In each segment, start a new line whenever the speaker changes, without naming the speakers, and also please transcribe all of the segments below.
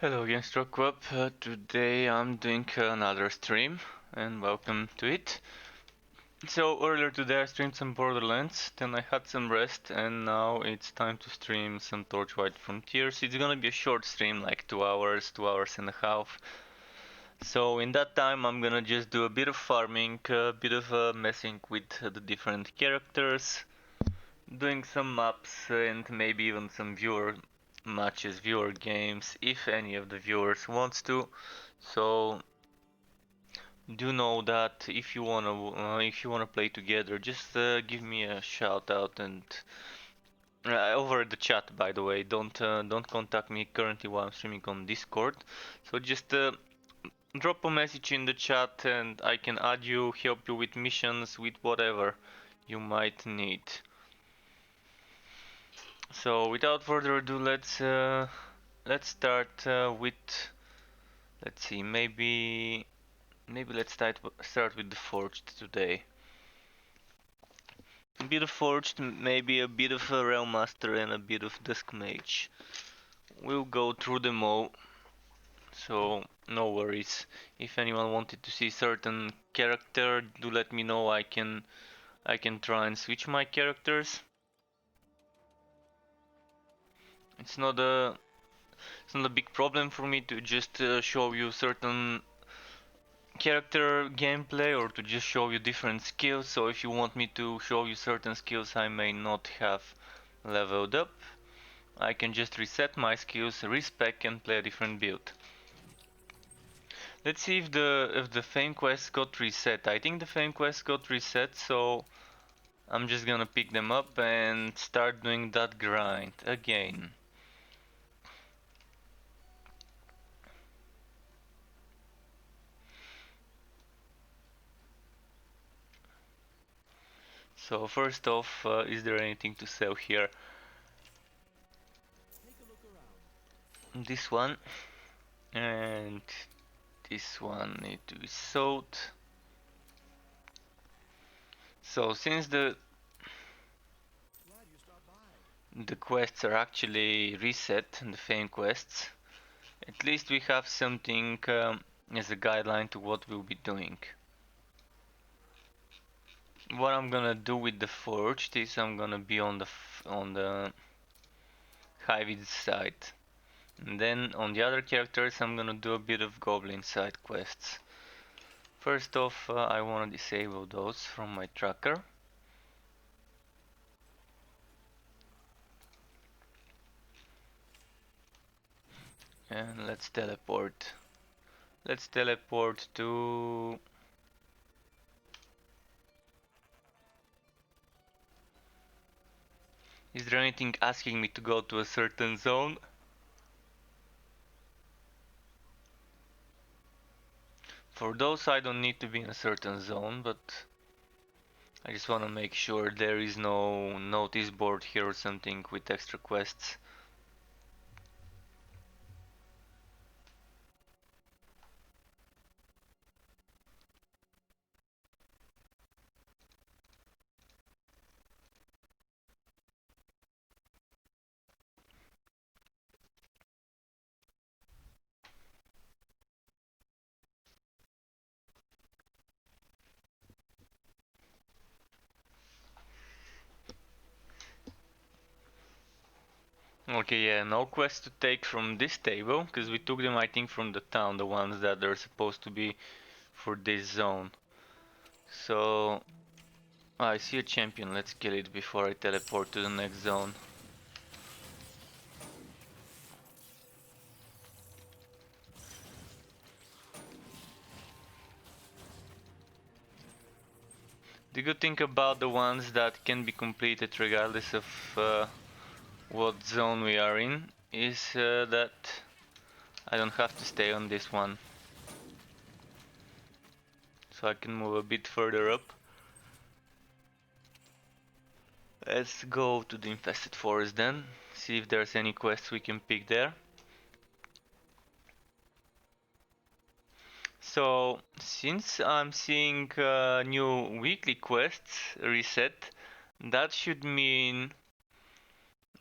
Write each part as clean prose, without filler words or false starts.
Hello again, Stroke. Today I'm doing another stream and welcome to it. So earlier today I streamed some Borderlands, then I had some rest and now it's time to stream some Torchlight Frontiers. It's gonna be a short stream, like 2 hours and a half. So in that time I'm gonna just do a bit of farming, a bit of messing with the different characters, doing some maps and maybe even some viewer matches, viewer games, if any of the viewers wants to. So do know that if you wanna play together, just give me a shout out and over the chat. By the way, don't contact me currently while I'm streaming on Discord. So just drop a message in the chat and I can add you, help you with missions, with whatever you might need. So without further ado, let's start with, let's see, maybe let's start with the forged today. A bit of forged, maybe a bit of a realm master and a bit of dusk mage. We'll go through them all, so no worries. If anyone wanted to see certain character, do let me know. I can try and switch my characters. It's not a it's not a big problem for me to just show you certain character gameplay or to just show you different skills. So if you want me to show you certain skills I may not have leveled up, I can just reset my skills, respec and play a different build. Let's see if the fame quest got reset. I think the fame quest got reset, so I'm just gonna pick them up and start doing that grind again. So first off, is there anything to sell here? This one. And this one need to be sold. So since the quests are actually reset, the fame quests, at least we have something as a guideline to what we'll be doing. What I'm gonna do with the forged is I'm gonna be on the Hivid side. And then on the other characters I'm gonna do a bit of goblin side quests. First off, I wanna disable those from my tracker. And let's teleport. Let's teleport to... Is there anything asking me to go to a certain zone? For those I don't need to be in a certain zone, but I just want to make sure there is no notice board here or something with extra quests. Okay, yeah, no quests to take from this table, because we took them I think from the town, the ones that are supposed to be for this zone. So, I see a champion, let's kill it before I teleport to the next zone. The good thing about the ones that can be completed regardless of what zone we are in is that I don't have to stay on this one. So I can move a bit further up. Let's go to the infested forest then, see if there's any quests we can pick there. So, since I'm seeing new weekly quests reset, that should mean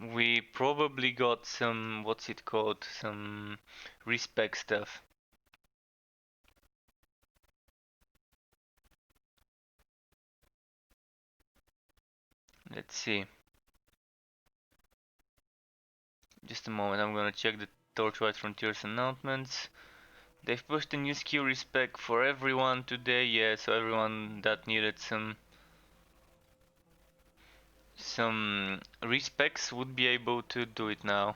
we probably got some, what's it called, some respec stuff. Let's see. Just a moment, I'm gonna check the Torchlight Frontiers announcements. They've pushed a new skill respec for everyone today, yeah, so everyone that needed some respecs would be able to do it now.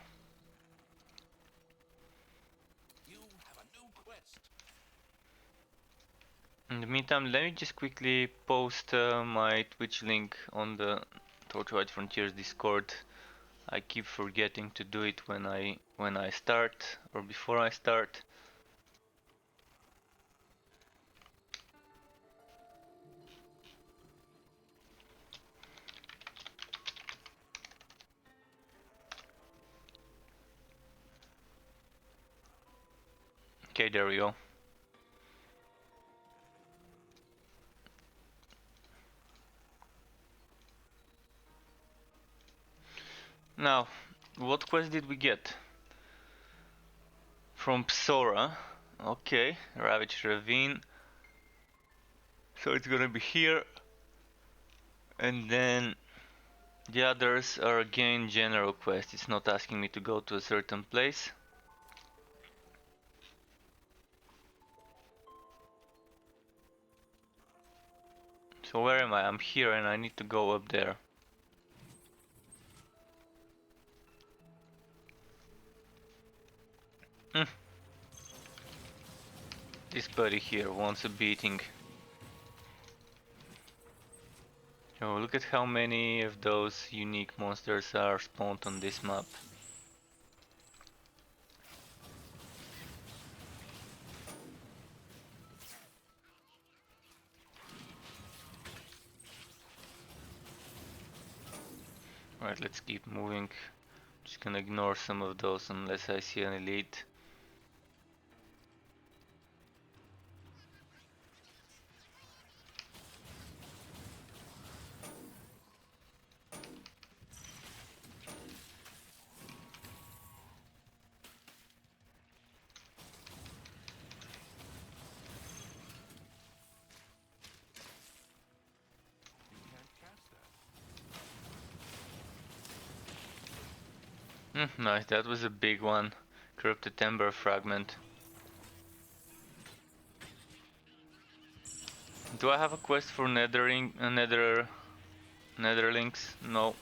In the meantime, let me just quickly post my Twitch link on the Torchlight Frontiers Discord. I keep forgetting to do it when I start or before I start. Okay, there we go. Now, what quest did we get? From Psora. Okay, Ravage Ravine. So it's gonna be here. And then the others are again general quests. It's not asking me to go to a certain place. So where am I? I'm here and I need to go up there. This buddy here wants a beating. Oh, look at how many of those unique monsters are spawned on this map. Right, let's keep moving. Just gonna ignore some of those unless I see an elite. Nice, that was a big one. Corrupted Ember Fragment. Do I have a quest for Netherlinks? No.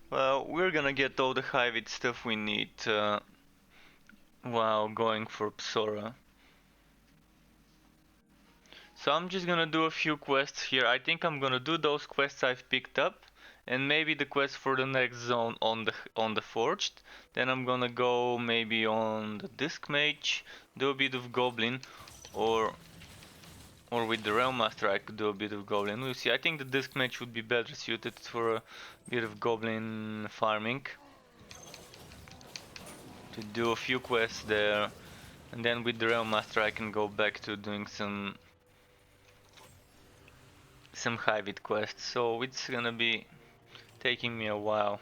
Well, we're gonna get all the Hived stuff we need while going for Psora. So I'm just gonna do a few quests here. I think I'm gonna do those quests I've picked up, and maybe the quest for the next zone on the Forged. Then I'm gonna go maybe on the Disc Mage, do a bit of Goblin, or with the Realm Master I could do a bit of Goblin. We'll see. I think the Disc Mage would be better suited for a bit of Goblin farming. To do a few quests there, and then with the Realm Master I can go back to doing some Hived quests. So it's gonna be taking me a while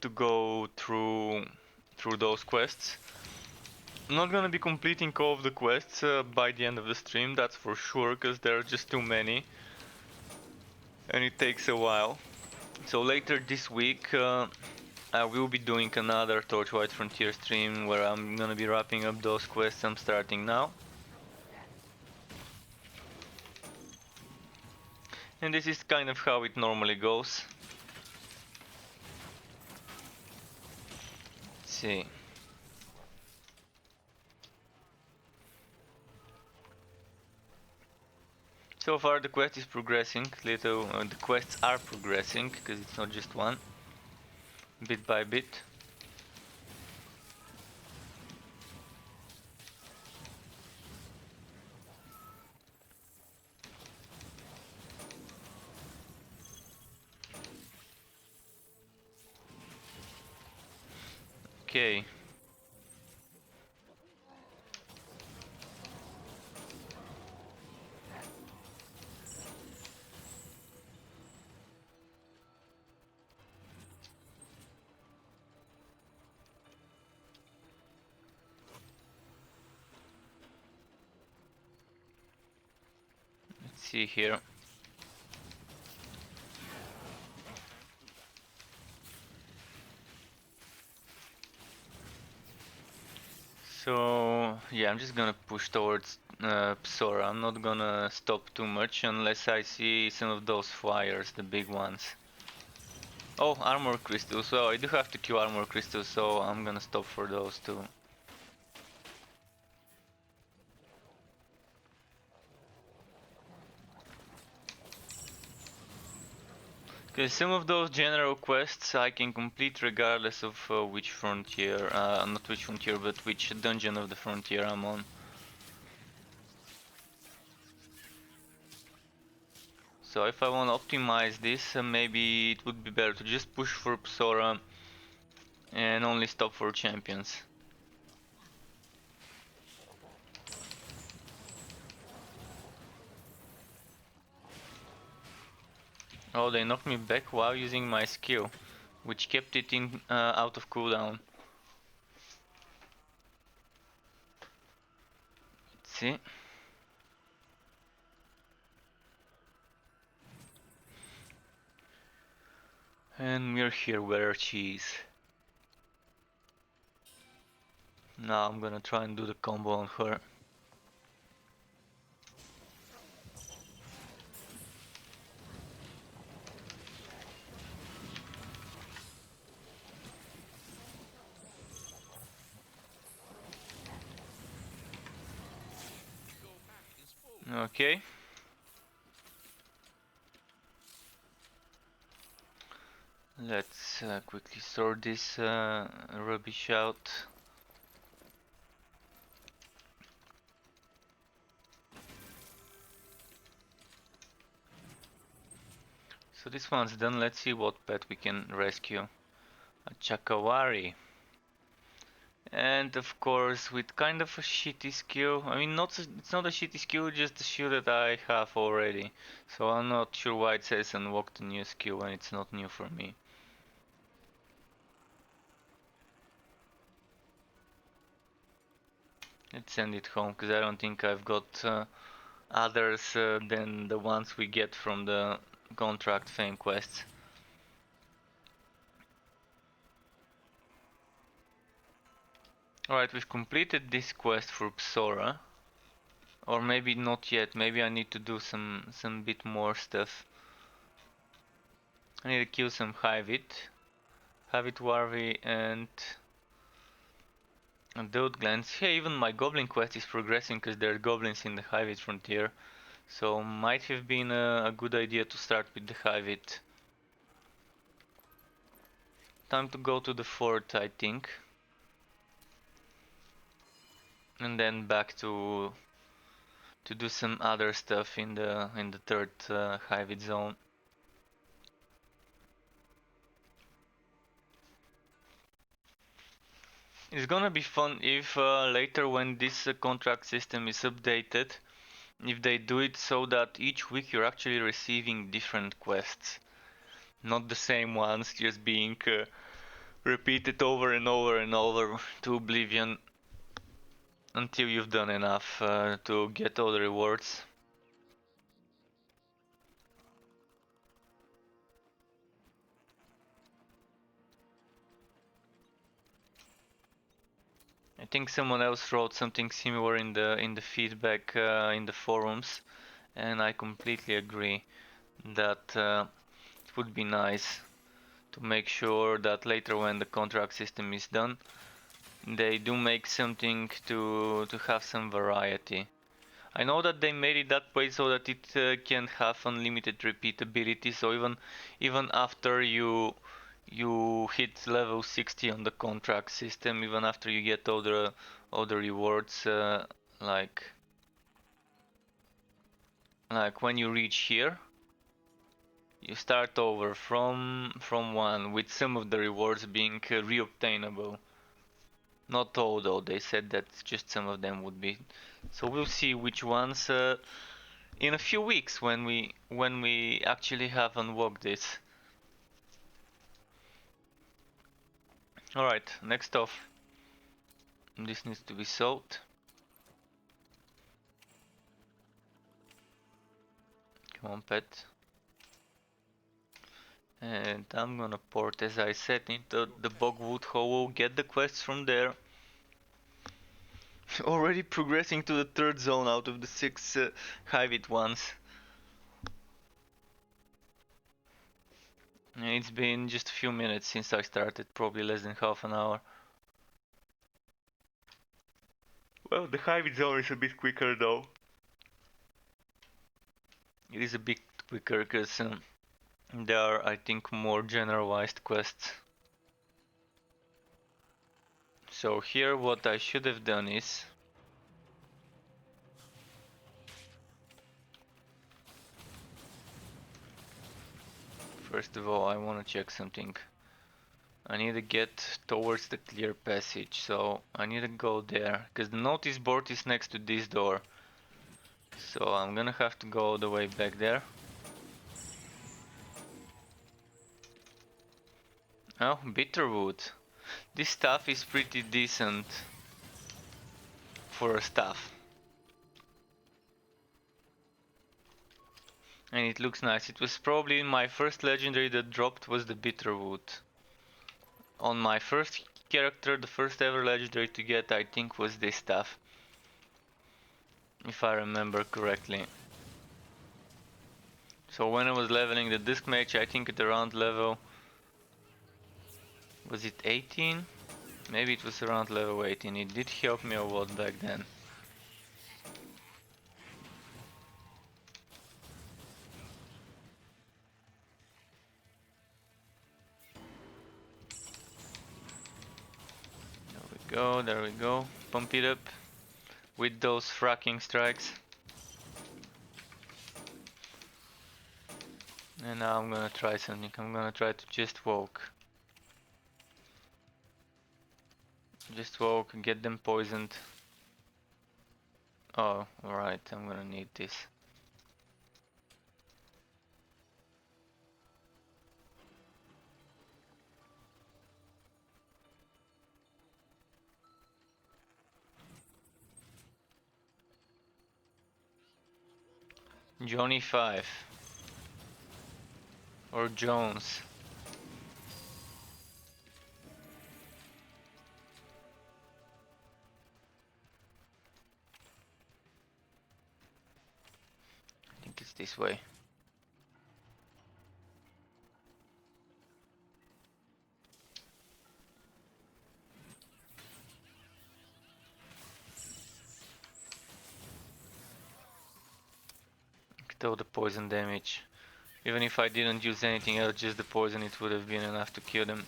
to go through those quests. I'm not gonna be completing all of the quests by the end of the stream, that's for sure, because there are just too many and it takes a while. So later this week I will be doing another Torchlight Frontiers stream where I'm gonna be wrapping up those quests I'm starting now. And this is kind of how it normally goes. Let's see. So far the quest is progressing, the quests are progressing, because it's not just one, bit by bit. Okay. Let's see here. So yeah, I'm just gonna push towards Psora. I'm not gonna stop too much unless I see some of those flyers, the big ones. Oh, armor crystals. Well, I do have to kill armor crystals, so I'm gonna stop for those too. Because some of those general quests I can complete regardless of which frontier, not which frontier, but which dungeon of the frontier I'm on. So if I want to optimize this, maybe it would be better to just push for Psora and only stop for champions. Oh, they knocked me back while using my skill, which kept it in out of cooldown. Let's see. And we're here, where cheese. Now I'm gonna try and do the combo on her. Okay. Let's quickly sort this rubbish out. So this one's done. Let's see what pet we can rescue. A Chakawari. And of course with kind of a shitty skill. I mean, it's not a shitty skill, just the skill that I have already. So I'm not sure why it says unlock the new skill when it's not new for me. Let's send it home, because I don't think I've got others than the ones we get from the contract fame quests. Alright, we've completed this quest for Psora. Or maybe not yet, maybe I need to do some bit more stuff. I need to kill some Hivit, Warvy and Dude Glens. Hey, even my Goblin quest is progressing because there are goblins in the Hivit frontier. So might have been a good idea to start with the Hivit. Time to go to the fort, I think. And then back to do some other stuff in the third Hivit zone. It's gonna be fun if later when this contract system is updated, if they do it so that each week you're actually receiving different quests, not the same ones just being repeated over and over and over to oblivion until you've done enough to get all the rewards. I think someone else wrote something similar in the feedback in the forums, and I completely agree that it would be nice to make sure that later when the contract system is done, they do make something to have some variety. I know that they made it that way so that it can have unlimited repeatability. So even after you hit level 60 on the contract system, even after you get all the rewards, like when you reach here, you start over from one with some of the rewards being reobtainable. Not all though, they said that just some of them would be. So we'll see which ones in a few weeks when we actually have unlocked this. Alright, next off. This needs to be sold. Come on, pet. And I'm gonna port, as I said, into the Bogwood Hollow, get the quests from there. Already progressing to the third zone out of the 6 Hivit ones. And it's been just a few minutes since I started, probably less than half an hour. Well, the Hivit zone is a bit quicker though. It is a bit quicker because there are, I think, more generalized quests. So here what I should have done is first of all I want to check something. I need to get towards the clear passage, so I need to go there because the notice board is next to this door. So I'm gonna have to go all the way back there. Oh, Bitterwood. This stuff is pretty decent for a staff. And it looks nice. It was probably my first legendary that dropped was the Bitterwood. On my first character, the first ever legendary to get, I think, was this stuff. If I remember correctly. So when I was leveling the disc mage, I think at around level... was it 18? Maybe it was around level 18. It did help me a lot back then. There we go. Pump it up with those fracking strikes. And now I'm gonna try something. I'm gonna try to just walk. Just walk and get them poisoned. Oh, alright, I'm gonna need this. Johnny 5. Or Jones. this way. Though the poison damage. Even if I didn't use anything else, just the poison, it would have been enough to kill them.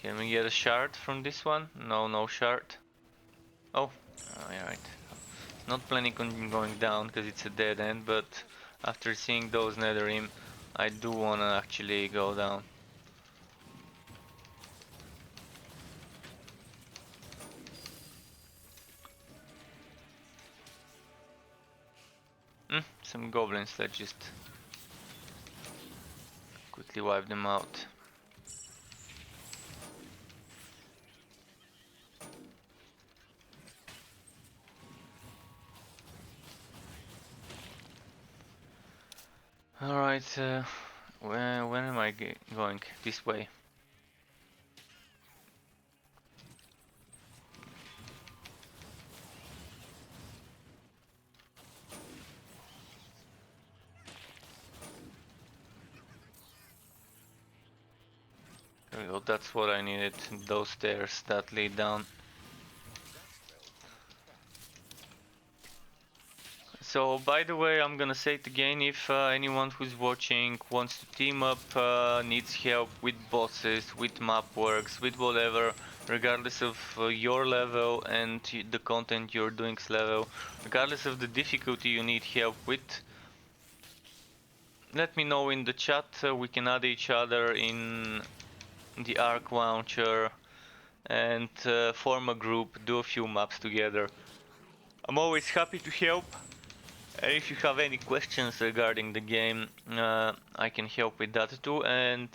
Can we get a shard from this one? No, no shard. Oh, alright. Not planning on going down because it's a dead end, but after seeing those Netherim, I do wanna actually go down. Some goblins, let's just quickly wipe them out. Alright, when am I going? This way. There we go, that's what I needed, those stairs that lead down. So, by the way, I'm gonna say it again, if anyone who's watching wants to team up, needs help with bosses, with map works, with whatever, regardless of your level and the content you're doing's level, regardless of the difficulty you need help with, let me know in the chat. We can add each other in the Arc Launcher and form a group, do a few maps together. I'm always happy to help. If you have any questions regarding the game, I can help with that too. And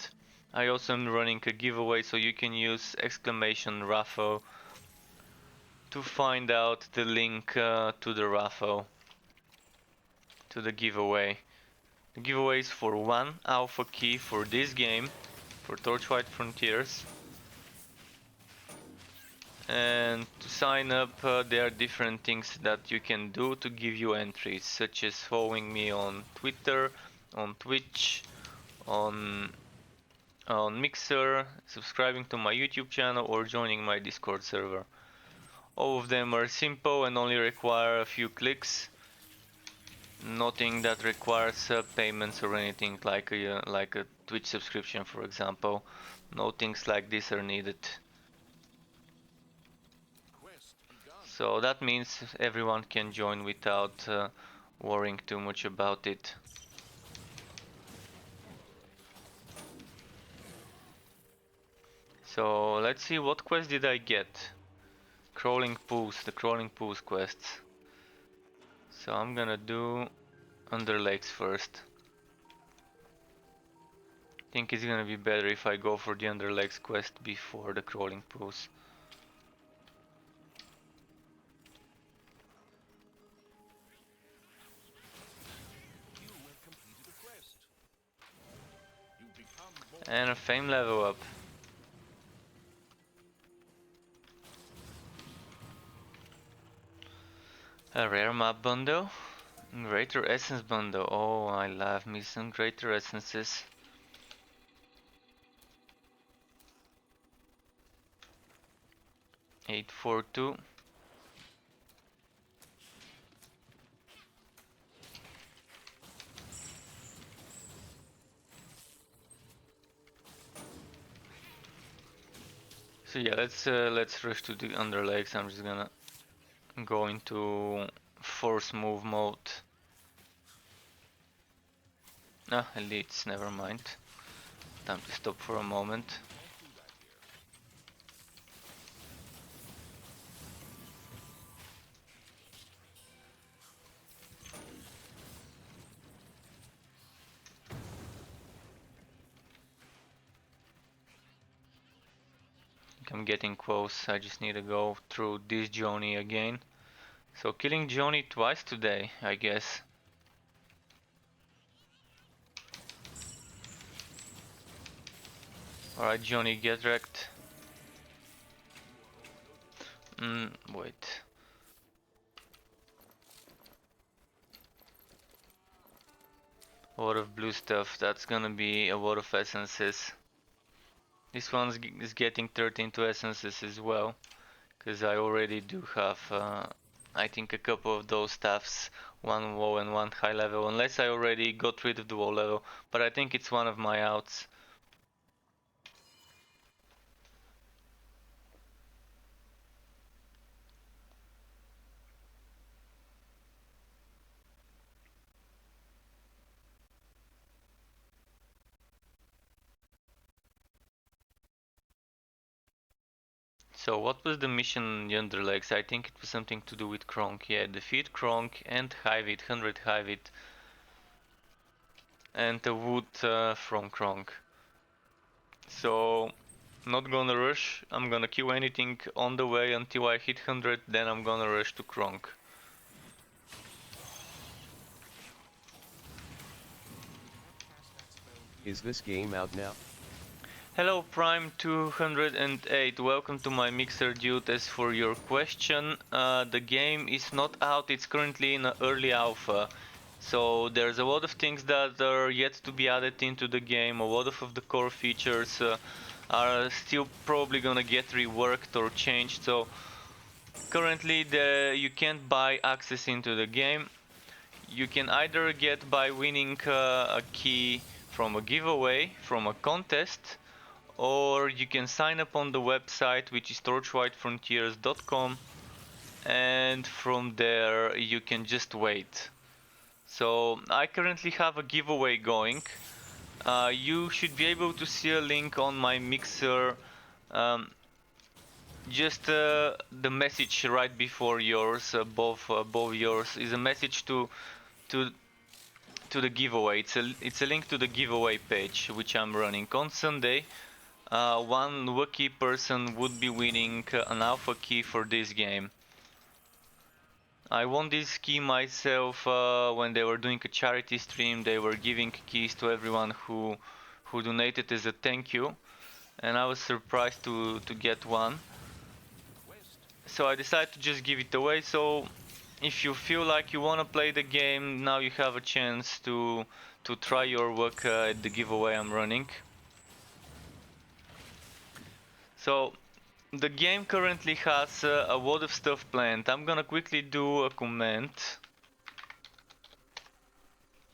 I also am running a giveaway, so you can use !raffle to find out the link to the raffle, to the giveaway. The giveaway is for 1 alpha key for this game, for Torchlight Frontiers. And to sign up, there are different things that you can do to give you entries, such as following me on Twitter, on Twitch, on Mixer, subscribing to my YouTube channel, or joining my Discord server. All of them are simple and only require a few clicks. Nothing that requires payments or anything like a Twitch subscription, for example. No things like this are needed. So that means everyone can join without worrying too much about it. So let's see, what quest did I get? Crawling pools, the crawling pools quests. So I'm gonna do Under Lakes first. I think it's gonna be better if I go for the Under Lakes quest before the crawling pools. And a fame level up. A rare map bundle. Greater essence bundle. Oh, I love me some greater essences. $842. So yeah, let's rush to the Under Lakes. I'm just gonna go into force move mode. Ah, elites, never mind. Time to stop for a moment. I'm getting close. I just need to go through this Johnny again. So killing Johnny twice today, I guess. Alright, Johnny, get wrecked. Wait. A lot of blue stuff, that's gonna be a lot of essences. This one is getting 13 essences as well, because I already do have, I think, a couple of those staffs, one low and one high level, unless I already got rid of the low level, but I think it's one of my outs. So what was the mission in Underlegs? I think it was something to do with Kronk. Yeah, defeat Kronk and hive it, 100 hive it, and a wood from Kronk. So not gonna rush, I'm gonna kill anything on the way until I hit 100, then I'm gonna rush to Kronk.
Is this game out now?
Hello Prime 208, welcome to my mixer, dude. As for your question, the game is not out, it's currently in early alpha. So there's a lot of things that are yet to be added into the game, a lot of the core features are still probably gonna get reworked or changed. So currently you can't buy access into the game. You can either get by winning a key from a giveaway, from a contest, or you can sign up on the website, which is torchlightfrontiers.com, and from there you can just wait. So I currently have a giveaway going. You should be able to see a link on my mixer, just the message right before yours, above yours, is a message to the giveaway. It's a link to the giveaway page, which I'm running on Sunday. One lucky person would be winning an alpha key for this game. I won this key myself when they were doing a charity stream. They were giving keys to everyone who donated as a thank you, and I was surprised to get one. So I decided to just give it away. So if you feel like you want to play the game, now you have a chance to try your luck at the giveaway I'm running. So the game currently has a lot of stuff planned. I'm gonna quickly do a comment.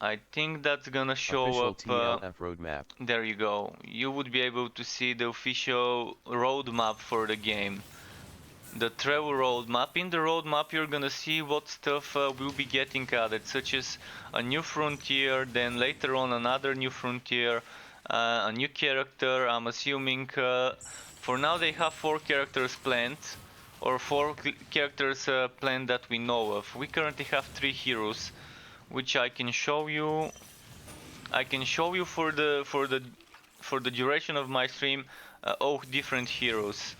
I think that's gonna show
Official
up.
TLF roadmap.
There you go. You would be able to see the official roadmap for the game. The travel roadmap. In the roadmap you're gonna see what stuff will be getting added, such as a new frontier, then later on another new frontier, a new character. I'm assuming for now they have 4 characters planned, or 4 characters planned that we know of. We currently have 3 heroes, which I can show you. I can show you for the duration of my stream all different heroes.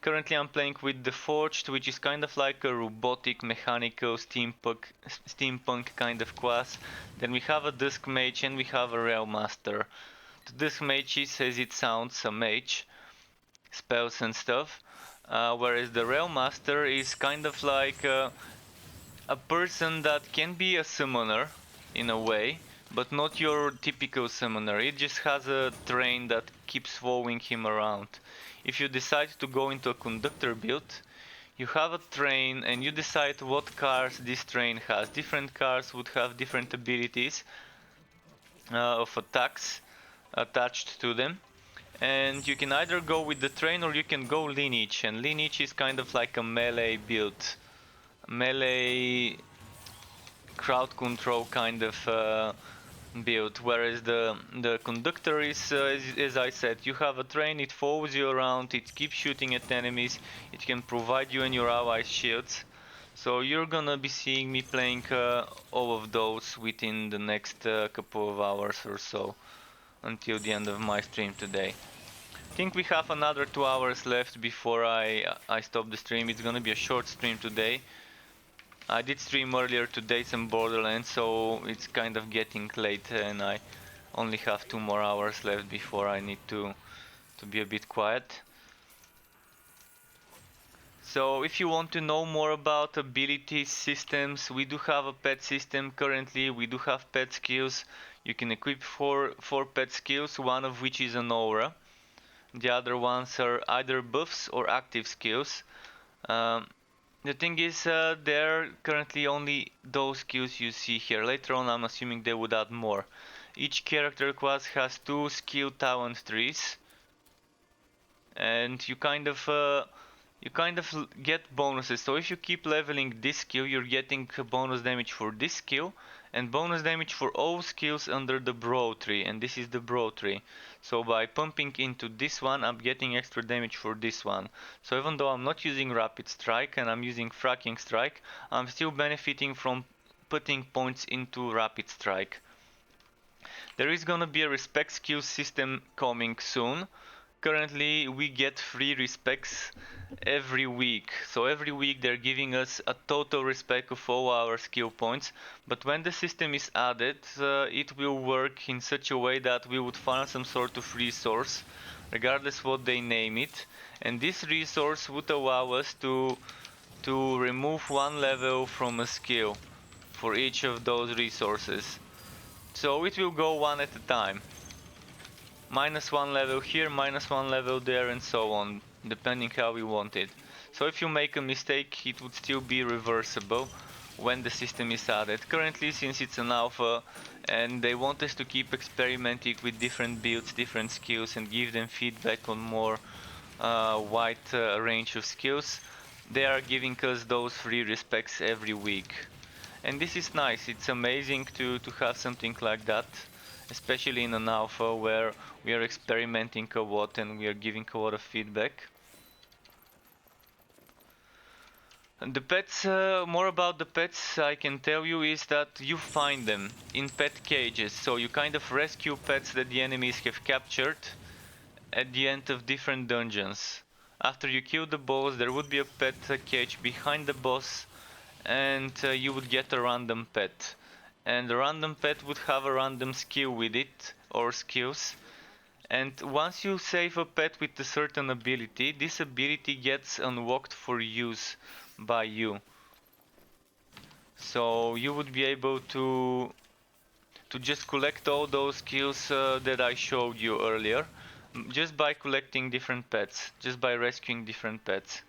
Currently I'm playing with the Forged, which is kind of like a robotic, mechanical, steampunk kind of class. Then we have a Dusk Mage and we have a Rail Master. The Dusk Mage is, as it sounds, a mage, spells and stuff, whereas the Rail Master is kind of like a person that can be a summoner in a way, but not your typical summoner. It just has a train that keeps following him around. If you decide to go into a conductor build, you have a train and you decide what cars this train has. Different cars would have different abilities of attacks attached to them. And you can either go with the train or you can go lineage. And lineage is kind of like a melee build. Melee crowd control kind of build, whereas the conductor is, as I said, you have a train, it follows you around, it keeps shooting at enemies, it can provide you and your allies shields. So you're gonna be seeing me playing all of those within the next couple of hours or so, until the end of my stream today. I think we have another 2 hours left before I stop the stream. It's gonna be a short stream today. I did stream earlier today some Borderlands, so it's kind of getting late and I only have 2 more hours left before I need to to be a bit quiet. So if you want to know more about ability systems, we do have a pet system currently. We do have pet skills. You can equip four pet skills, one of which is an aura. The other ones are either buffs or active skills. The thing is, they're currently only those skills you see here. Later on, I'm assuming they would add more. Each character class has 2 skill talent trees, and you kind of get bonuses. So if you keep leveling this skill, you're getting bonus damage for this skill and bonus damage for all skills under the bro tree, and this is the bro tree. So by pumping into this one, I'm getting extra damage for this one. So even though I'm not using rapid strike and I'm using fracking strike, I'm still benefiting from putting points into rapid strike. There is gonna be a respect skill system coming soon. Currently we get free respects every week. So every week they're giving us a total respect of all our skill points. But when the system is added, it will work in such a way that we would find some sort of resource, regardless what they name it. And this resource would allow us to remove 1 level from a skill for each of those resources. So it will go one at a time. -1 level here, -1 level there, and so on, depending how we want it. So if you make a mistake, it would still be reversible when the system is added. Currently, since it's an alpha and they want us to keep experimenting with different builds, different skills, and give them feedback on more wide range of skills, they are giving us those free respects every week. And this is nice. It's amazing to have something like that, especially in an alpha where we are experimenting a lot and we are giving a lot of feedback. And the pets, more about the pets I can tell you is that you find them in pet cages. So you kind of rescue pets that the enemies have captured at the end of different dungeons. After you kill the boss, there would be a pet cage behind the boss, and you would get a random pet. And the random pet would have a random skill with it, or skills. And once you save a pet with a certain ability, this ability gets unlocked for use by you. So you would be able to just collect all those skills that I showed you earlier, just by collecting different pets, just by rescuing different pets.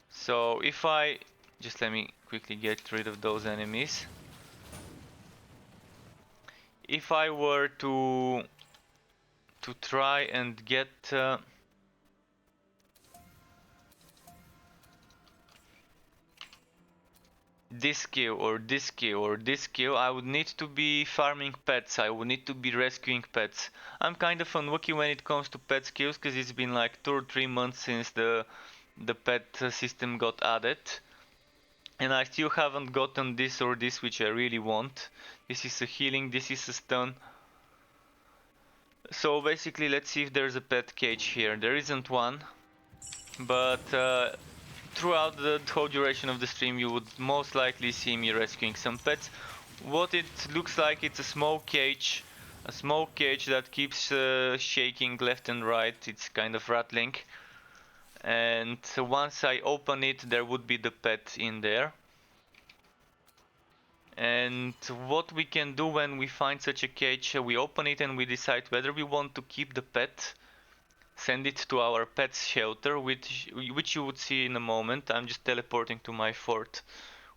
So if I just let me quickly get rid of those enemies. If I were to try and get this skill or this skill or this skill, I would need to be farming pets. I would need to be rescuing pets. I'm kind of unlucky when it comes to pet skills because it's been like 2 or 3 months since the pet system got added. And I still haven't gotten this or this which I really want. This is a healing, this is a stun. So basically let's see if there's a pet cage here. There isn't one, but throughout the whole duration of the stream you would most likely see me rescuing some pets. What it looks like, it's a small cage that keeps shaking left and right. It's kind of rattling, and once I open it there would be the pet in there. And what we can do when we find such a cage, we open it and we decide whether we want to keep the pet, send it to our pet's shelter, which you would see in a moment. I'm just teleporting to my fort,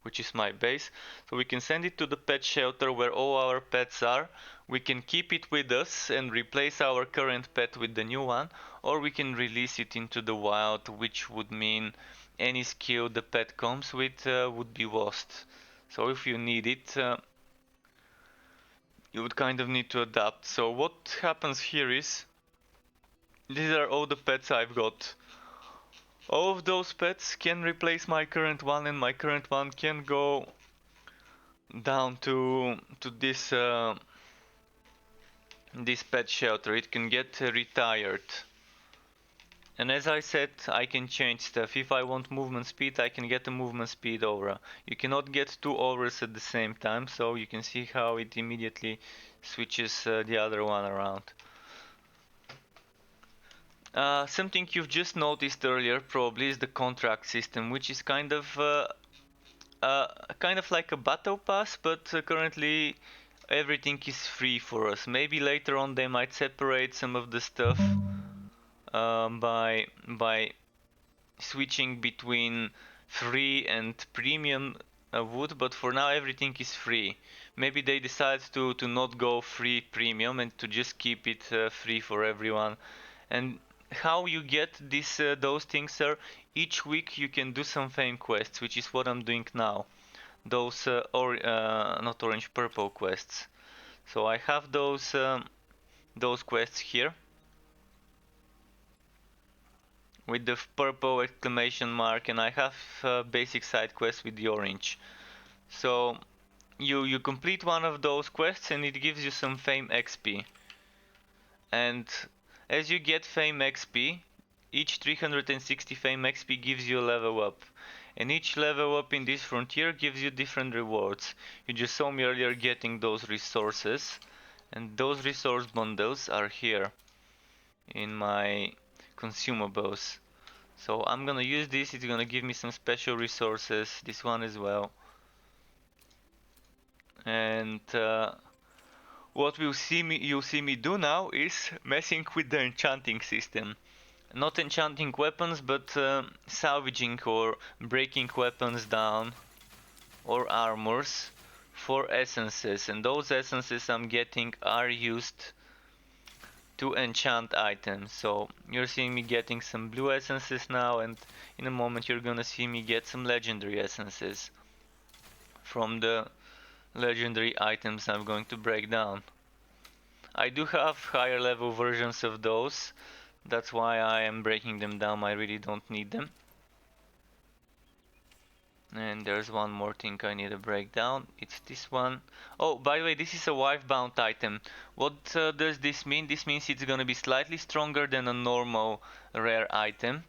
which is my base. So we can send it to the pet shelter where all our pets are. We can keep it with us and replace our current pet with the new one, or we can release it into the wild, which would mean any skill the pet comes with would be lost. So if you need it, you would kind of need to adapt. So what happens here is, these are all the pets I've got. All of those pets can replace my current one, and my current one can go down to this this pet shelter. It can get retired. And as I said, I can change stuff. If I want movement speed, I can get a movement speed aura. You cannot get 2 auras at the same time, so you can see how it immediately switches the other one around. Something you've just noticed earlier probably is the contract system, which is kind of like a battle pass, but currently everything is free for us. Maybe later on they might separate some of the stuff by switching between free and premium wood, but for now everything is free. Maybe they decide to not go free premium and to just keep it free for everyone. And how you get those things are each week you can do some fame quests, which is what I'm doing now. Those not orange, purple quests. So I have those quests here with the purple exclamation mark, and I have basic side quests with the orange. So you complete one of those quests and it gives you some fame XP. And as you get fame XP, each 360 fame XP gives you a level up. And each level up in this frontier gives you different rewards. You just saw me earlier getting those resources, and those resource bundles are here in my consumables. So I'm gonna use this, it's gonna give me some special resources, this one as well. And what you'll see me do now is messing with the enchanting system. Not enchanting weapons, but salvaging or breaking weapons down or armors for essences. And those essences I'm getting are used to enchant items. So you're seeing me getting some blue essences now, and in a moment you're gonna see me get some legendary essences from the legendary items I'm going to break down. I do have higher level versions of those, that's why I am breaking them down. I really don't need them. And there's one more thing I need to break down. It's this one. Oh, by the way, this is a wife bound item. What does this mean? This means it's gonna be slightly stronger than a normal rare item.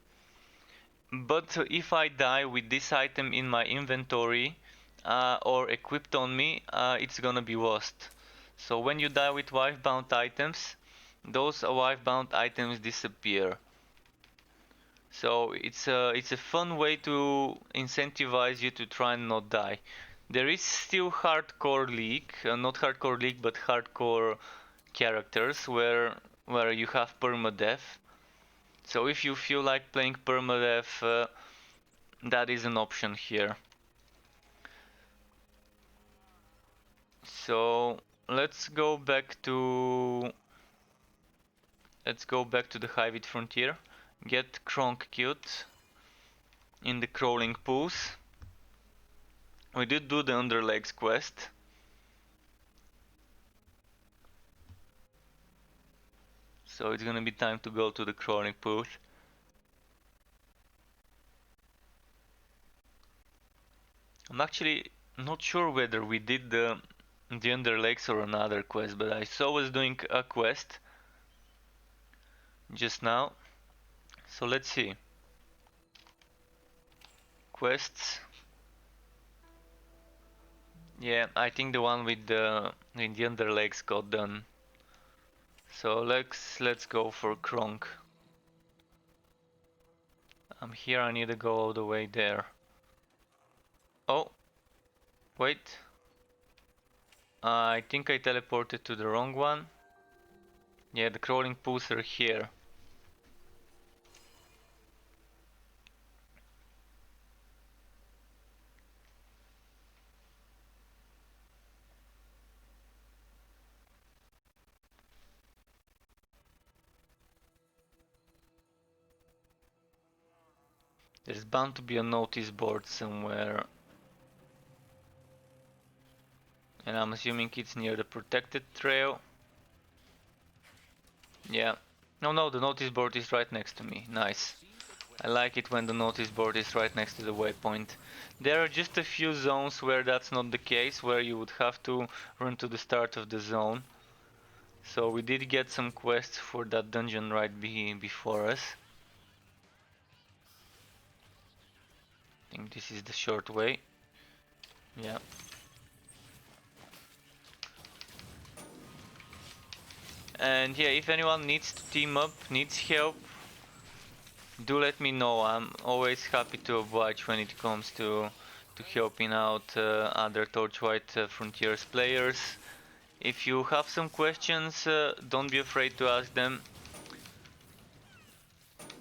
But if I die with this item in my inventory or equipped on me, it's gonna be lost. So when you die with wife bound items, those wife bound items disappear. So it's a fun way to incentivize you to try and not die. There is still hardcore league, not hardcore league, but hardcore characters where you have permadeath. So if you feel like playing permadeath, that is an option here. So let's go back to the Highwood Frontier. Get Kronk killed in the crawling pools. We did do the Underlegs quest. So it's gonna be time to go to the crawling pools. I'm actually not sure whether we did the Underlegs or another quest, but I saw us doing a quest just now. So let's see. Quests. Yeah, I think the one with the Underlegs got done. So let's go for Kronk. I'm here, I need to go all the way there. Oh, wait. I think I teleported to the wrong one. Yeah, the crawling pools are here. There's bound to be a notice board somewhere. And I'm assuming it's near the protected trail. Yeah. No, the notice board is right next to me. Nice. I like it when the notice board is right next to the waypoint. There are just a few zones where that's not the case, where you would have to run to the start of the zone. So we did get some quests for that dungeon right before us. I think this is the short way. Yeah. And yeah, if anyone needs to team up, needs help, do let me know. I'm always happy to oblige when it comes to helping out other Torchlight Frontiers players. If you have some questions, don't be afraid to ask them.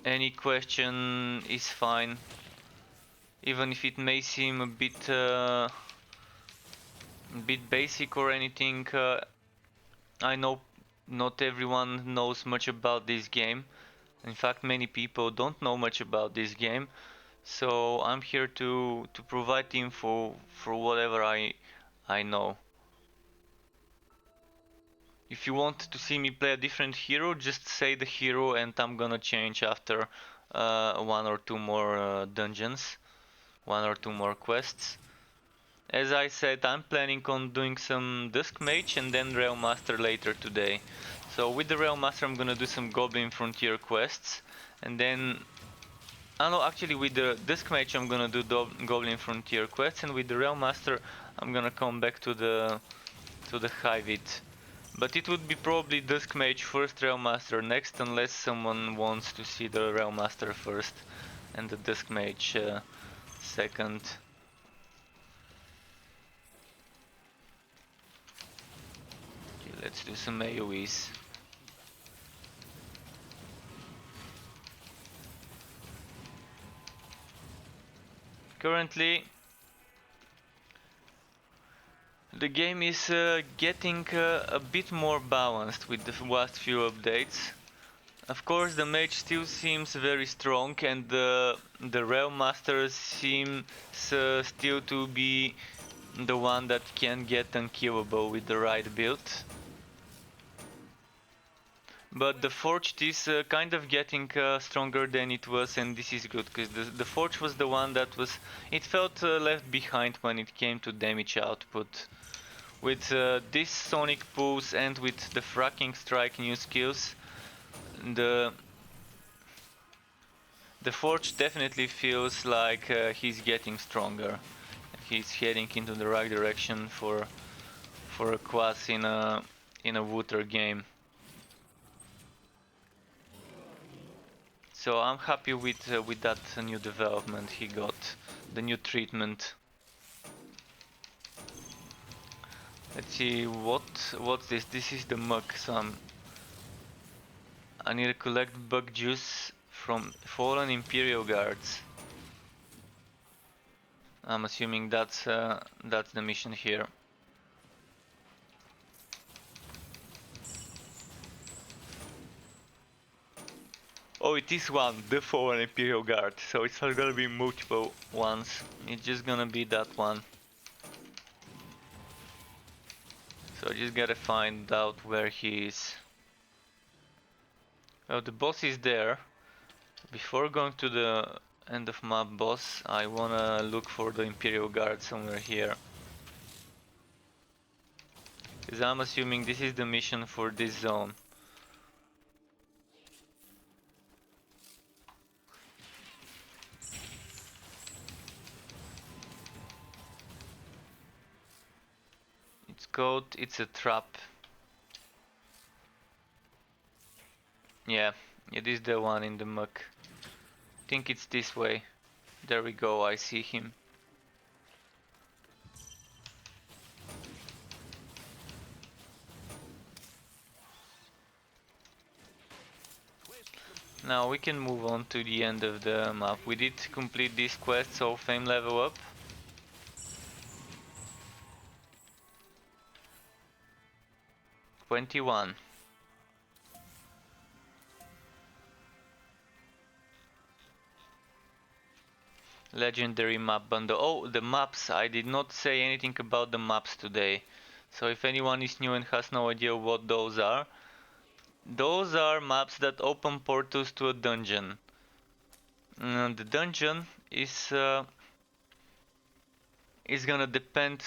Any question is fine, even if it may seem a bit basic or anything. I know not everyone knows much about this game. In fact, many people don't know much about this game. So I'm here to provide info for whatever I know. If you want to see me play a different hero, just say the hero and I'm gonna change after one or two more dungeons, one or two more quests. As I said, I'm planning on doing some Dusk Mage and then Realm Master later today. So with the Realm Master I'm gonna do some Goblin Frontier quests, and then I know actually with the Dusk Mage I'm gonna do Goblin Frontier quests, and with the Realm Master I'm gonna come back to the Hivit. But it would be probably Dusk Mage first, Realm Master next, unless someone wants to see the Realm Master first and the Dusk Mage second. Okay, let's do some AoEs. Currently, the game is getting a bit more balanced with the last few updates. Of course, the mage still seems very strong, and the Realm Master seems still to be the one that can get unkillable with the right build. But the Forged is kind of getting stronger than it was, and this is good, because the Forge was the one that was... It felt left behind when it came to damage output. With this Sonic Pulse and with the Fracking Strike new skills, the Forge definitely feels like he's getting stronger. He's heading into the right direction for a class in a water game. So I'm happy with that new development he got, the new treatment. Let's see what's this. This is the mug. So I need to collect bug juice from fallen Imperial guards. I'm assuming that's the mission here. Oh, it is one, the fallen Imperial guard. So it's not gonna be multiple ones. It's just gonna be that one. So I just gotta find out where he is. Well, the boss is there. Before going to the end of map boss, I wanna look for the Imperial Guard somewhere here. Because I'm assuming this is the mission for this zone. It's a trap. Yeah, it is the one in the muck. I think it's this way. There we go, I see him. Now we can move on to the end of the map. We did complete this quest, so fame level up. '21. Legendary map bundle. Oh, the maps. I did not say anything about the maps today. So if anyone is new and has no idea what those are maps that open portals to a dungeon. The dungeon is gonna depend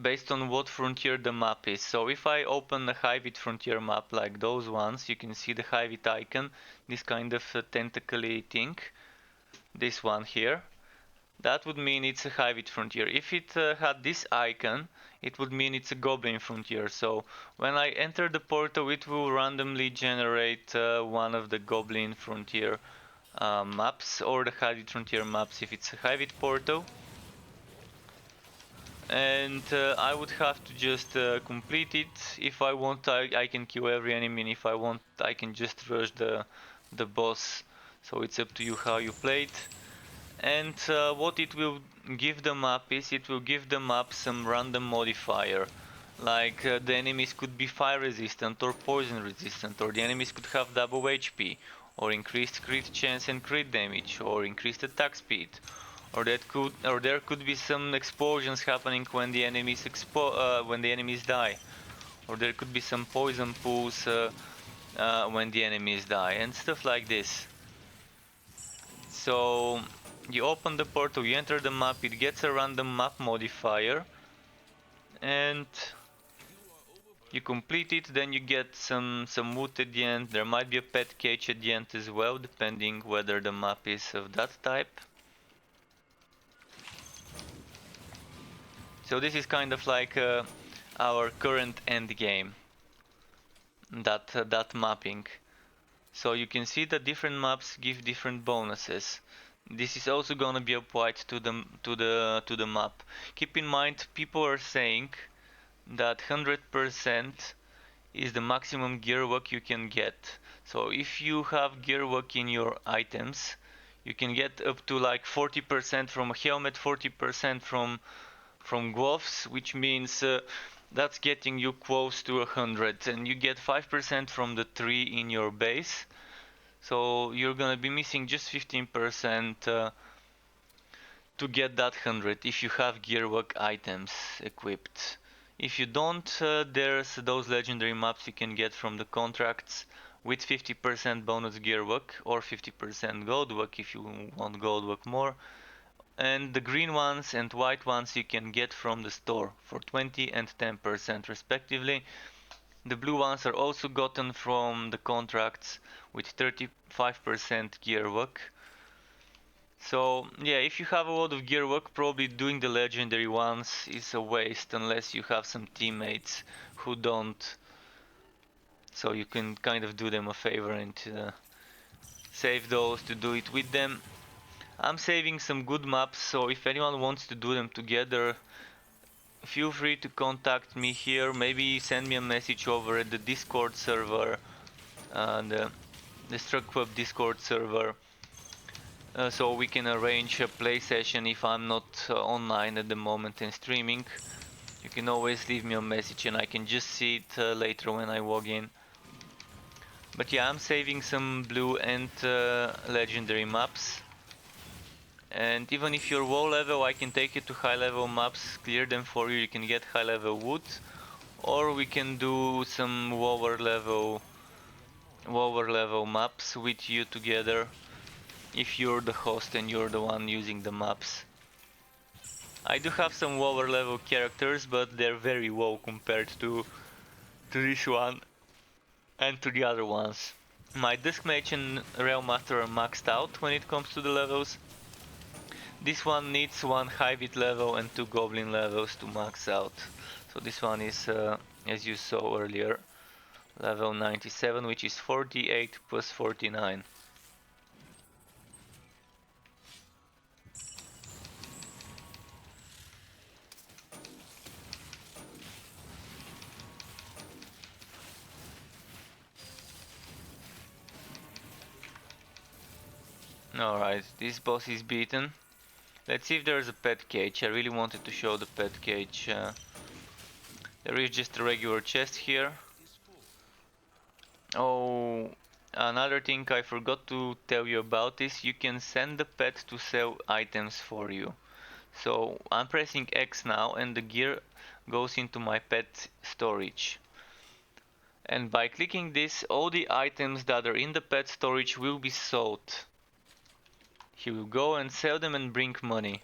based on what frontier the map is. So if I open a Hivit frontier map like those ones, you can see the Hivit icon, this kind of tentacly thing. This one here. That would mean it's a Hivit frontier. If it had this icon, it would mean it's a Goblin frontier. So when I enter the portal, it will randomly generate one of the Goblin frontier maps, or the Hybrid Frontier maps if it's a Hybrid Porto. And I would have to just complete it. If I want, I can kill every enemy, and if I want, I can just rush the boss. So it's up to you how you play it. And what it will give the map is, it will give the map some random modifier. Like the enemies could be fire resistant or poison resistant, or the enemies could have double HP, or increased crit chance and crit damage, or increased attack speed, or there could be some explosions happening when the enemies die, or there could be some poison pools when the enemies die, and stuff like this. So you open the portal, you enter the map, it gets a random map modifier, and you complete it, then you get some wood at the end. There might be a pet cage at the end as well, depending whether the map is of that type. So this is kind of like our current end game, that mapping. So you can see that different maps give different bonuses. This is also gonna be applied to the map. Keep in mind, people are saying that 100% is the maximum gear work you can get. So if you have gear work in your items, you can get up to like 40% from a helmet, 40% from gloves, which means that's getting you close to 100, and you get 5% from the tree in your base. So you're gonna be missing just 15% to get that 100 if you have gearwork items equipped. If you don't, there's those legendary maps you can get from the contracts with 50% bonus gearwork or 50% goldwork if you want goldwork more. And the green ones and white ones you can get from the store for 20 and 10% respectively. The blue ones are also gotten from the contracts with 35% gearwork. So yeah, if you have a lot of gearwork, probably doing the legendary ones is a waste unless you have some teammates who don't. So you can kind of do them a favor and save those to do it with them. I'm saving some good maps, so if anyone wants to do them together, feel free to contact me here. Maybe send me a message over at the Discord server, the Struck Web Discord server. So we can arrange a play session if I'm not online at the moment and streaming. You can always leave me a message and I can just see it later when I log in. But yeah, I'm saving some blue and legendary maps. And even if you're low level, I can take you to high level maps, clear them for you, you can get high level wood. Or we can do some lower level maps with you together, if you're the host and you're the one using the maps. I do have some lower level characters, but they're very low compared to this one and to the other ones. My Dusk Mage and Realm Master are maxed out when it comes to the levels. This one needs 1 Hybrid level and 2 Goblin levels to max out. So this one is, as you saw earlier, level 97, which is 48 plus 49. Alright, this boss is beaten. Let's see if there's a pet cage. I really wanted to show the pet cage. There is just a regular chest here. Oh, another thing I forgot to tell you about is you can send the pet to sell items for you. So I'm pressing X now and the gear goes into my pet storage. And by clicking this, all the items that are in the pet storage will be sold. He will go and sell them and bring money.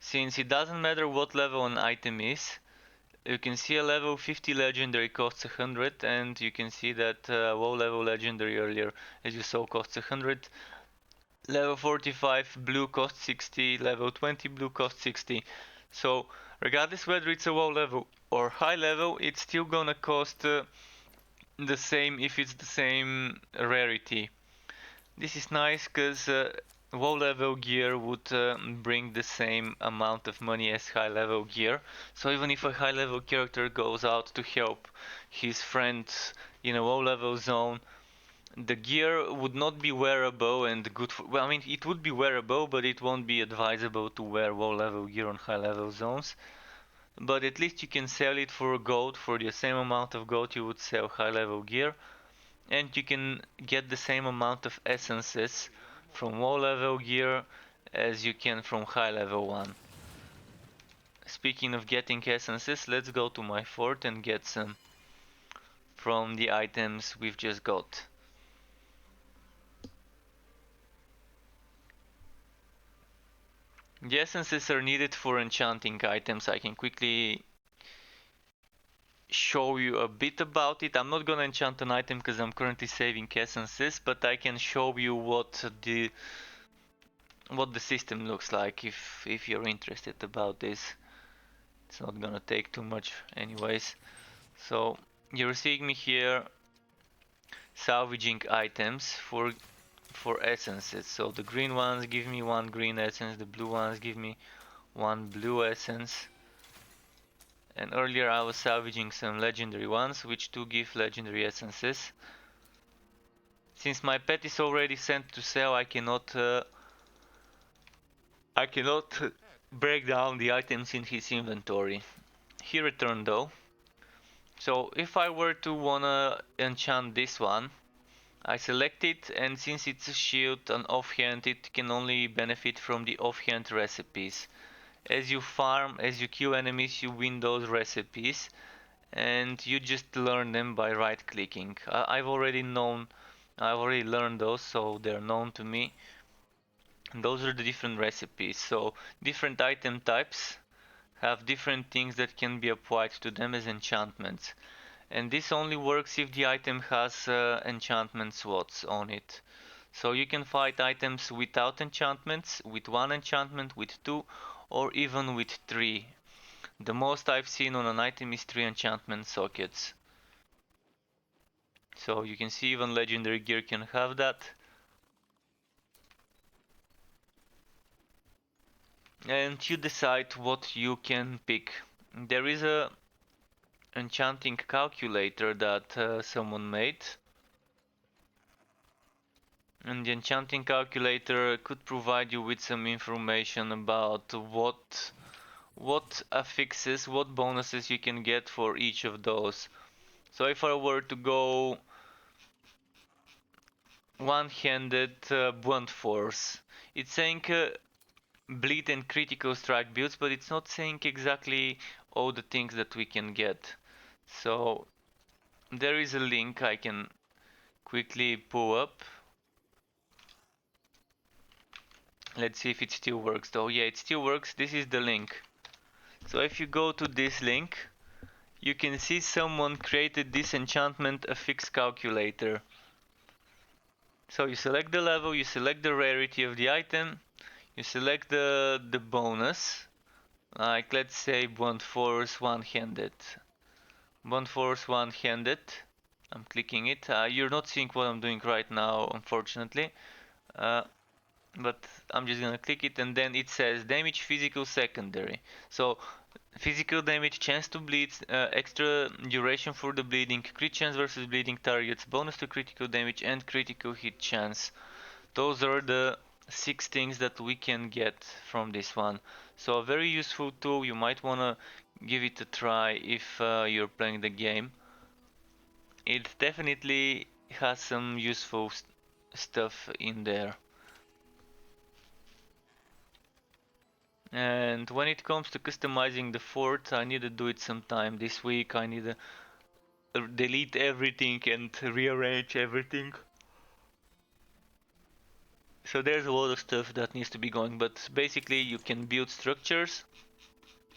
Since it doesn't matter what level an item is, you can see a level 50 legendary costs 100, and you can see that low level legendary earlier, as you saw, costs 100. Level 45 blue costs 60, level 20 blue costs 60. So regardless whether it's a low level or high level, it's still gonna cost the same if it's the same rarity. This is nice because low level gear would bring the same amount of money as high level gear. So even if a high level character goes out to help his friends in a low level zone, the gear would not be wearable and good for, well, I mean, it would be wearable, but it won't be advisable to wear low level gear on high level zones. But at least you can sell it for gold, for the same amount of gold you would sell high level gear, and you can get the same amount of essences from low level gear as you can from high level one. Speaking of getting essences, let's go to my fort and get some from the items we've just got. The essences are needed for enchanting items. I can quickly show you a bit about it. I'm not gonna enchant an item because I'm currently saving essences, but I can show you what the system looks like if you're interested about this. It's not gonna take too much anyways. So you're seeing me here salvaging items for essences. So the green ones give me one green essence, the blue ones give me one blue essence. And earlier I was salvaging some legendary ones, which do give legendary essences. Since my pet is already sent to sell, I cannot break down the items in his inventory. He returned though. So if I were to wanna enchant this one, I select it, and since it's a shield, an offhand, it can only benefit from the offhand recipes. As you farm, as you kill enemies, you win those recipes, and you just learn them by right clicking. I've already learned those, so they're known to me. And those are the different recipes. So different item types have different things that can be applied to them as enchantments. And this only works if the item has enchantment slots on it. So you can fight items without enchantments, with one enchantment, with two, or even with three. The most I've seen on an item is three enchantment sockets. So you can see even legendary gear can have that. And you decide what you can pick. There is a enchanting calculator that someone made. And the enchanting calculator could provide you with some information about what affixes, what bonuses you can get for each of those. So if I were to go one-handed blunt force, it's saying bleed and critical strike builds, but it's not saying exactly all the things that we can get. So there is a link I can quickly pull up. Let's see if it still works though. Yeah, it still works. This is the link. So if you go to this link, you can see someone created this enchantment affix calculator. So you select the level, you select the rarity of the item, you select the bonus, like let's say blunt force one-handed. Blunt force one-handed. I'm clicking it. You're not seeing what I'm doing right now, unfortunately. Uh, but I'm just gonna click it, and then it says damage physical secondary. So physical damage, chance to bleed, extra duration for the bleeding, crit chance versus bleeding targets, bonus to critical damage, and critical hit chance. Those are the 6 things that we can get from this one. So a very useful tool. You might wanna give it a try if you're playing the game. It definitely has some useful stuff in there. And when it comes to customizing the fort, I need to do it sometime this week. I need to delete everything and rearrange everything. So there's a lot of stuff that needs to be going, but basically you can build structures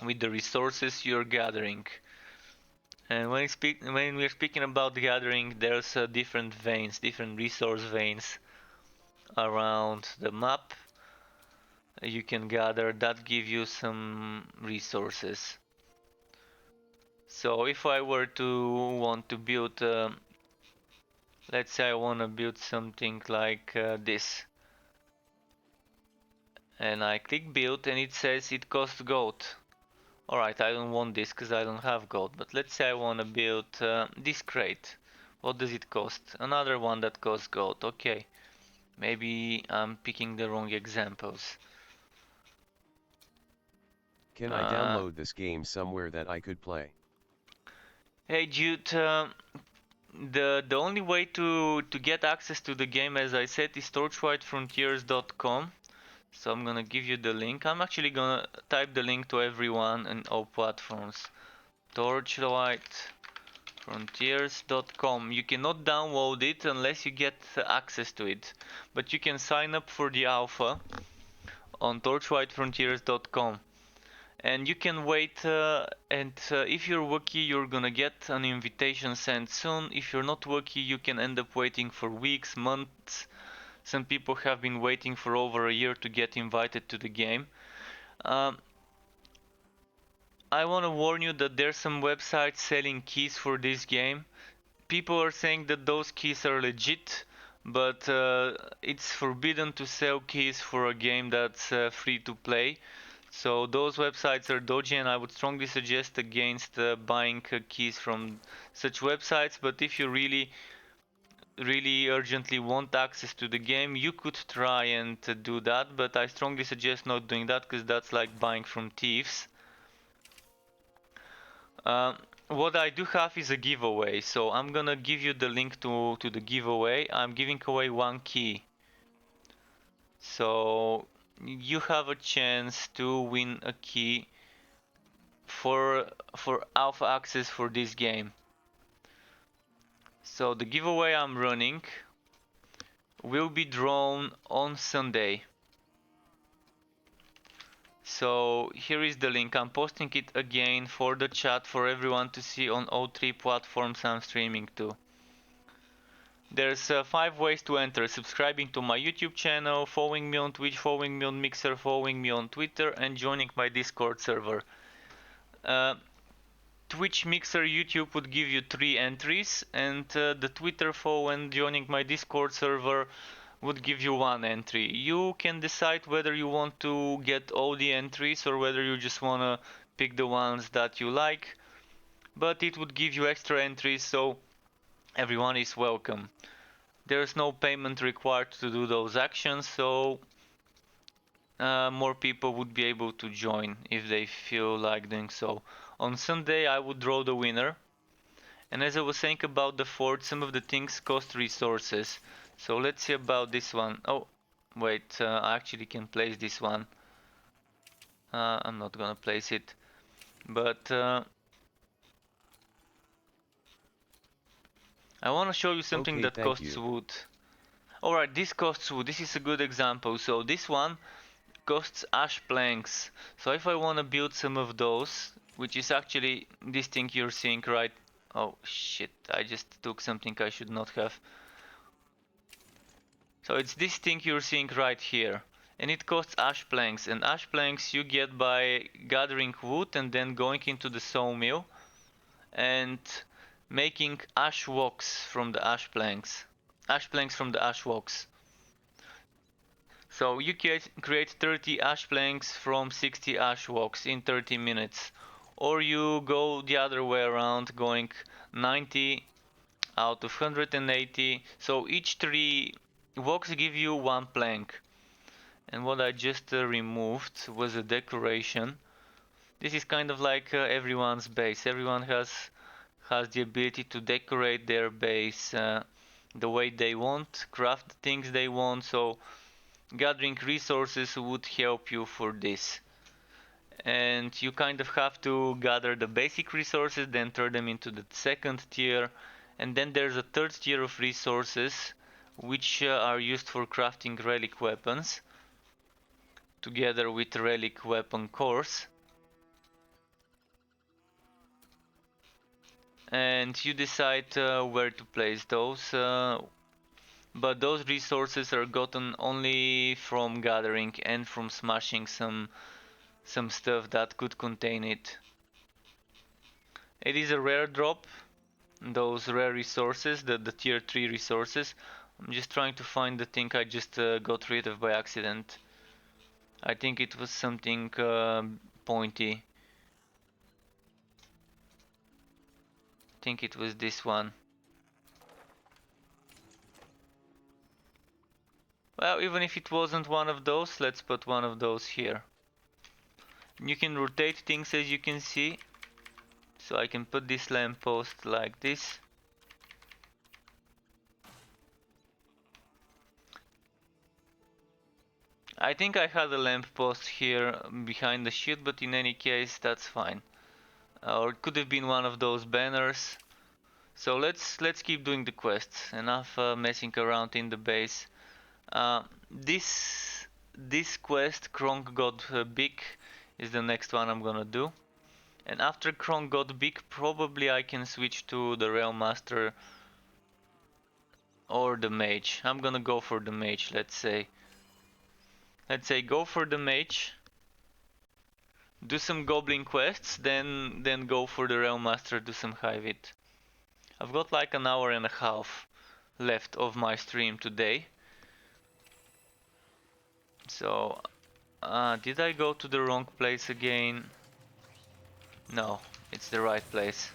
with the resources you're gathering. And when we're speaking about gathering, there's different veins, different resource veins around the map. You can gather that give you some resources. So if I were to want to build Let's say I want to build something like this. And I click build and it says it costs gold. Alright, I don't want this because I don't have gold. But let's say I want to build this crate. What does it cost? Another one that costs gold. Okay. Maybe I'm picking the wrong examples.
Can I download this game somewhere that I could play?
Hey Jude, the only way to get access to the game, as I said, is torchlightfrontiers.com. So I'm gonna give you the link. I'm actually gonna type the link to everyone in all platforms. Torchlightfrontiers.com. You cannot download it unless you get access to it, but you can sign up for the alpha on torchlightfrontiers.com. And you can wait, and if you're lucky, you're gonna get an invitation sent soon. If you're not lucky, you can end up waiting for weeks, months. Some people have been waiting for over a year to get invited to the game. Um, I want to warn you that there's some websites selling keys for this game. People are saying that those keys are legit, but it's forbidden to sell keys for a game that's free to play. So those websites are dodgy, and I would strongly suggest against buying keys from such websites. But if you really urgently want access to the game, you could try and do that. But I strongly suggest not doing that because that's like buying from thieves. What I do have is a giveaway, so I'm gonna give you the link to the giveaway. I'm giving away one key. So you have a chance to win a key for alpha access for this game. So the giveaway I'm running will be drawn on Sunday. So here is the link. I'm posting it again for the chat for everyone to see on all three platforms I'm streaming to. There's 5 ways to enter: subscribing to my YouTube channel, following me on Twitch, following me on Mixer, following me on Twitter, and joining my Discord server. Twitch, Mixer, YouTube would give you 3 entries, and the Twitter follow and joining my Discord server would give you 1 entry. You can decide whether you want to get all the entries or whether you just want to pick the ones that you like, but it would give you extra entries, so everyone is welcome. There's no payment required to do those actions, so more people would be able to join if they feel like doing so. On Sunday I would draw the winner, and as I was saying about the fort, some of the things cost resources. So let's see about this one. Oh, wait, I actually can place this one. I'm not gonna place it, but I want to show you something
Okay,
that
thank
costs
you.
wood. Alright, this costs wood. This is a good example. So this one costs ash planks. So if I want to build some of those, which is actually this thing you're seeing right... Oh shit, I just took something I should not have. So it's this thing you're seeing right here. And it costs ash planks. And ash planks you get by gathering wood and then going into the sawmill and making ash walks from the ash planks. Ash planks from the ash walks. So you create 30 ash planks from 60 ash walks in 30 minutes. Or you go the other way around, going 90 out of 180. So each 3 walks give you 1 plank. And what I just removed was a decoration. This is kind of like everyone's base. Everyone has the ability to decorate their base the way they want, craft the things they want. So gathering resources would help you for this. And you kind of have to gather the basic resources, then turn them into the second tier, and then there's a third tier of resources which are used for crafting relic weapons together with relic weapon cores. And you decide where to place those, but those resources are gotten only from gathering and from smashing some stuff that could contain it. It is a rare drop, those rare resources, the tier 3 resources. I'm just trying to find the thing I just got rid of by accident. I think it was something pointy. I think it was this one. Well, even if it wasn't one of those, let's put one of those here. You can rotate things, as you can see. So I can put this lamppost like this. I think I had a lamppost here behind the shield, but in any case, that's fine. Or it could have been one of those banners. So let's keep doing the quests. Enough messing around in the base. This quest, Kronk got big, is the next one I'm gonna do. And after Kronk got big, probably I can switch to the Realm Master or the Mage. I'm gonna go for the Mage, let's say. Let's say go for the Mage. Do some Goblin quests, then go for the Realm Master, do some Hive It. I've got like an hour and a half left of my stream today. So, did I go to the wrong place again? No, it's the right place.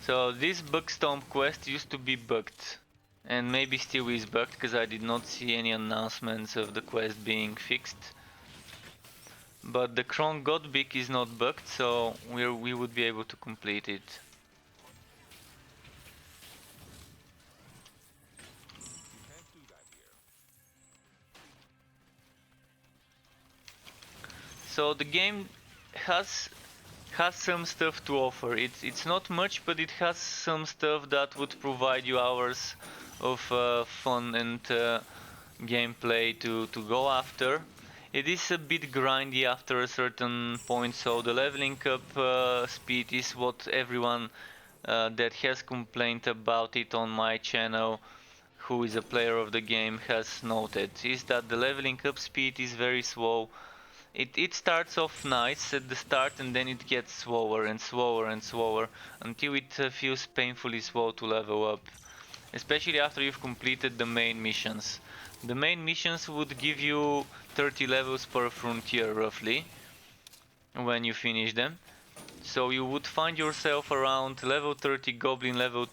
So this Bugstomp quest used to be bugged. And maybe still is bugged, because I did not see any announcements of the quest being fixed. But the Kronk God Big is not bugged, so we would be able to complete it. So the game has some stuff to offer. It's not much, but it has some stuff that would provide you hours of fun and gameplay to go after. It is a bit grindy after a certain point, so the leveling up speed is what everyone that has complained about it on my channel, who is a player of the game, has noted, is that the leveling up speed is very slow. It starts off nice at the start, and then it gets slower and slower and slower until it feels painfully slow to level up, especially after you've completed the main missions. The main missions would give you 30 levels per frontier roughly when you finish them. So you would find yourself around level 30 Goblin, level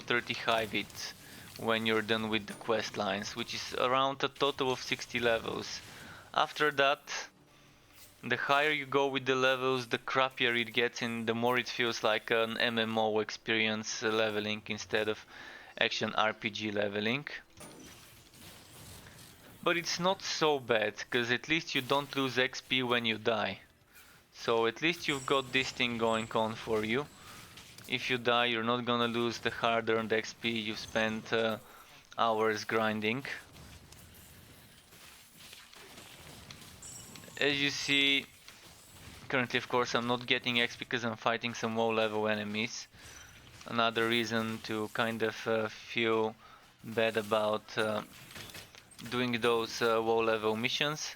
30 Hive-It when you're done with the quest lines, which is around a total of 60 levels. After that, the higher you go with the levels, the crappier it gets, and the more it feels like an MMO experience leveling instead of action RPG leveling. But it's not so bad, because at least you don't lose XP when you die. So at least you've got this thing going on for you. If you die, you're not gonna lose the hard-earned XP you've spent hours grinding. As you see, currently of course I'm not getting XP because I'm fighting some low level enemies. Another reason to kind of feel bad about doing those low level missions.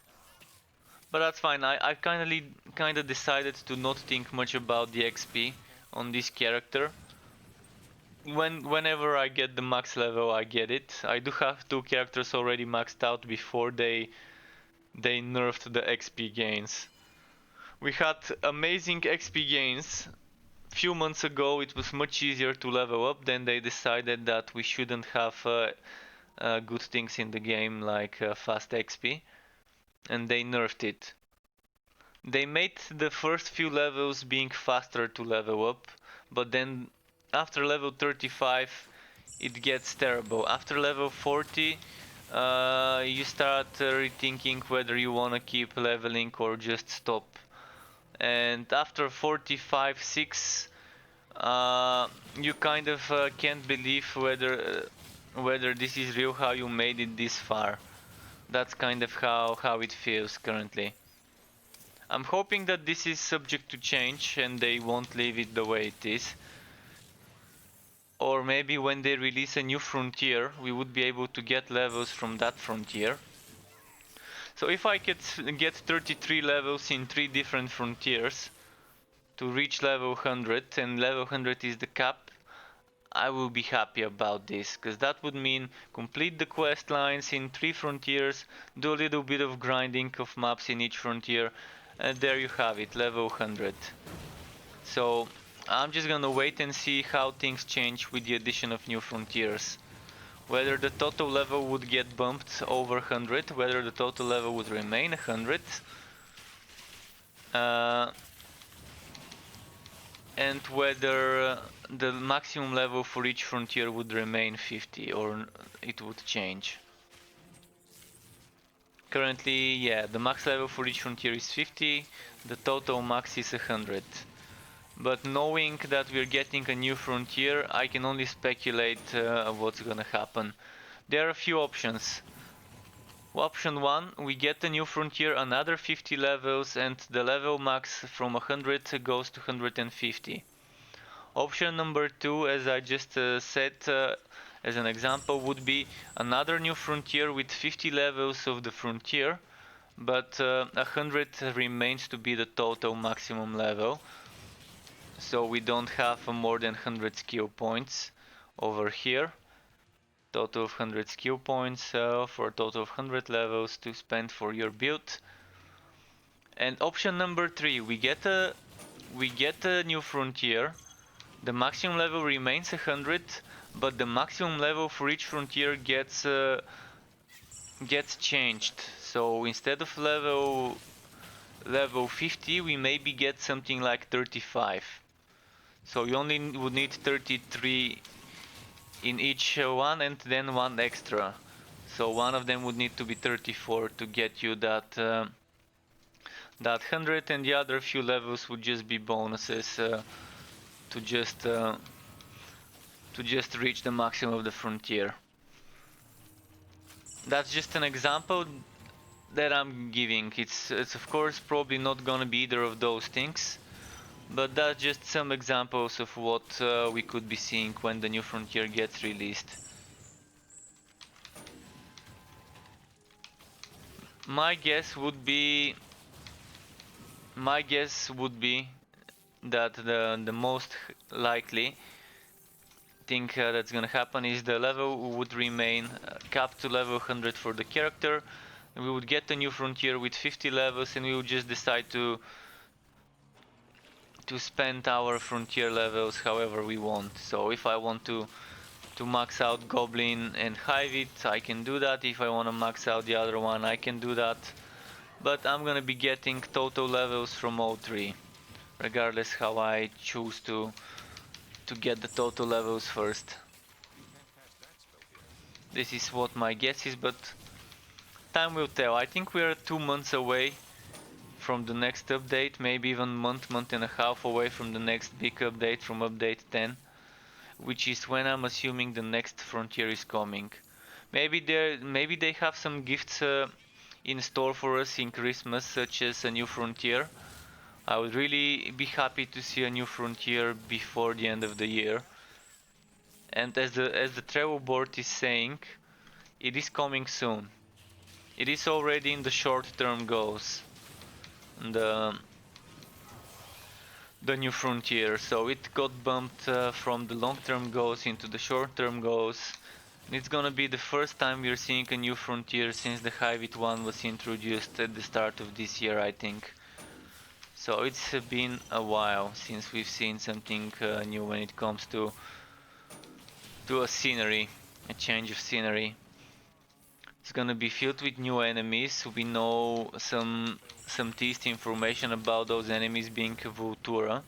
But that's fine. I've kind of decided to not think much about the XP on this character. Whenever I get the max level, I get it. I do have two characters already maxed out before they nerfed the XP gains. We had amazing XP gains. Few months ago it was much easier to level up, then they decided that we shouldn't have good things in the game like fast XP, and they nerfed it. They made the first few levels being faster to level up, but then after level 35 it gets terrible. After level 40 you start rethinking whether you wanna keep leveling or just stop. And after 45-6 you kind of can't believe whether this is real, how you made it this far. That's kind of how it feels currently. I'm hoping that this is subject to change and they won't leave it the way it is. Or maybe when they release a new frontier, we would be able to get levels from that frontier. So if I could get 33 levels in 3 different frontiers to reach level 100, and level 100 is the cap, I will be happy about this, because that would mean complete the quest lines in 3 frontiers, do a little bit of grinding of maps in each frontier, and there you have it, level 100. So I'm just gonna wait and see how things change with the addition of new frontiers. Whether the total level would get bumped over 100, whether the total level would remain 100. And whether the maximum level for each frontier would remain 50 or it would change. Currently, yeah, the max level for each frontier is 50, the total max is 100. But knowing that we're getting a new frontier, I can only speculate what's gonna happen. There are a few options. Option 1, we get a new frontier, another 50 levels, and the level max from 100 goes to 150. Option number 2, as I just said as an example, would be another new frontier with 50 levels of the frontier, but 100 remains to be the total maximum level. So we don't have more than 100 skill points over here. Total of 100 skill points for a total of 100 levels to spend for your build. And option number 3, we get a new frontier. The maximum level remains 100, but the maximum level for each frontier gets changed. So instead of level 50, we maybe get something like 35. So you only would need 33 in each one, and then one extra. So one of them would need to be 34 to get you that 100, and the other few levels would just be bonuses to just reach the maximum of the frontier. That's just an example that I'm giving. It's of course probably not gonna be either of those things, but that's just some examples of what we could be seeing when the new frontier gets released. My guess would be that the most likely thing that's gonna happen is the level would remain capped to level 100 for the character. We would get a new frontier with 50 levels, and we would just decide to spend our frontier levels however we want. So if I want to max out Goblin and Hive it, I can do that. If I want to max out the other one, I can do that. But I'm gonna be getting total levels from all three, regardless how I choose to get the total levels first. This is what my guess is, but time will tell. I think we are 2 months away from the next update, maybe even month and a half away from the next big update, from update 10, which is when I'm assuming the next frontier is coming. Maybe they have some gifts in store for us in Christmas, such as a new frontier. I would really be happy to see a new frontier before the end of the year. And as the travel board is saying, it is coming soon. It is already in the short-term goals. The new frontier, so it got bumped from the long-term goals into the short-term goals. It's gonna be the first time we're seeing a new frontier since the Hivit 1 was introduced at the start of this year, I think. So it's been a while since we've seen something new when it comes to a scenery, a change of scenery. It's gonna be filled with new enemies. We know some teased information about those enemies being Vultura.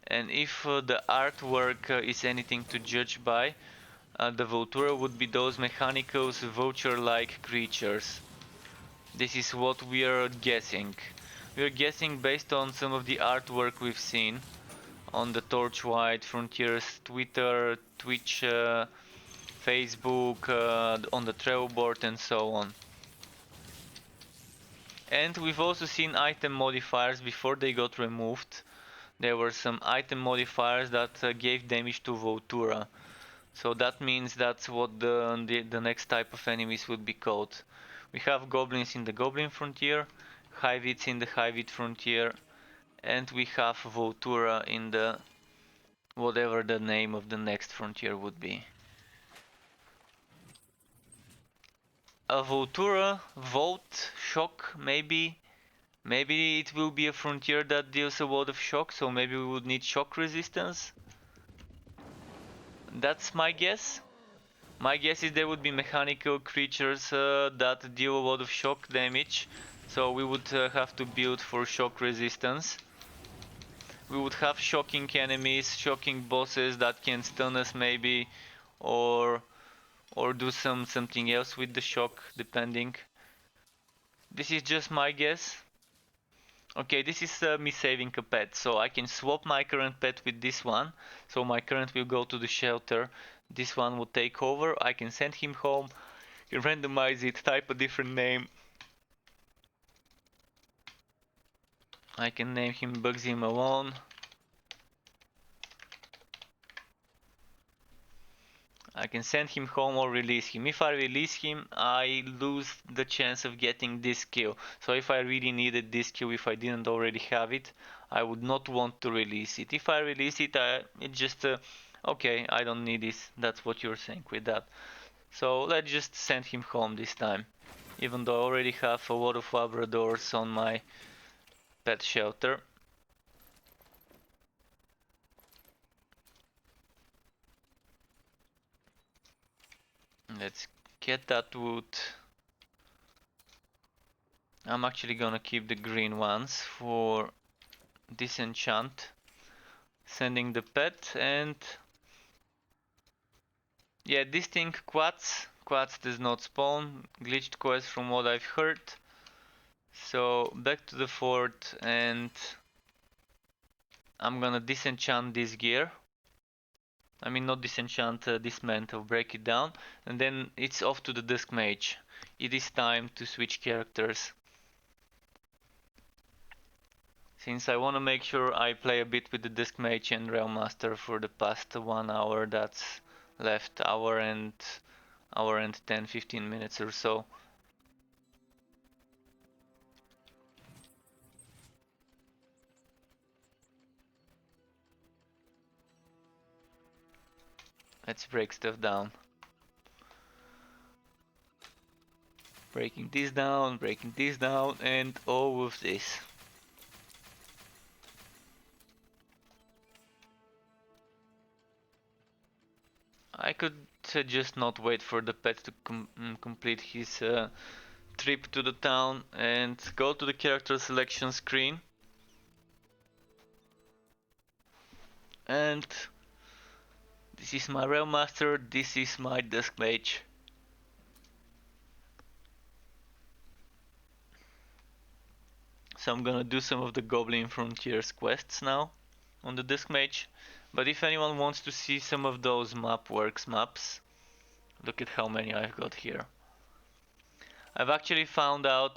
And if the artwork is anything to judge by, the Vultura would be those mechanicals, vulture-like creatures. This is what we are guessing. We are guessing based on some of the artwork we've seen on the Torchlight Frontiers Twitter, Twitch, Facebook, on the travel board and so on. And we've also seen item modifiers before they got removed. there were some item modifiers that gave damage to Voltura. So that means that's what the next type of enemies would be called. We have goblins in the Goblin Frontier, Hivids in the Hivid Frontier, and we have Voltura in the whatever the name of the next frontier would be. A Voltura, Volt, Shock, maybe. Maybe it will be a frontier that deals a lot of shock, so maybe we would need shock resistance. That's my guess. My guess is there would be mechanical creatures that deal a lot of shock damage, so we would have to build for shock resistance. We would have shocking enemies, shocking bosses that can stun us maybe, or do something else with the shock, depending. This is just my guess. Okay, this is me saving a pet, so I can swap my current pet with this one. So my current will go to the shelter. This one will take over. I can send him home, randomize it, type a different name. I can name him Bugsy Malone. I can send him home or release him. If I release him, I lose the chance of getting this kill. So if I really needed this kill, if I didn't already have it, I would not want to release it. If I release it, it just okay, I don't need this. That's what you're saying with that. So let's just send him home this time. Even though I already have a lot of Labradors on my pet shelter. Let's get that wood. I'm actually gonna keep the green ones for disenchant. Sending the pet, and yeah, this thing Quats does not spawn. Glitched quest from what I've heard. So back to the fort, and I'm gonna disenchant this gear. I mean, not disenchant, dismantle, break it down, and then it's off to the Dusk Mage. It is time to switch characters. Since I want to make sure I play a bit with the Dusk Mage and Realm Master for the past 1 hour that's left, hour and 10-15 minutes or so. Let's break stuff down. Breaking this down, and all of this. I could just not wait for the pet to complete his trip to the town and go to the character selection screen. And this is my Realm Master, this is my Dusk Mage. So I'm gonna do some of the Goblin Frontiers quests now on the Dusk Mage. But if anyone wants to see some of those Mapworks maps, look at how many I've got here. I've actually found out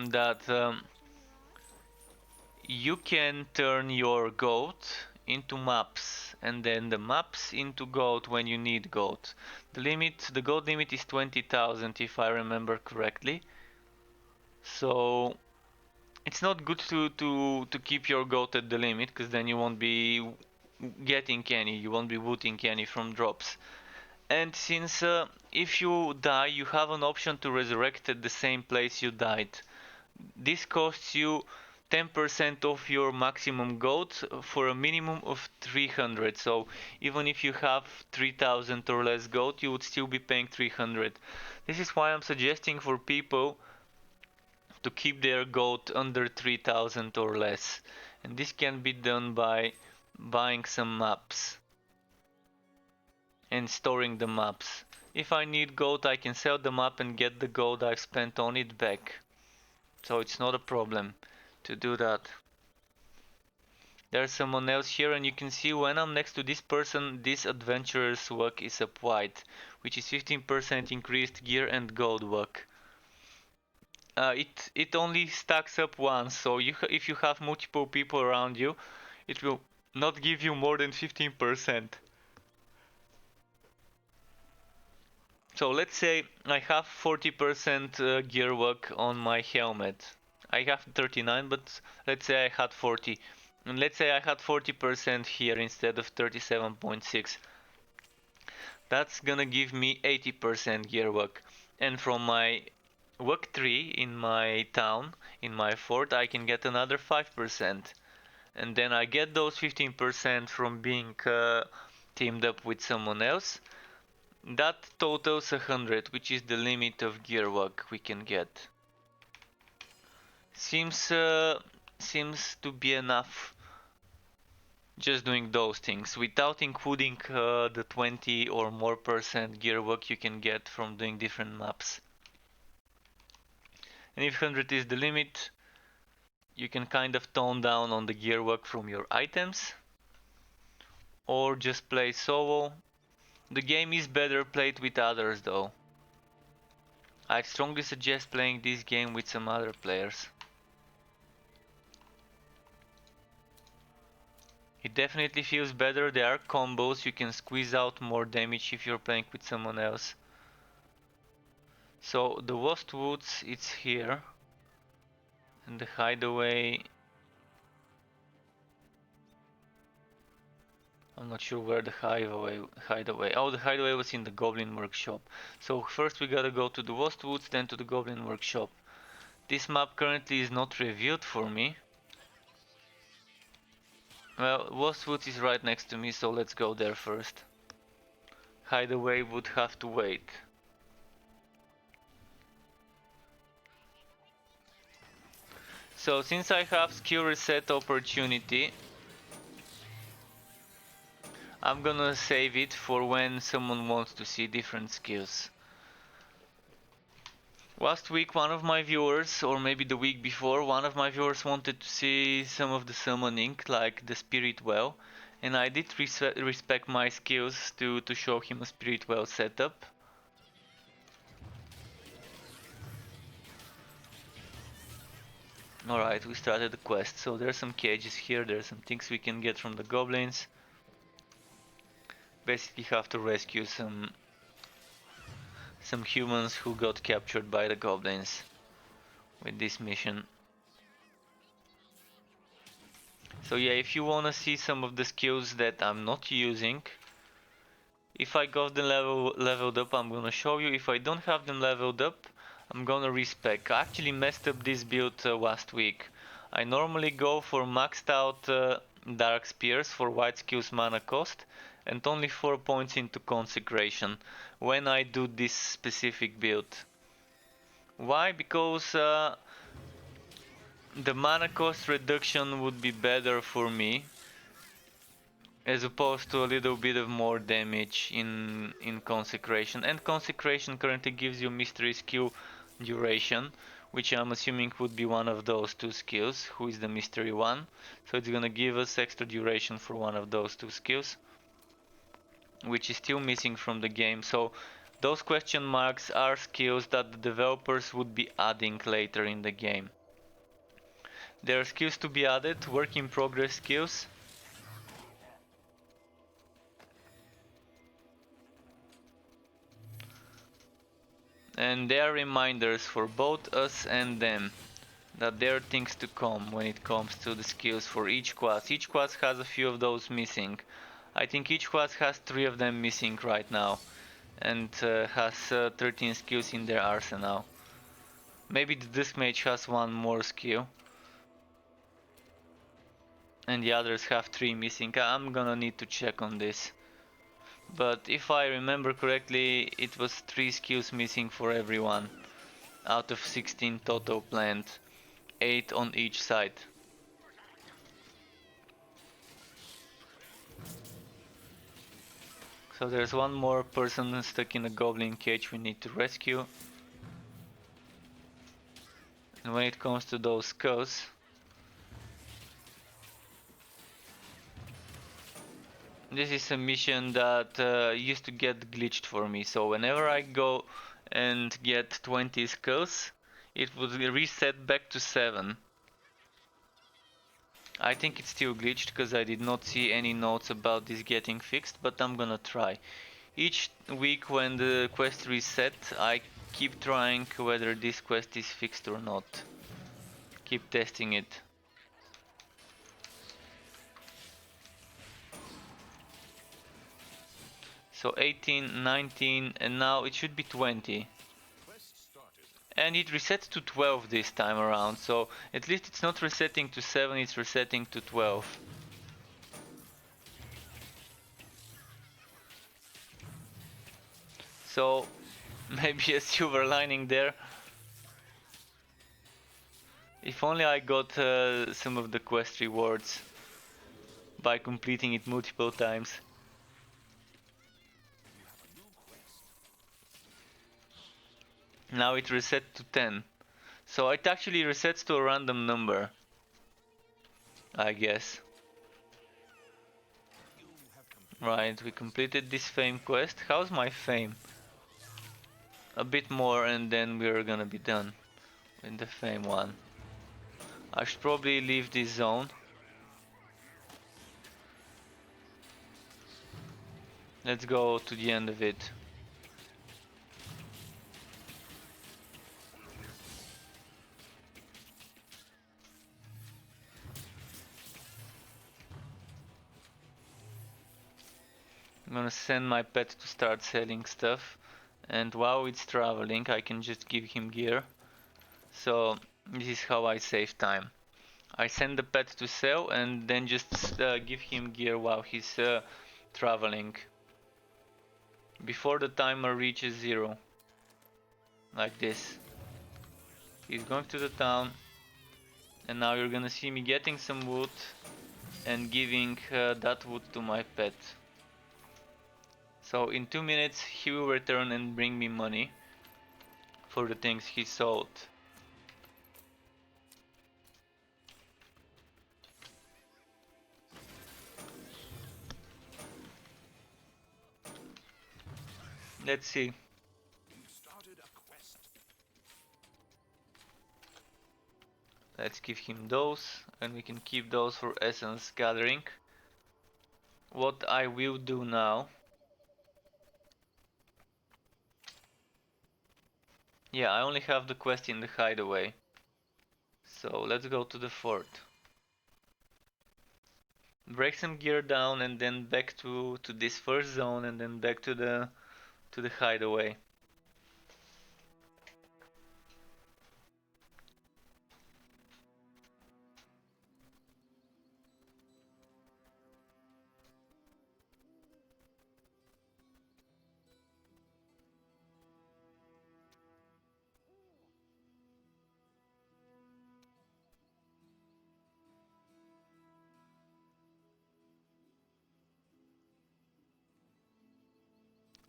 that you can turn your goat into maps, and then the maps into goat when you need goat. The goat limit is 20,000 if I remember correctly. So it's not good to keep your goat at the limit, because then you won't be getting any, you won't be looting any from drops. And since if you die, you have an option to resurrect at the same place you died. This costs you 10% of your maximum gold for a minimum of 300. So even if you have 3000 or less gold, you would still be paying 300. This is why I'm suggesting for people to keep their gold under 3000 or less. And this can be done by buying some maps and storing the maps. If I need gold, I can sell the map and get the gold I've spent on it back. So it's not a problem to do that. There's someone else here, and you can see when I'm next to this person, this adventurer's luck is applied, which is 15% increased gear and gold luck. It only stacks up once, so if you have multiple people around you, it will not give you more than 15%. So let's say I have 40% gear work on my helmet. I have 39, but let's say I had 40. And let's say I had 40% here instead of 37.6. That's gonna give me 80% gear work. And from my work tree in my town, in my fort, I can get another 5%. And then I get those 15% from being teamed up with someone else. That totals 100, which is the limit of gear work we can get. Seems to be enough just doing those things without including the 20 or more percent gear work you can get from doing different maps. And if 100 is the limit, you can kind of tone down on the gear work from your items or just play solo. The game is better played with others though. I strongly suggest playing this game with some other players. It definitely feels better. There are combos, you can squeeze out more damage if you're playing with someone else. So the Lost Woods, it's here. And the hideaway, I'm not sure where the hideaway. Oh, the hideaway was in the Goblin Workshop. So first we gotta go to the Lost Woods, then to the Goblin Workshop. This map currently is not reviewed for me. Well, Lost Woods is right next to me, so let's go there first. Hideaway would have to wait. So since I have skill reset opportunity, I'm gonna save it for when someone wants to see different skills. Last week one of my viewers, or maybe the week before, one of my viewers wanted to see some of the summoning, like the Spirit Well, and I did respect my skills to show him a Spirit Well setup. Alright, we started the quest, so there's some cages here, there's some things we can get from the goblins. Basically have to rescue some humans who got captured by the goblins with this mission. So yeah, if you wanna see some of the skills that I'm not using, if I got them leveled up, I'm gonna show you. If I don't have them leveled up, I'm gonna respec. I actually messed up this build last week. I normally go for maxed out Dark Spears for white skills mana cost and only 4 points into Consecration when I do this specific build. Why? Because the mana cost reduction would be better for me as opposed to a little bit of more damage in Consecration. And Consecration currently gives you Mystery Skill duration, which I'm assuming would be one of those two skills, who is the mystery one. So it's gonna give us extra duration for one of those two skills, which is still missing from the game. So those question marks are skills that the developers would be adding later in the game. There are skills to be added, work in progress skills. And they are reminders for both us and them that there are things to come when it comes to the skills for each class. Each class has a few of those missing. I think each class has 3 of them missing right now and has 13 skills in their arsenal. Maybe the Disc Mage has 1 more skill and the others have 3 missing. I'm gonna need to check on this. But if I remember correctly, it was 3 skills missing for everyone out of 16 total planned, 8 on each side. So there's 1 more person stuck in a goblin cage we need to rescue. And when it comes to those skulls, this is a mission that used to get glitched for me. So whenever I go and get 20 skulls, it would reset back to 7. I think it's still glitched because I did not see any notes about this getting fixed, but I'm gonna try. Each week when the quest reset, I keep trying whether this quest is fixed or not. Keep testing it. So 18, 19, and now it should be 20. And it resets to 12 this time around, so at least it's not resetting to 7, it's resetting to 12. So maybe a silver lining there. If only I got some of the quest rewards by completing it multiple times. Now it resets to 10. So it actually resets to a random number, I guess. Right, we completed this fame quest. How's my fame? A bit more and then we're gonna be done with the fame one. I should probably leave this zone. Let's go to the end of it. I'm gonna send my pet to start selling stuff, and while it's traveling I can just give him gear. So this is how I save time. I send the pet to sell and then just give him gear while he's traveling. Before the timer reaches 0. Like this. He's going to the town, and now you're gonna see me getting some wood and giving that wood to my pet. So in 2 minutes he will return and bring me money for the things he sold. Let's see. Let's give him those, and we can keep those for essence gathering. What I will do now... Yeah, I only have the quest in the hideaway. So let's go to the fort. Break some gear down and then back to this first zone and then back to the hideaway.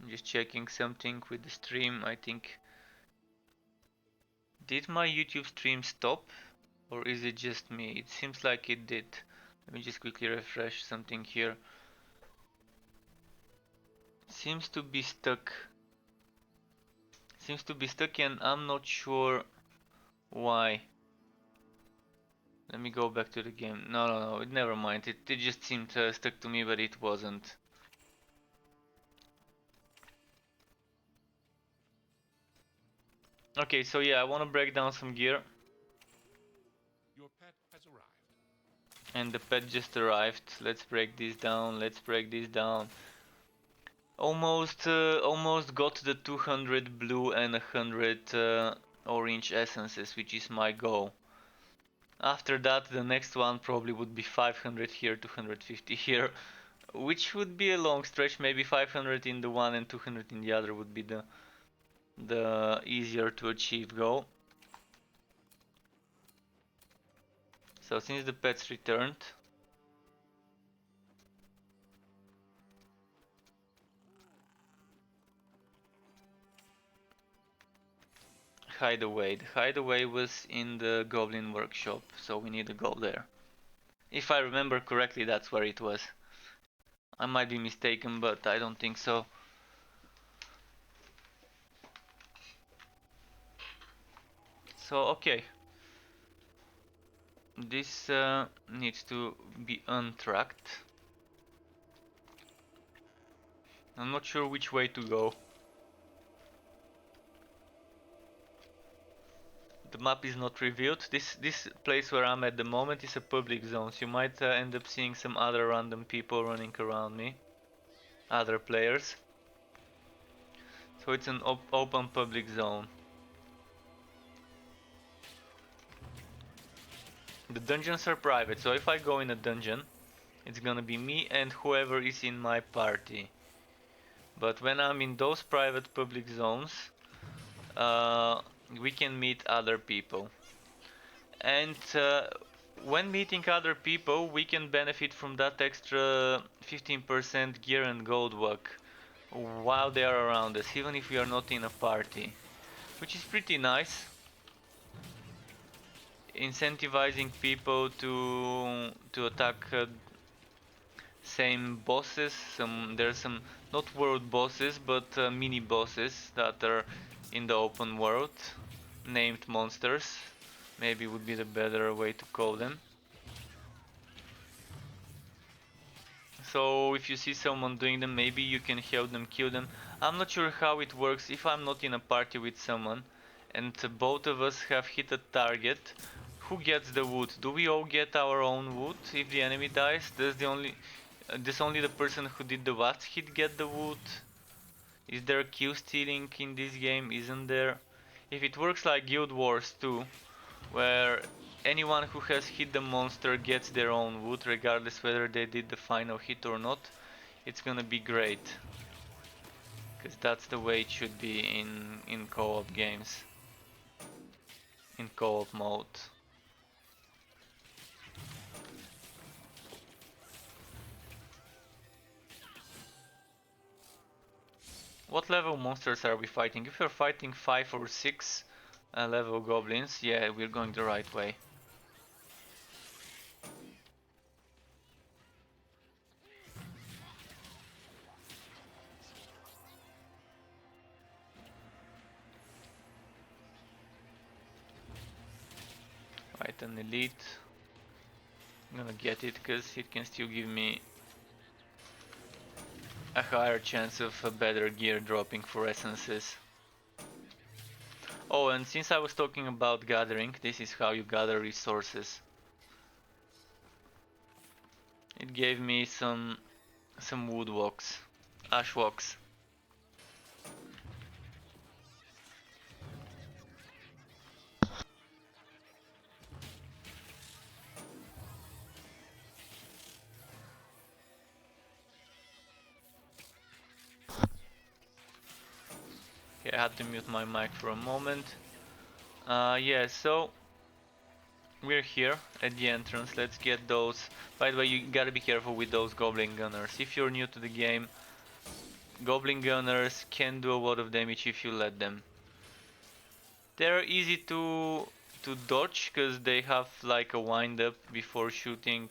I'm just checking something with the stream. I think... Did my YouTube stream stop? Or is it just me? It seems like it did. Let me just quickly refresh something here. Seems to be stuck. Seems to be stuck and I'm not sure why. Let me go back to the game. No, never mind. It just seemed stuck to me, but it wasn't. Okay, so yeah, I want to break down some gear.
Your pet has arrived.
And the pet just arrived. Let's break this down. Let's break this down. Almost got the 200 blue and 100 orange essences, which is my goal. After that, the next one probably would be 500 here, 250 here, which would be a long stretch. Maybe 500 in the one and 200 in the other would be the easier to achieve goal. So since the pets returned, hideaway. The hideaway was in the goblin workshop, so we need to go there. If I remember correctly, that's where it was. I might be mistaken, but I don't think so. So, okay. This needs to be untracked. I'm not sure which way to go. The map is not revealed. This place where I'm at the moment is a public zone, so you might end up seeing some other random people running around me. Other players. So it's an open public zone. The dungeons are private, so if I go in a dungeon, it's gonna be me and whoever is in my party. But when I'm in those private public zones, we can meet other people. And when meeting other people, we can benefit from that extra 15% gear and gold work while they are around us, even if we are not in a party, which is pretty nice. Incentivizing people to attack same bosses. There's some not world bosses, but mini bosses that are in the open world, named monsters. Maybe would be the better way to call them. So if you see someone doing them, maybe you can help them kill them. I'm not sure how it works if I'm not in a party with someone and both of us have hit a target. Who gets the wood? Do we all get our own wood if the enemy dies? Does only the person who did the last hit get the wood? Is there kill stealing in this game? Isn't there? If it works like Guild Wars 2, where anyone who has hit the monster gets their own wood regardless whether they did the final hit or not, it's gonna be great. Because that's the way it should be in co-op games. In co-op mode. What level monsters are we fighting? If we're fighting 5 or 6 level goblins, yeah, we're going the right way. Right, an elite. I'm gonna get it because it can still give me a higher chance of a better gear dropping for essences. Oh, and since I was talking about gathering, this is how you gather resources. It gave me some wood walks, ash walks. Okay, I had to mute my mic for a moment. Yeah, so we're here at the entrance. Let's get those. By the way, you gotta be careful with those goblin gunners. If you're new to the game, goblin gunners can do a lot of damage if you let them. They're easy to dodge because they have like a wind up before shooting.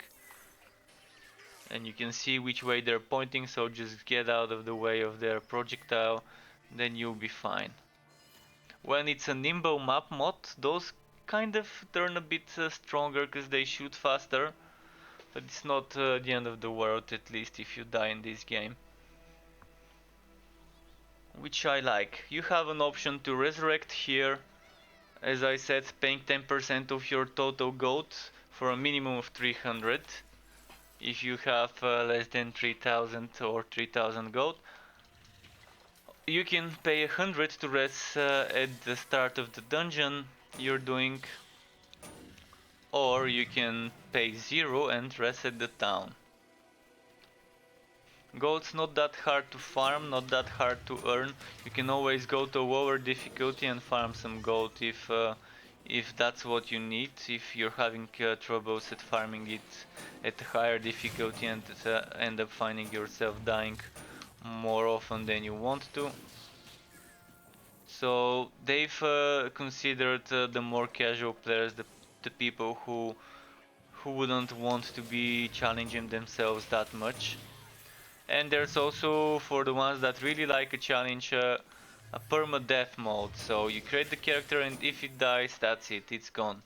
And you can see which way they're pointing, so just get out of the way of their projectile, then you'll be fine. When it's a nimble map mod, those kind of turn a bit stronger because they shoot faster, but it's not the end of the world, at least if you die in this game. Which I like. You have an option to resurrect here, as I said, paying 10% of your total gold for a minimum of 300. If you have less than 3000 or 3000 gold, you can pay 100 to res at the start of the dungeon you're doing, or you can pay 0 and res at the town. Gold's not that hard to farm, not that hard to earn. You can always go to lower difficulty and farm some gold if that's what you need. If you're having troubles at farming it at a higher difficulty and end up finding yourself dying more often than you want to. So they've considered the more casual players, the people who wouldn't want to be challenging themselves that much. And there's also, for the ones that really like a challenge, a permadeath mode. So you create the character and if it dies, that's it, it's gone.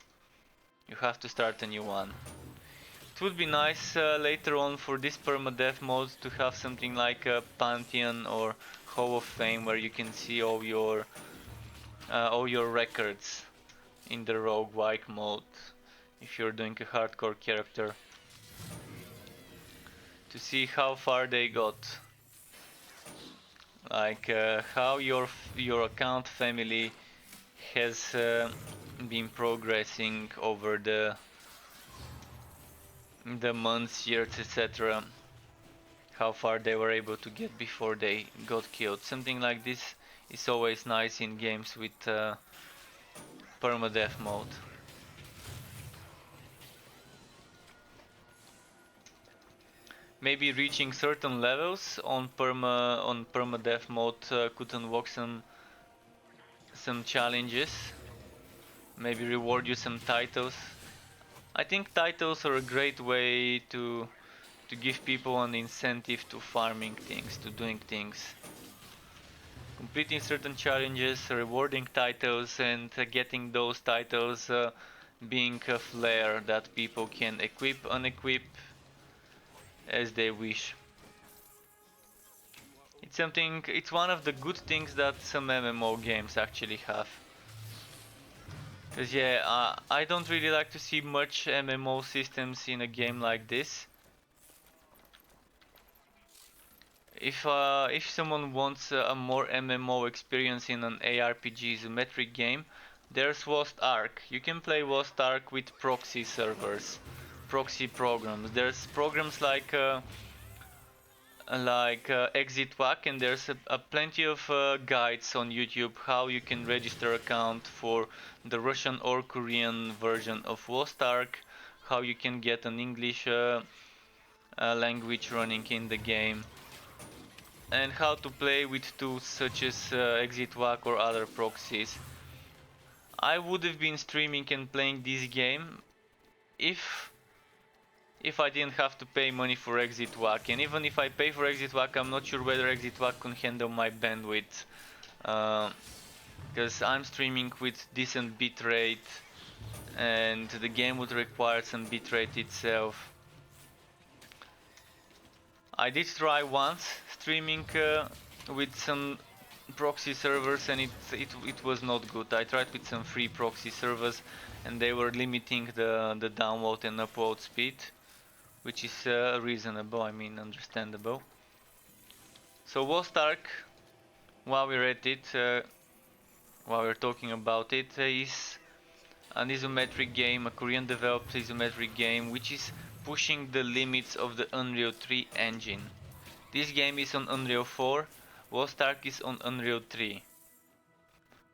You have to start a new one. It would be nice later on for this permadeath mode to have something like a Pantheon or Hall of Fame where you can see all your records in the roguelike mode if you're doing a hardcore character, to see how far they got, like how your account family has been progressing over the months, years, etc. How far they were able to get before they got killed. Something like this is always nice in games with permadeath mode. Maybe reaching certain levels on permadeath mode could unlock some challenges. Maybe reward you some titles. I think titles are a great way to give people an incentive to farming things, to doing things. Completing certain challenges, rewarding titles, and getting those titles being a flare that people can equip, unequip as they wish. It's one of the good things that some MMO games actually have. Cause yeah, I don't really like to see much MMO systems in a game like this. If someone wants a more MMO experience in an ARPG isometric game, there's Lost Ark. You can play Lost Ark with proxy servers, proxy programs. There's programs like ExitWack, and there's a plenty of guides on YouTube how you can register account for the Russian or Korean version of Lost Ark, how you can get an English language running in the game, and how to play with tools such as ExitWack or other proxies. I would have been streaming and playing this game if I didn't have to pay money for ExitWack, and even if I pay for ExitWack, I'm not sure whether ExitWack can handle my bandwidth, because I'm streaming with decent bitrate, and the game would require some bitrate itself. I did try once streaming with some proxy servers, and it was not good. I tried with some free proxy servers, and they were limiting the download and upload speed, which is reasonable, I mean understandable. So Lost Ark, while we're at it, while we're talking about it, is an isometric game, a Korean developed isometric game, which is pushing the limits of the Unreal 3 engine. This game is on Unreal 4, Lost Ark is on Unreal 3.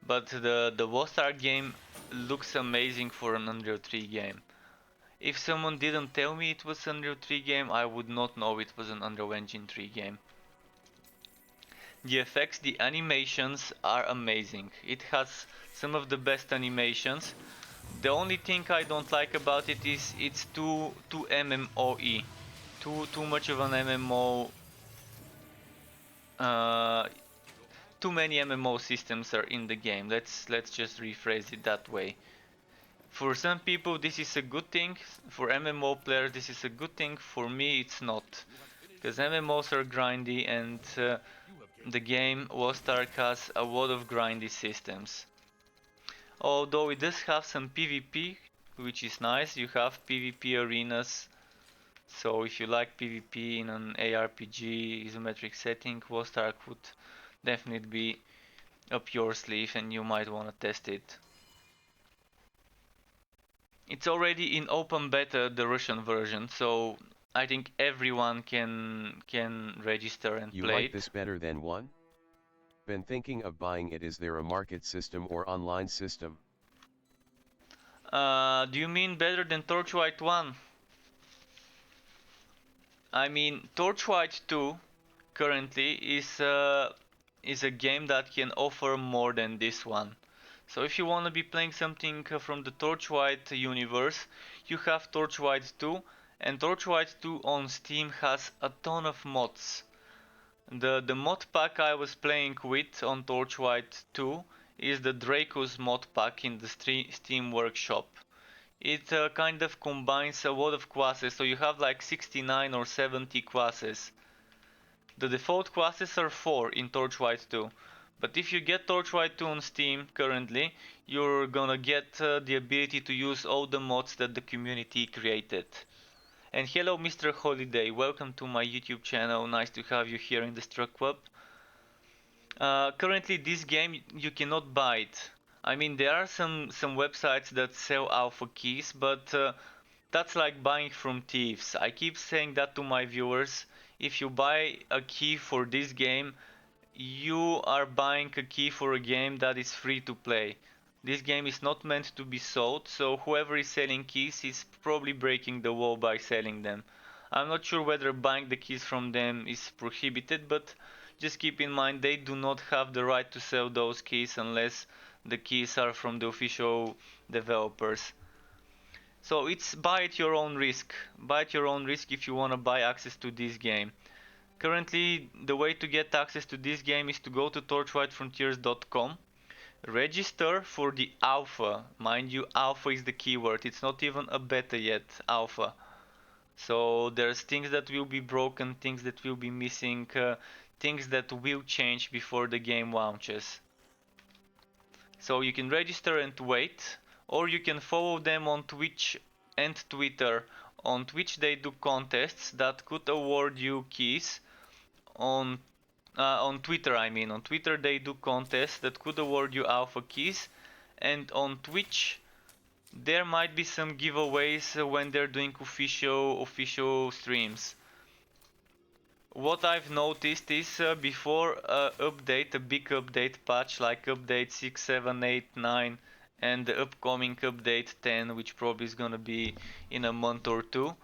But the Lost Ark game looks amazing for an Unreal 3 game. If someone didn't tell me it was an Unreal 3 game, I would not know it was an Unreal Engine 3 game. The effects, the animations are amazing. It has some of the best animations. The only thing I don't like about it is it's too MMO-y. Too much of an MMO. Too many MMO systems are in the game. Let's just rephrase it that way. For some people this is a good thing, for MMO players this is a good thing, for me it's not. Because MMOs are grindy, and the game Lost Ark has a lot of grindy systems. Although it does have some PvP, which is nice. You have PvP arenas, so if you like PvP in an ARPG isometric setting, Lost Ark would definitely be up your sleeve and you might want to test it. It's already in open beta, the Russian version, so I think everyone can register and
You
play
like
it.
this better than 1? Been thinking of buying it. Is there a market system or online system?
Do you mean better than Torchlight 1? I mean, Torchlight 2 currently is a game that can offer more than this one. So if you want to be playing something from the Torchlight universe, you have Torchlight 2, and Torchlight 2 on Steam has a ton of mods. The mod pack I was playing with on Torchlight 2 is the Draco's mod pack in the Steam Workshop. It kind of combines a lot of classes, so you have like 69 or 70 classes. The default classes are 4 in Torchlight 2, but if you get Torchlight 2 on Steam currently, you're gonna get the ability to use all the mods that the community created. And hello Mr. Holiday, welcome to my YouTube channel, nice to have you here in the Struck Club. Currently this game you cannot buy it. I mean there are some websites that sell alpha keys, but that's like buying from thieves. I keep saying that to my viewers. If you buy a key for this game, you are buying a key for a game that is free to play. This game is not meant to be sold, so whoever is selling keys is probably breaking the law by selling them. I'm not sure whether buying the keys from them is prohibited, but just keep in mind they do not have the right to sell those keys unless the keys are from the official developers. So it's buy at your own risk. Buy at your own risk if you want to buy access to this game. Currently, the way to get access to this game is to go to torchlightfrontiers.com, register for the alpha. Mind you, alpha is the keyword. It's not even a beta yet, alpha. So there's things that will be broken, things that will be missing, things that will change before the game launches. So you can register and wait, or you can follow them on Twitch and Twitter. On Twitch they do contests that could award you keys. On Twitter, I mean, on Twitter they do contests that could award you alpha keys, and on Twitch there might be some giveaways when they're doing official streams. What I've noticed is before update, a big update patch like update 6, 7, 8, 9 and the upcoming update 10, which probably is gonna be in a month or two.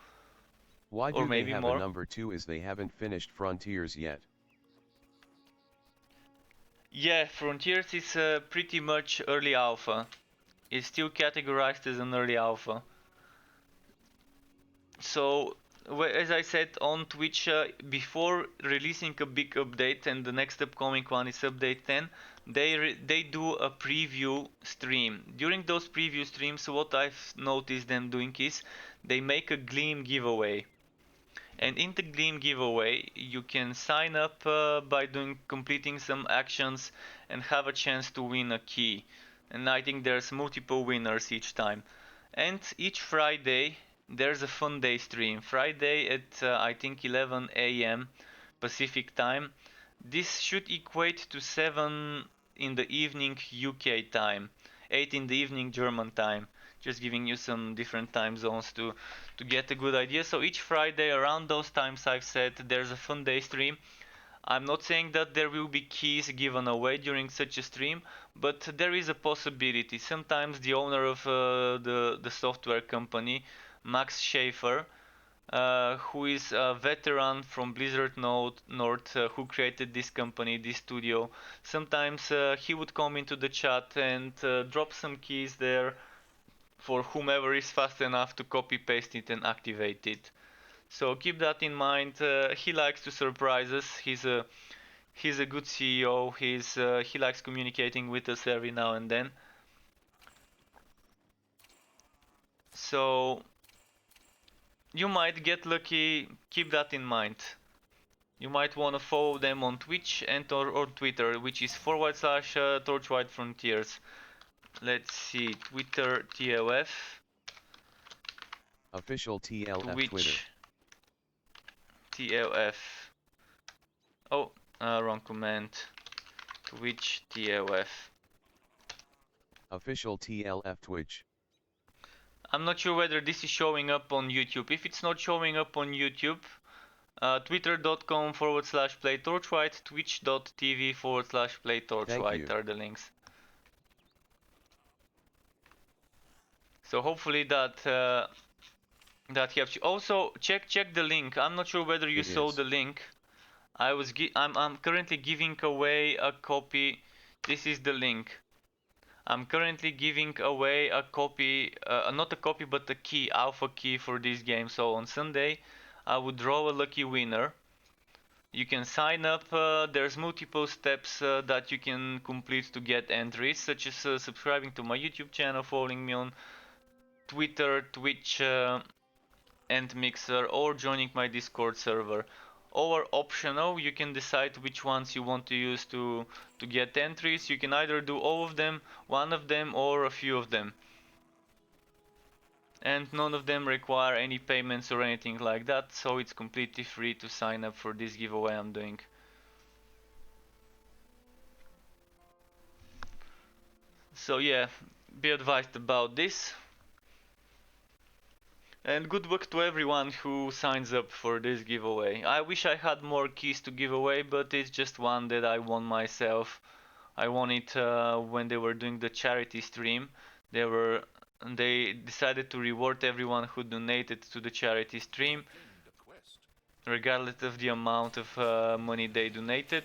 Why
or
do they
maybe
have
more.
a number 2 is they haven't finished Frontiers yet?
Yeah, Frontiers is pretty much early alpha. It's still categorized as an early alpha. So, as I said on Twitch, before releasing a big update, and the next upcoming one is update 10, they do a preview stream. During those preview streams, what I've noticed them doing is they make a Gleam giveaway. And in the Gleam giveaway, you can sign up by completing some actions and have a chance to win a key. And I think there's multiple winners each time. And each Friday there's a fun day stream. Friday at I think 11 a.m. Pacific time. This should equate to 7 in the evening UK time, 8 in the evening German time. Just giving you some different time zones to get a good idea. So each Friday around those times I've said there's a fun day stream. I'm not saying that there will be keys given away during such a stream, but there is a possibility. Sometimes the owner of the software company, Max Schaefer, who is a veteran from Blizzard North, who created this company, this studio, sometimes he would come into the chat and drop some keys there for whomever is fast enough to copy paste it and activate it. So keep that in mind. He likes to surprise us. He's a good CEO. He likes communicating with us every now and then. So you might get lucky. Keep that in mind. You might want to follow them on Twitch and or Twitter, which is / Torchlight Frontiers. Let's see, Twitter TLF.
Official TLF
Twitch
Twitter.
TLF. Oh, wrong command. Twitch TLF.
Official TLF Twitch.
I'm not sure whether this is showing up on YouTube. If it's not showing up on YouTube, twitter.com/playtorchlight, twitch.tv/playtorchlight are the links. So hopefully that helps you. Also, check the link. I'm not sure whether you saw the link. I'm currently giving away a copy. This is the link. I'm currently giving away a copy, not a copy, but a key, alpha key for this game. So on Sunday, I would draw a lucky winner. You can sign up. There's multiple steps that you can complete to get entries, such as subscribing to my YouTube channel, following me on Twitter, Twitch, and Mixer, or joining my Discord server. Or optional, you can decide which ones you want to use to get entries. You can either do all of them, one of them, or a few of them. And none of them require any payments or anything like that, so it's completely free to sign up for this giveaway I'm doing. So yeah, be advised about this. And good luck to everyone who signs up for this giveaway. I wish I had more keys to give away, but it's just one that I won myself. I won it when they were doing the charity stream. They decided to reward everyone who donated to the charity stream,
Gained a quest.
regardless of the amount of money they donated.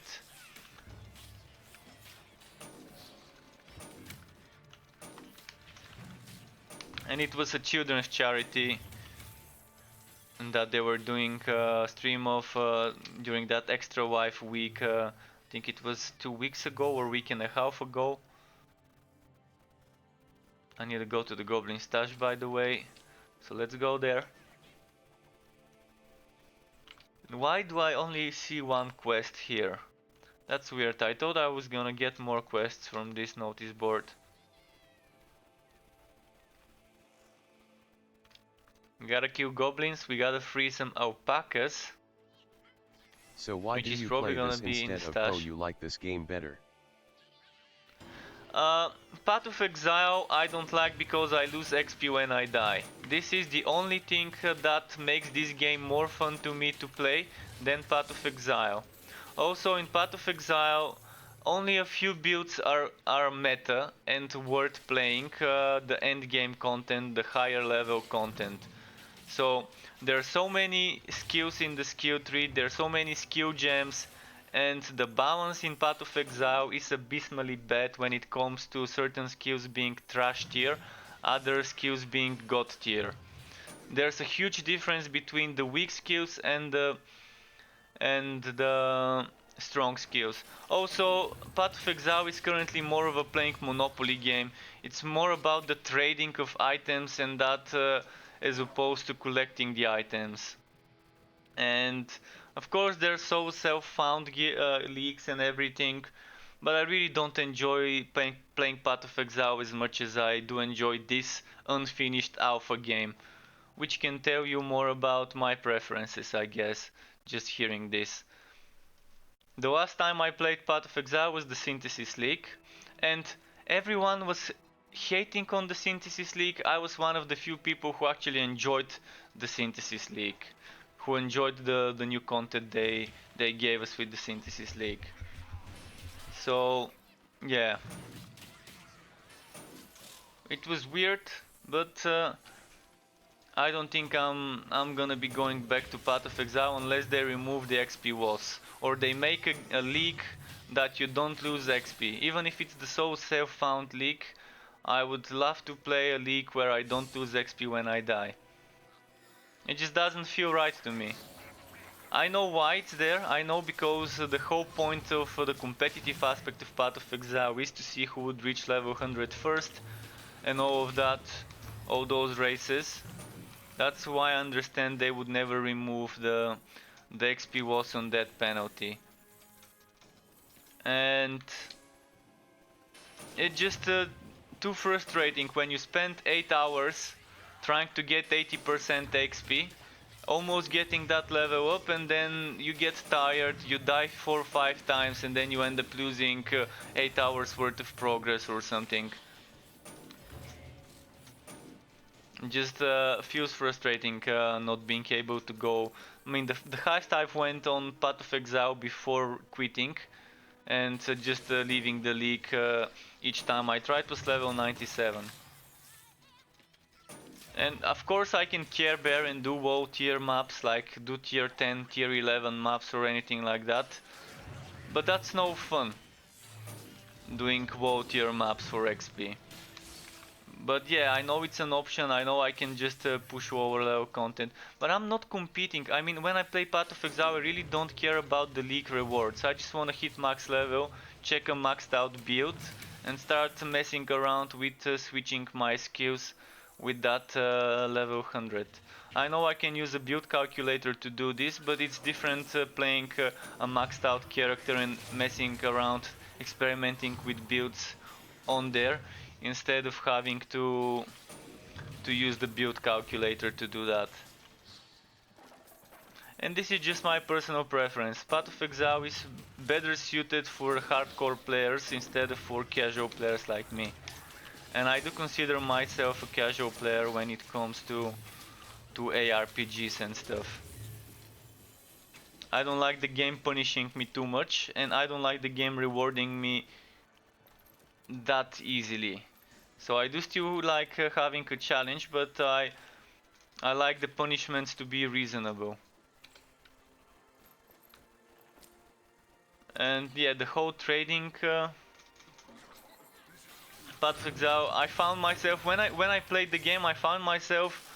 And it was a children's charity that they were doing a stream of during that extra wife week. I think it was 2 weeks ago or a week and a half ago. I need to go to the goblin stash, by the way, so let's go there. Why do I only see one quest here? That's weird. I thought I was gonna get more quests from this notice board. We gotta kill goblins, we gotta free some alpacas.
So why
Which
do
is
you
probably
play this
gonna be in
instead of
stash.
Pro? You like this game better?
Path of Exile I don't like because I lose XP when I die. This is the only thing that makes this game more fun to me to play than Path of Exile. Also in Path of Exile only a few builds are meta and worth playing, the end game content, the higher level content. So there are so many skills in the skill tree, there are so many skill gems, and the balance in Path of Exile is abysmally bad when it comes to certain skills being trash tier, other skills being god tier. There's a huge difference between the weak skills and the strong skills. Also, Path of Exile is currently more of a playing Monopoly game. It's more about the trading of items and that as opposed to collecting the items. And of course there's so self-found leaks and everything, but I really don't enjoy playing Path of Exile as much as I do enjoy this unfinished alpha game, which can tell you more about my preferences, I guess, just hearing this. The last time I played Path of Exile was the Synthesis League, and everyone was hating on the Synthesis League. I was one of the few people who actually enjoyed the Synthesis League, who enjoyed the new content they gave us with the Synthesis League. So, yeah. It was weird, but I don't think I'm gonna be going back to Path of Exile unless they remove the XP walls or they make a league that you don't lose XP. Even if it's the so self-found league, I would love to play a league where I don't lose XP when I die. It just doesn't feel right to me. I know why it's there. I know because the whole point of the competitive aspect of Path of Exile is to see who would reach level 100 first and all of that, all those races. That's why I understand they would never remove the XP walls on that penalty. And it's just too frustrating when you spend 8 hours trying to get 80% XP, almost getting that level up, and then you get tired, you die 4 or 5 times, and then you end up losing 8 hours worth of progress or something. Just feels frustrating not being able to go. I mean, the highest I've went on Path of Exile before quitting and just leaving the league each time I tried was level 97. And of course I can care bear and do low tier maps, like do tier 10, tier 11 maps or anything like that. But that's no fun, doing low tier maps for XP. But yeah, I know it's an option, I know I can just push lower level content, but I'm not competing. I mean, when I play Path of Exile I really don't care about the league rewards. I just wanna hit max level, check a maxed out build and start messing around with switching my skills with that level 100. I know I can use a build calculator to do this, but it's different playing a maxed out character and messing around, experimenting with builds on there, instead of having to use the build calculator to do that. And this is just my personal preference. Path of Exile is better suited for hardcore players instead of for casual players like me. And I do consider myself a casual player when it comes to ARPGs and stuff. I don't like the game punishing me too much, and I don't like the game rewarding me that easily. So I do still like having a challenge, but I like the punishments to be reasonable. And yeah, the whole trading Path of Exile, I found myself when I played the game, I found myself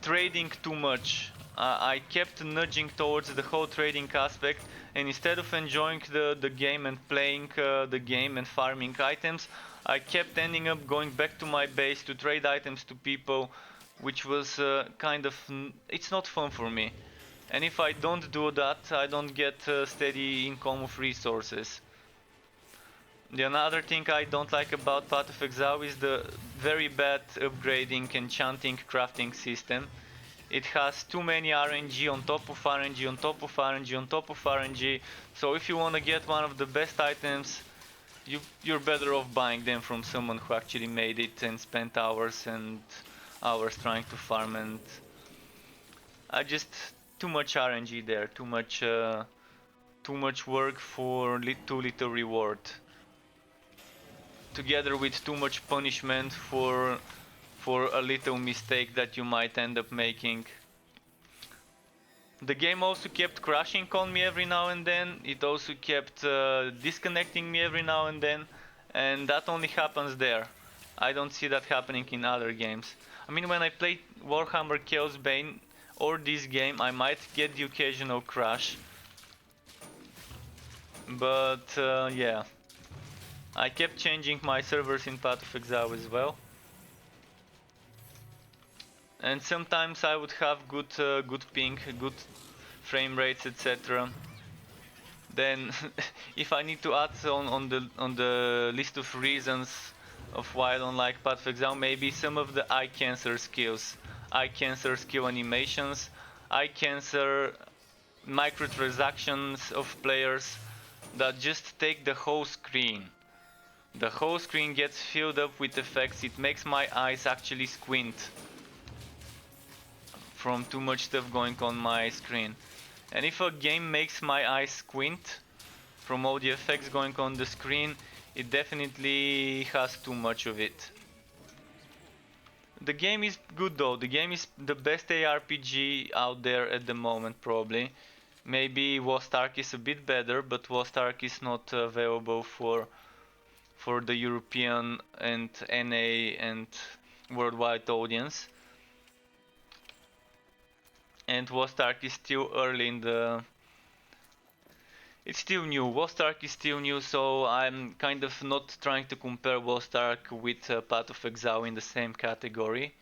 trading too much. I kept nudging towards the whole trading aspect, and instead of enjoying the game and playing the game and farming items, I kept ending up going back to my base to trade items to people, which was kind of, it's not fun for me. And if I don't do that, I don't get steady income of resources. The another thing I don't like about Path of Exile is the very bad upgrading, enchanting, crafting system. It has too many RNG on top of RNG on top of RNG on top of RNG. So if you want to get one of the best items, you're better off buying them from someone who actually made it and spent hours and hours trying to farm. And I just too much RNG there, too much work for too little reward. Together with too much punishment for a little mistake that you might end up making. The game also kept crashing on me every now and then. It also kept disconnecting me every now and then, and that only happens there. I don't see that happening in other games. I mean, when I play Warhammer Chaos Bane or this game, I might get the occasional crash, but yeah. I kept changing my servers in Path of Exile as well. And sometimes I would have good ping, good frame rates, etc. Then, if I need to add on the list of reasons of why I don't like Path of Exile, maybe some of the eye cancer skills, eye cancer skill animations, eye cancer microtransactions of players that just take the whole screen. The whole screen gets filled up with effects. It makes my eyes actually squint from too much stuff going on my screen. And if a game makes my eyes squint from all the effects going on the screen, it definitely has too much of it. The game is good though. The game is the best ARPG out there at the moment, probably. Maybe Lost Ark is a bit better, but Lost Ark is not available for the European and NA and worldwide audience. And Lost Ark is still early in the... It's still new. Lost Ark is still new, so I'm kind of not trying to compare Lost Ark with Path of Exile in the same category,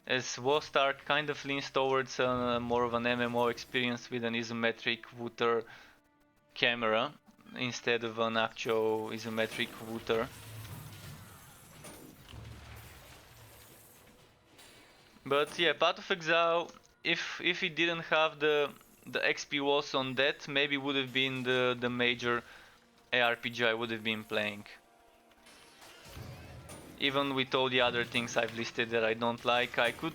as Lost Ark kind of leans towards more of an MMO experience with an isometric Wooter camera instead of an actual isometric Wooter. But yeah, Path of Exile, if it didn't have the XP walls on that, maybe would have been the major ARPG I would have been playing. Even with all the other things I've listed that I don't like, I could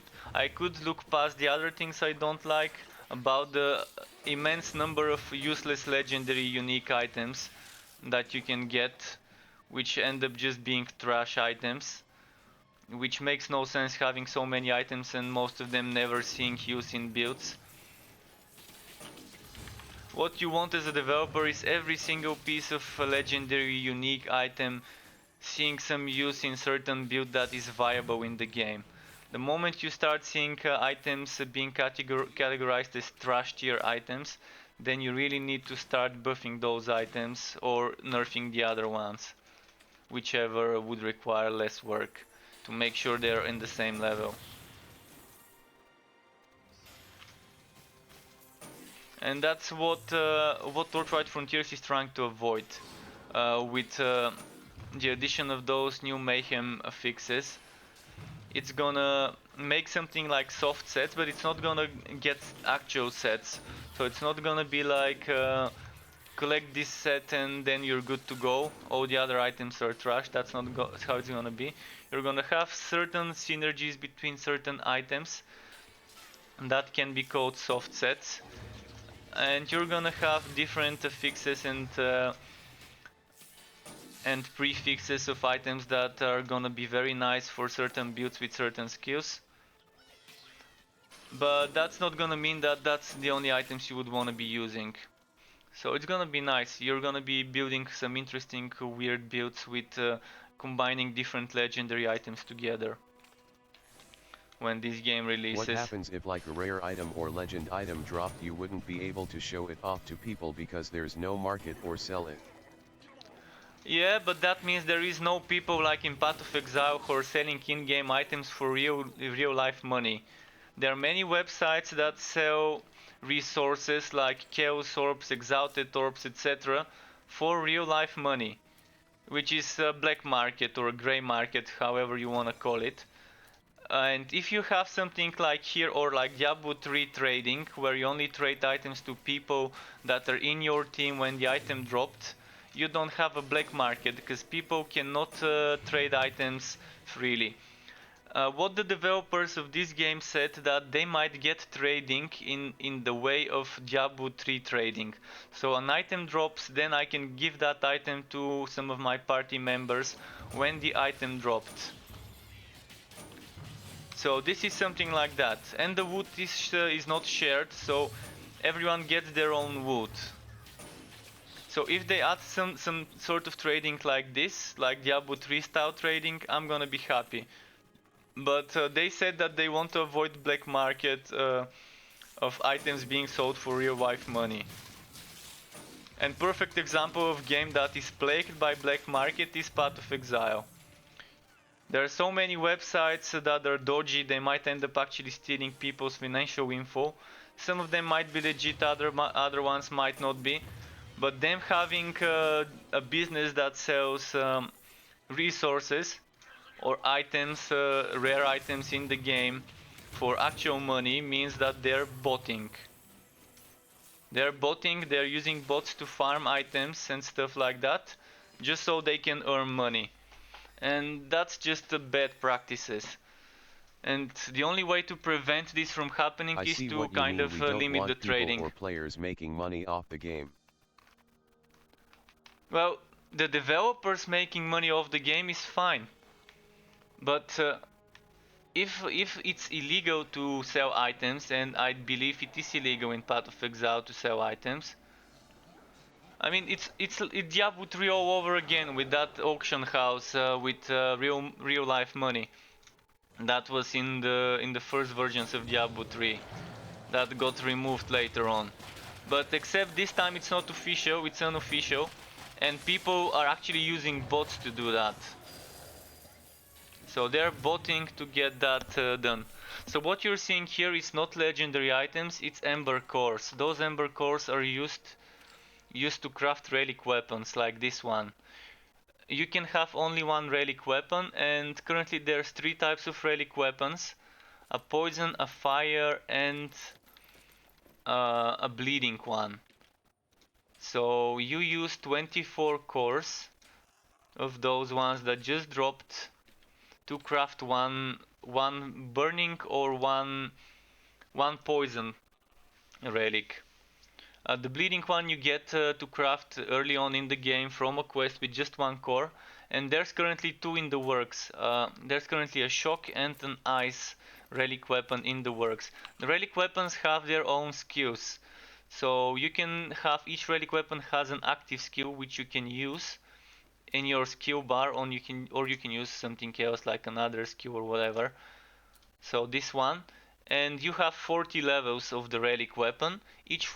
look past the other things I don't like about the immense number of useless legendary unique items that you can get, which end up just being trash items, which makes no sense having so many items and most of them never seeing use in builds. What you want as a developer is every single piece of a legendary unique item seeing some use in certain build that is viable in the game. The moment you start seeing items being categorized as trash tier items, then you really need to start buffing those items or nerfing the other ones, whichever would require less work to make sure they're in the same level. And that's what Torchlight Frontiers is trying to avoid with the addition of those new mayhem fixes. It's gonna make something like soft sets, but it's not gonna get actual sets. So it's not gonna be like collect this set and then you're good to go. All the other items are trash. That's not how it's gonna be. You're gonna have certain synergies between certain items, and that can be called soft sets. And you're gonna have different fixes and prefixes of items that are gonna be very nice for certain builds with certain skills. But that's not gonna mean that that's the only items you would wanna be using. So it's gonna be nice. You're gonna be building some interesting weird builds with combining different legendary items together when this game releases.
What happens if like a rare item or legend item dropped, you wouldn't be able to show it off to people because there's no market or sell it?
Yeah, but that means there is no people like in Path of Exile who are selling in-game items for real life money. There are many websites that sell resources like Chaos Orbs, Exalted Orbs, etc. for real life money, which is a black market or a grey market, however you want to call it. And if you have something like here or like Diablo 3 trading, where you only trade items to people that are in your team when the item dropped, you don't have a black market because people cannot trade items freely. What the developers of this game said that they might get trading in the way of Diablo 3 trading. So an item drops, then I can give that item to some of my party members when the item dropped. So this is something like that, and the wood is not shared, so everyone gets their own wood. So if they add some sort of trading like this, like Diablo 3 style trading, I'm gonna be happy. But they said that they want to avoid black market of items being sold for real life money. And perfect example of game that is plagued by black market is Path of Exile. There are so many websites that are dodgy, they might end up actually stealing people's financial info. Some of them might be legit, other ones might not be. But them having a business that sells resources or items, rare items in the game for actual money means that they're botting. They're using bots to farm items and stuff like that, just so they can earn money. And that's just bad practices. And the only way to prevent this from happening is to kind of limit the trading.
Or players making money off the game.
Well, the developers making money off the game is fine. But if it's illegal to sell items, and I believe it is illegal in Path of Exile to sell items, I mean, it's Diablo 3 all over again with that auction house with real life money. That was in the first versions of Diablo 3. That got removed later on. But except this time it's not official, it's unofficial, and people are actually using bots to do that. So they're botting to get that done. So what you're seeing here is not legendary items, it's ember cores. Those ember cores are used to craft relic weapons like this one. You can have only one relic weapon, and currently there's 3 types of relic weapons: a poison, a fire, and a bleeding one. So you use 24 cores of those ones that just dropped to craft one burning or one poison relic. The bleeding one you get to craft early on in the game from a quest with just 1 core, and there's currently 2 in the works. There's currently a shock and an ice relic weapon in the works. The relic weapons have their own skills, so you can have each relic weapon has an active skill which you can use in your skill bar, or you can use something else like another skill or whatever. So this one, and you have 40 levels of the relic weapon. Each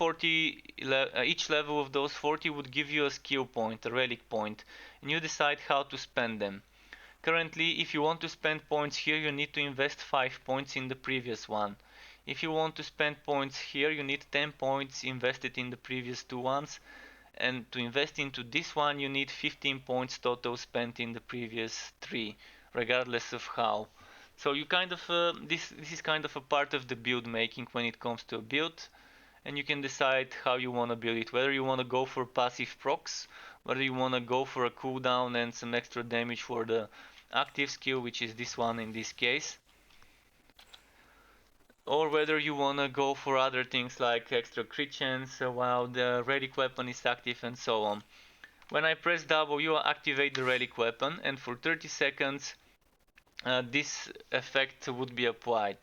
level of those 40 would give you a skill point, a relic point, and you decide how to spend them. Currently, if you want to spend points here, you need to invest 5 points in the previous one. If you want to spend points here, you need 10 points invested in the previous two ones. And to invest into this one, you need 15 points total spent in the previous three, regardless of how. So you kind of this is kind of a part of the build making when it comes to a build, and you can decide how you want to build it. Whether you want to go for passive procs, whether you want to go for a cooldown and some extra damage for the active skill, which is this one in this case, or whether you want to go for other things like extra crit chance while the relic weapon is active and so on. When I press W, I activate the relic weapon, and for 30 seconds this effect would be applied.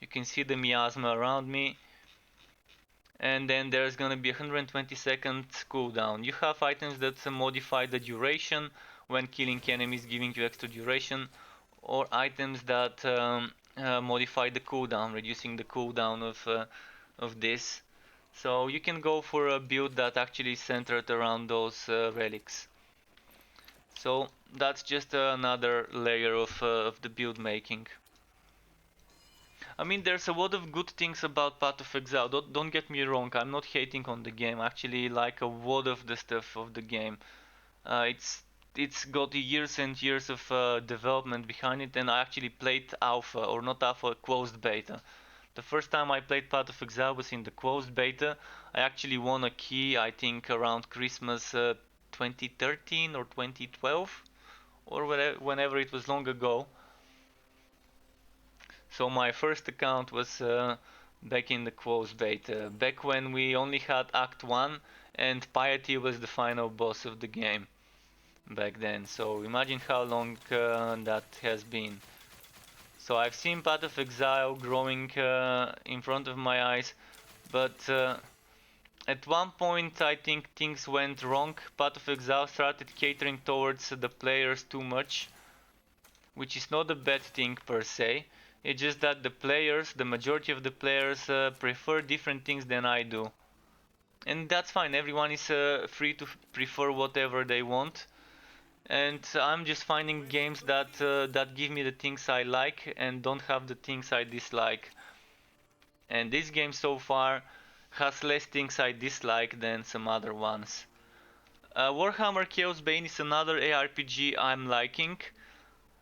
You can see the miasma around me, and then there's gonna be a 120-second cooldown. You have items that modify the duration when killing enemies, giving you extra duration, or items that modify the cooldown, reducing the cooldown of this. So you can go for a build that actually is centered around those relics. So that's just another layer of the build making. I mean, there's a lot of good things about Path of Exile. Don't get me wrong, I'm not hating on the game. I actually like a lot of the stuff of the game. It's got years and years of development behind it, and I actually played alpha, or not alpha, closed beta. The first time I played Path of Exile was in the closed beta. I actually won a key, I think around Christmas 2013 or 2012, or whenever it was long ago. So my first account was back in the closed beta, back when we only had Act 1 and Piety was the final boss of the game back then. So imagine how long that has been. So I've seen Path of Exile growing in front of my eyes, but at one point I think things went wrong. Path of Exile started catering towards the players too much, which is not a bad thing per se. It's just that the players, the majority of the players, prefer different things than I do. And that's fine, everyone is free to prefer whatever they want. And I'm just finding games that give me the things I like and don't have the things I dislike. And this game so far has less things I dislike than some other ones. Warhammer Chaos Bane is another ARPG I'm liking.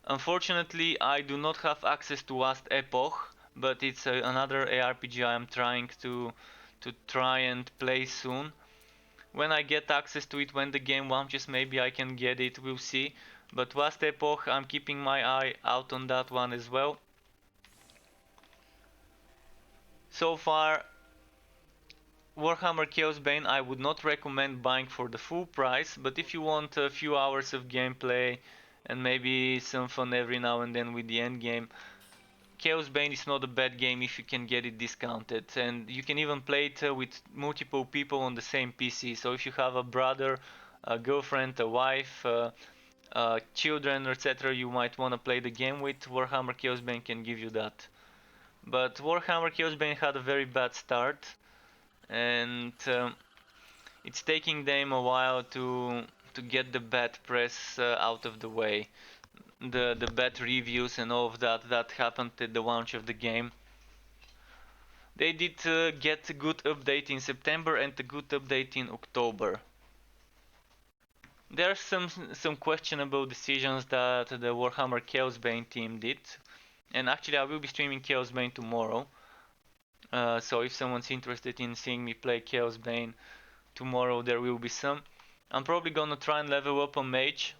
Unfortunately, I do not have access to Last Epoch, but it's another ARPG I am trying to try and play soon. When I get access to it, when the game launches, maybe I can get it, we'll see. But Last Epoch, I'm keeping my eye out on that one as well. So far, Warhammer Chaos Bane I would not recommend buying for the full price, but if you want a few hours of gameplay and maybe some fun every now and then with the end game, Chaos Bane is not a bad game if you can get it discounted, and you can even play it with multiple people on the same PC. So if you have a brother, a girlfriend, a wife, children, etc., you might want to play the game with, Warhammer Chaos Bane can give you that. But Warhammer Chaos Bane had a very bad start, and it's taking them a while to get the bad press out of the way. The bad reviews and all of that happened at the launch of the game. They did get a good update in September and a good update in October. There are some questionable decisions that the Warhammer Chaos Bane team did, and actually I will be streaming Chaos Bane tomorrow. So if someone's interested in seeing me play Chaos Bane tomorrow, there will be some. I'm probably gonna try and level up a mage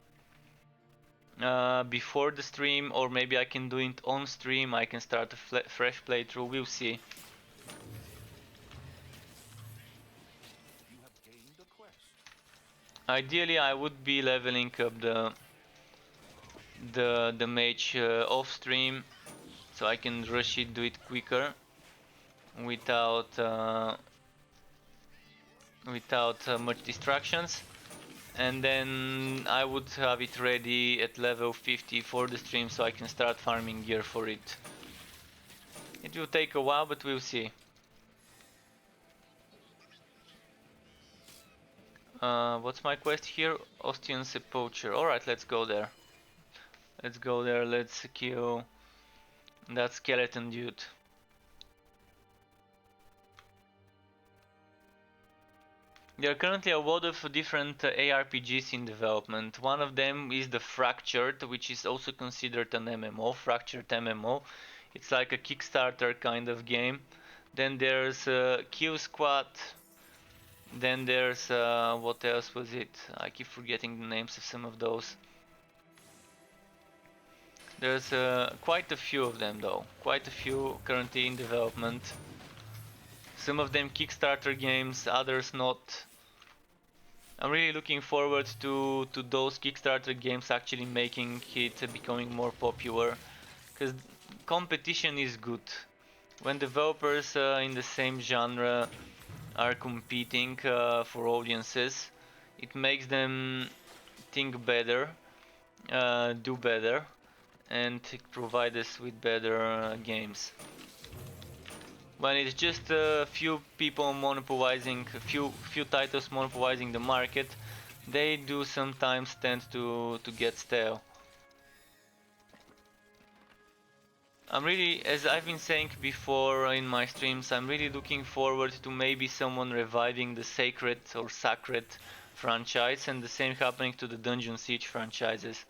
before the stream, or maybe I can do it on stream. I can start a fresh playthrough. We'll see. Ideally, I would be leveling up the mage off stream, so I can rush it, do it quicker, without much distractions. And then I would have it ready at level 50 for the stream, so I can start farming gear for it. It will take a while, but we'll see. What's my quest here? Ostian Sepulcher. Alright, let's go there. Let's go there, let's kill that skeleton dude. There are currently a lot of different ARPGs in development. One of them is the Fractured, which is also considered an MMO, Fractured MMO. It's like a Kickstarter kind of game. Then there's Kill Squad. Then there's what else was it? I keep forgetting the names of some of those. There's quite a few of them though, quite a few currently in development. Some of them Kickstarter games, others not. I'm really looking forward to those Kickstarter games actually making it becoming more popular, because competition is good. When developers in the same genre are competing for audiences, it makes them think better, do better, and provide us with better games. When it's just a few people monopolizing, a few titles monopolizing the market, they do sometimes tend to get stale. I'm really, as I've been saying before in my streams, I'm really looking forward to maybe someone reviving the Sacred or Sacred franchise, and the same happening to the Dungeon Siege franchises.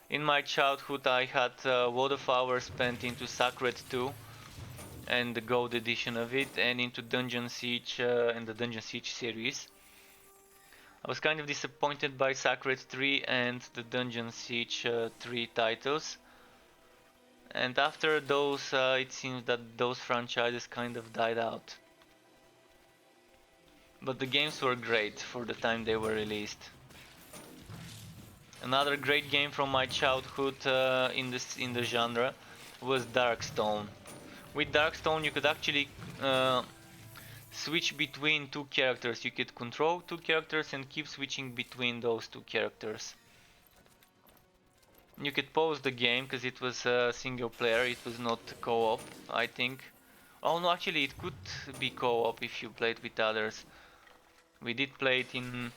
In my childhood I had a lot of hours spent into Sacred 2 and the gold edition of it, and into Dungeon Siege and the Dungeon Siege series. I was kind of disappointed by Sacred 3 and the Dungeon Siege 3 titles. And after those, it seems that those franchises kind of died out. But the games were great for the time they were released. Another great game from my childhood in the genre was Darkstone. With Darkstone you could actually switch between two characters. You could control two characters and keep switching between those two characters. You could pause the game because it was single player, it was not co-op, I think. Oh no, actually it could be co-op if you played with others. We did play it in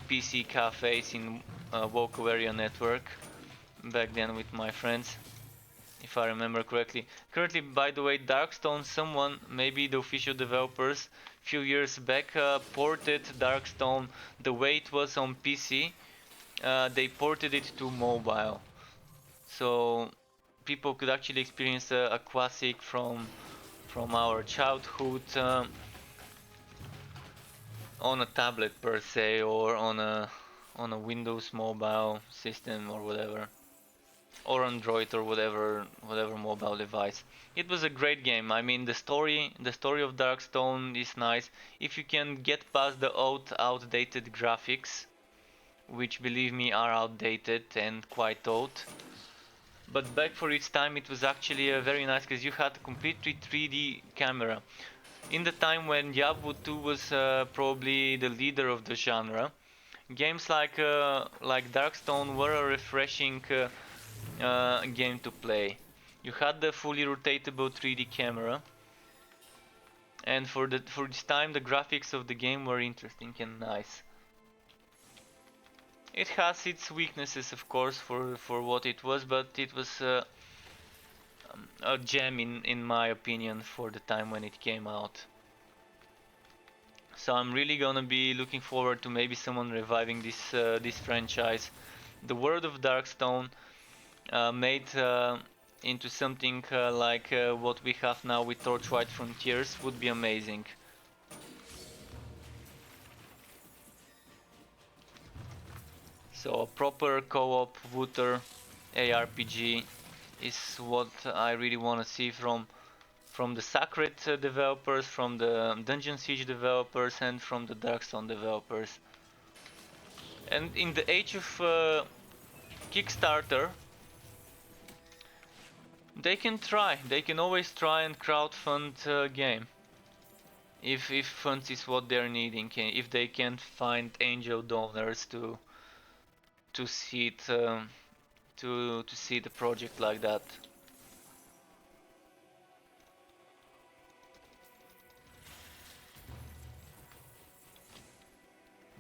PC cafes in Woco Area Network back then with my friends, if I remember correctly. Currently, by the way, Darkstone, someone, maybe the official developers, few years back ported Darkstone the way it was on PC. They ported it to mobile, so people could actually experience a classic from our childhood on a tablet per se, or on a Windows mobile system or whatever, or Android or whatever mobile device. It was a great game. I mean, the story of Darkstone is nice if you can get past the outdated graphics, which believe me are outdated and quite old. But back for its time it was actually very nice, because you had a completely 3D camera. In the time when Diablo 2 was probably the leader of the genre, games like Darkstone were a refreshing game to play. You had the fully rotatable 3D camera, and for this time the graphics of the game were interesting and nice. It has its weaknesses, of course, for what it was, but it was a gem in my opinion for the time when it came out. So I'm really gonna be looking forward to maybe someone reviving this franchise. The world of Darkstone made into something like what we have now with Torchlight Frontiers would be amazing. So a proper co-op Wooter ARPG is what I really want to see from the Sacred developers, from the Dungeon Siege developers, and from the Darkstone developers. And in the age of Kickstarter, they can always try and crowdfund a game. If funds is what they're needing, if they can't find angel donors to see it, to see the project like that.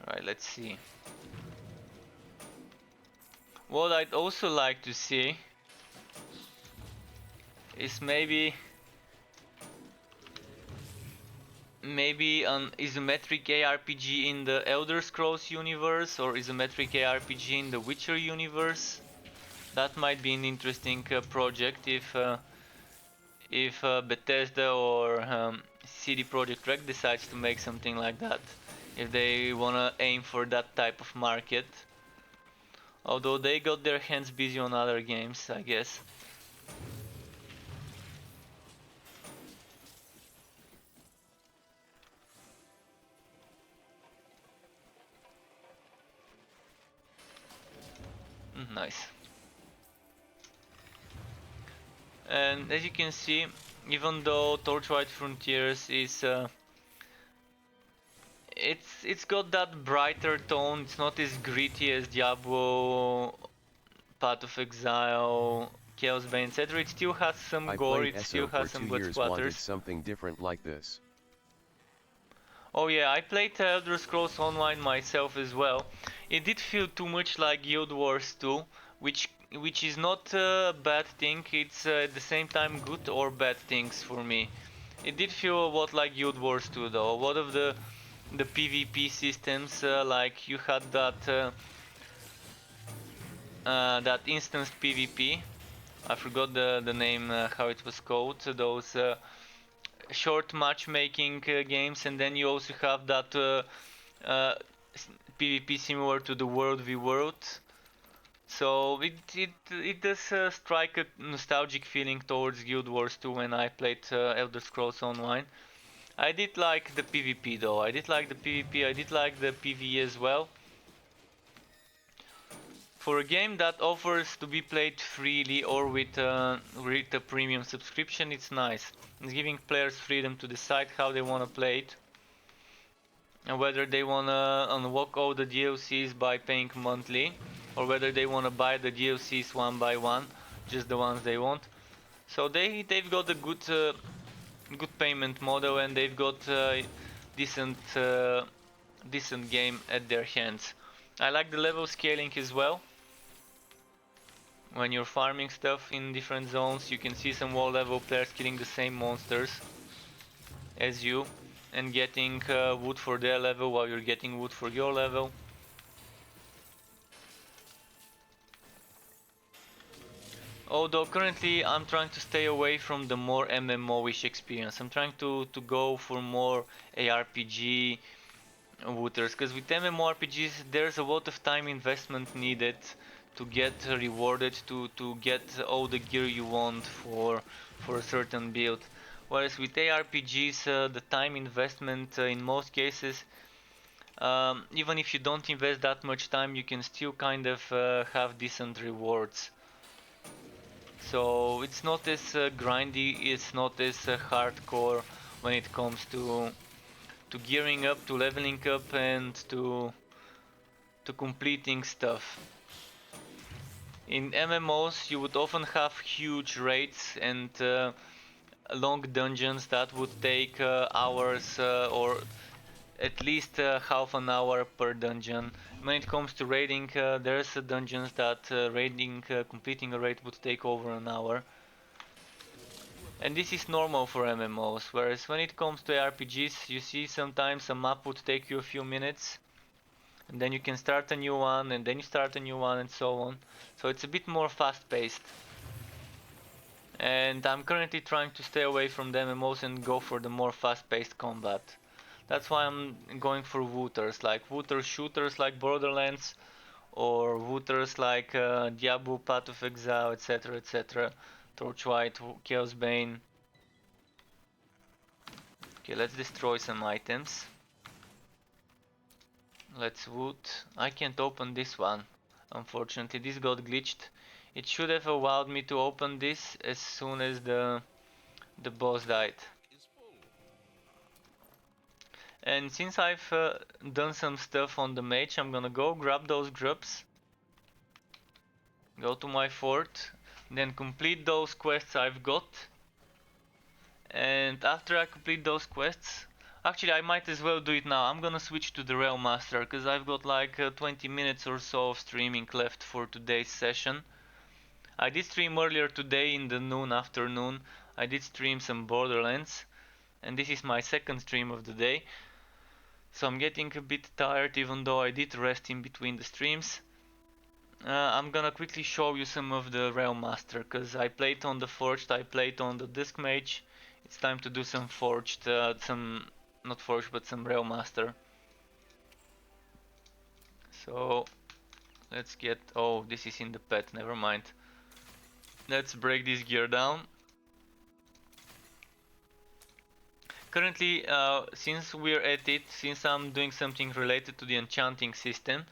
Alright, let's see. What I'd also like to see is maybe an isometric ARPG in the Elder Scrolls universe or isometric ARPG in the Witcher universe. That might be an interesting project if Bethesda or CD Projekt Red decides to make something like that. If they wanna aim for that type of market. Although they got their hands busy on other games, I guess. Nice. And as you can see, even though Torchlight Frontiers is it's got that brighter tone, it's not as gritty as Diablo, Path of Exile, Chaos Bane, etc. It still has some
I
gore,
played
it still
ESO
has
for
some
2
blood
years, wanted
splatters.
something different like this.
Oh yeah, I played Elder Scrolls Online myself as well. It did feel too much like Guild Wars 2, which is not a bad thing. It's at the same time good or bad things for me. It did feel a lot like Guild Wars 2 though. A lot of the PvP systems, like you had that instanced PvP. I forgot the name, how it was called. Those short matchmaking games, and then you also have that uh, PvP similar to the World v World. So it does strike a nostalgic feeling towards Guild Wars 2 when I played Elder Scrolls Online. I did like the PvP though. I did like the PvP. I did like the PvE as well. For a game that offers to be played freely or with a premium subscription, it's nice. It's giving players freedom to decide how they want to play it. And whether they want to unlock all the DLCs by paying monthly, or whether they want to buy the DLCs one by one, just the ones they want. So they've got a good payment model, and they've got decent decent game at their hands. I like the level scaling as well. When you're farming stuff in different zones, you can see some low level players killing the same monsters as you and getting wood for their level while you're getting wood for your level. Although currently I'm trying to stay away from the more MMO-ish experience. I'm trying to go for more ARPG wooters, because with MMORPGs there's a lot of time investment needed to get rewarded, to get all the gear you want for a certain build. Whereas with ARPGs, the time investment in most cases, even if you don't invest that much time, you can still kind of have decent rewards. So it's not as grindy, it's not as hardcore when it comes to gearing up, to leveling up, and to completing stuff. In MMOs you would often have huge raids and long dungeons that would take hours or at least half an hour per dungeon. When it comes to raiding, there's dungeons that completing a raid would take over an hour. And this is normal for MMOs, whereas when it comes to RPGs, you see sometimes a map would take you a few minutes, and then you can start a new one, and then you start a new one, and so on. So it's a bit more fast-paced. And I'm currently trying to stay away from the MMOs and go for the more fast-paced combat. That's why I'm going for wooters, like wooter shooters like Borderlands, or wooters like Diablo, Path of Exile, etc, etc. Torchlight, Chaos Bane. Okay, let's destroy some items. Let's woot. I can't open this one. Unfortunately, this got glitched. It should have allowed me to open this as soon as the boss died. And since I've done some stuff on the mage, I'm gonna go grab those grubs, go to my fort, then complete those quests I've got. And after I complete those quests, Actually, I might as well do it now. I'm gonna switch to the Rail Master because I've got like 20 minutes or so of streaming left for today's session. I did stream earlier today in the afternoon. I did stream some Borderlands, and this is my second stream of the day. So I'm getting a bit tired even though I did rest in between the streams. I'm gonna quickly show you some of the Rail Master because I played on the Forged, I played on the Disc Mage. It's time to do some Forged, not Forged but some Rail Master. So let's get, oh, this is in the pet, never mind. Let's break this gear down. Currently, since we're at it, since I'm doing something related to the enchanting system,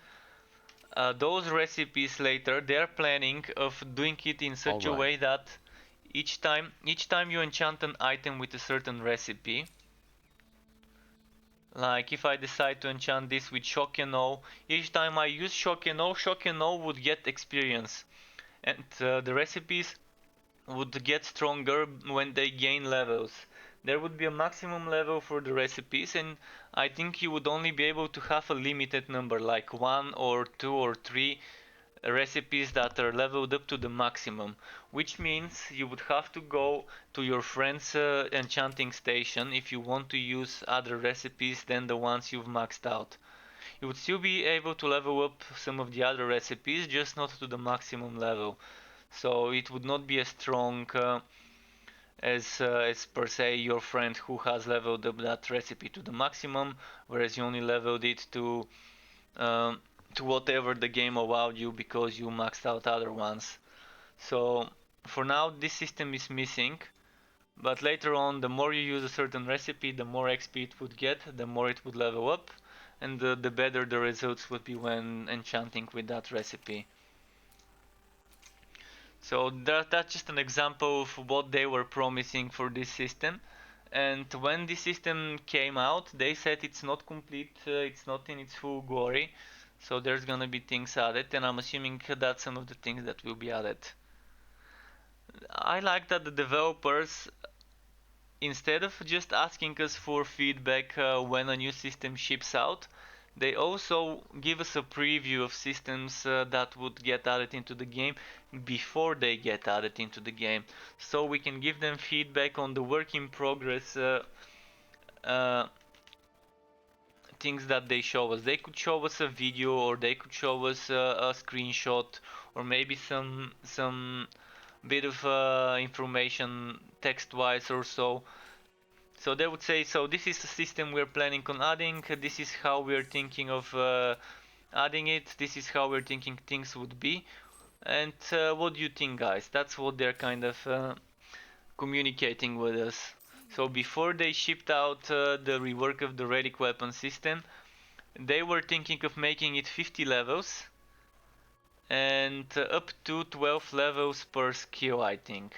those recipes later, they're planning of doing it in such a way that each time you enchant an item with a certain recipe, like if I decide to enchant this with Shock and Awe, each time I use Shock and Awe would get experience, and the recipes would get stronger when they gain levels. There would be a maximum level for the recipes, and I think you would only be able to have a limited number, like 1 or 2 or 3 recipes that are leveled up to the maximum, which means you would have to go to your friend's enchanting station if you want to use other recipes than the ones you've maxed out. You would still be able to level up some of the other recipes, just not to the maximum level. So it would not be as strong as per se your friend who has leveled up that recipe to the maximum, whereas you only leveled it um, to whatever the game allowed you because you maxed out other ones. So for now this system is missing, but later on the more you use a certain recipe, the more XP it would get, the more it would level up, and the better the results would be when enchanting with that recipe. So that's just an example of what they were promising for this system. And when this system came out, they said it's not complete, it's not in its full glory. So there's gonna be things added, and I'm assuming that's some of the things that will be added. I like that the developers, instead of just asking us for feedback when a new system ships out, they also give us a preview of systems that would get added into the game before they get added into the game. So we can give them feedback on the work in progress uh, things that they show us. They could show us a video, or they could show us a screenshot, or maybe some bit of information text-wise or so. So they would say, so this is the system we're planning on adding, this is how we're thinking of adding it, this is how we're thinking things would be, and what do you think, guys? That's what they're kind of communicating with us. So before they shipped out the rework of the relic weapon system, they were thinking of making it 50 levels and up to 12 levels per skill, I think.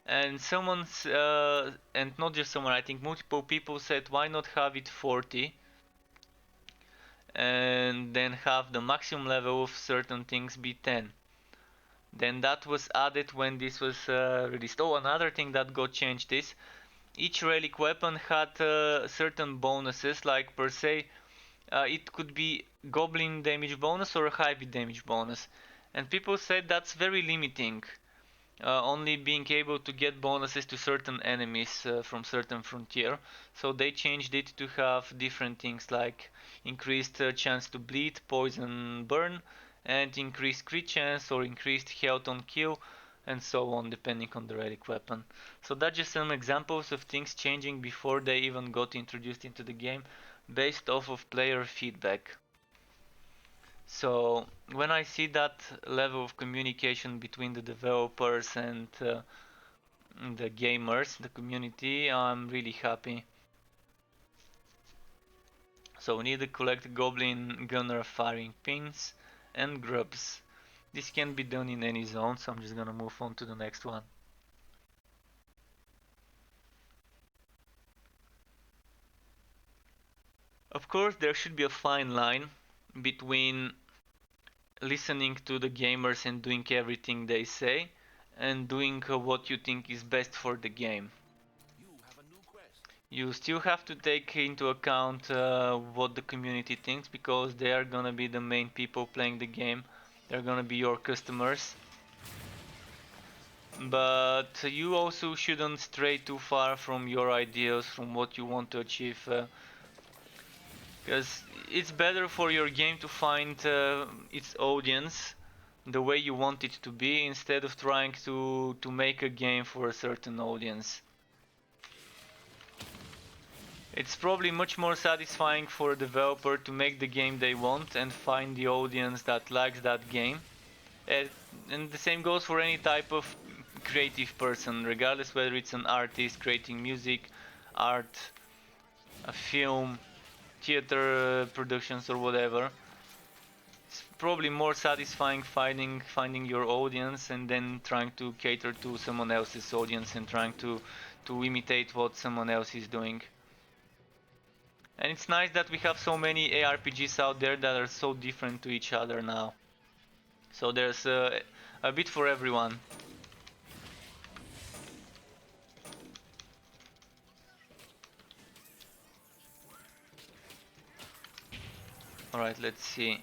And and not just someone, I think multiple people said, why not have it 40 and then have the maximum level of certain things be 10. Then that was added when this was released. Oh, another thing that got changed is each relic weapon had certain bonuses, like per se it could be goblin damage bonus or a heavy damage bonus, and people said that's very limiting, only being able to get bonuses to certain enemies from certain frontier. So they changed it to have different things like increased chance to bleed, poison, burn, and increased crit chance or increased health on kill, and so on, depending on the relic weapon. So that's just some examples of things changing before they even got introduced into the game, based off of player feedback. So when I see that level of communication between the developers and the gamers, the community, I'm really happy. So we need to collect goblin gunner firing pins and grubs. This can be done in any zone, so I'm just gonna move on to the next one. Of course, there should be a fine line between listening to the gamers and doing everything they say, and doing what you think is best for the game.
You have a new quest.
you still have to take into account what the community thinks, because they are gonna be the main people playing the game. They're gonna be your customers. But you also shouldn't stray too far from your ideas, from what you want to achieve, because it's better for your game to find its audience the way you want it to be, instead of trying to make a game for a certain audience. It's probably much more satisfying for a developer to make the game they want and find the audience that likes that game. And the same goes for any type of creative person, regardless whether it's an artist creating music, art, a film, theater productions or whatever. It's probably more satisfying finding your audience and then trying to cater to someone else's audience and trying to imitate what someone else is doing. And it's nice that we have so many ARPGs out there that are so different to each other now. So there's a bit for everyone. Alright, let's see.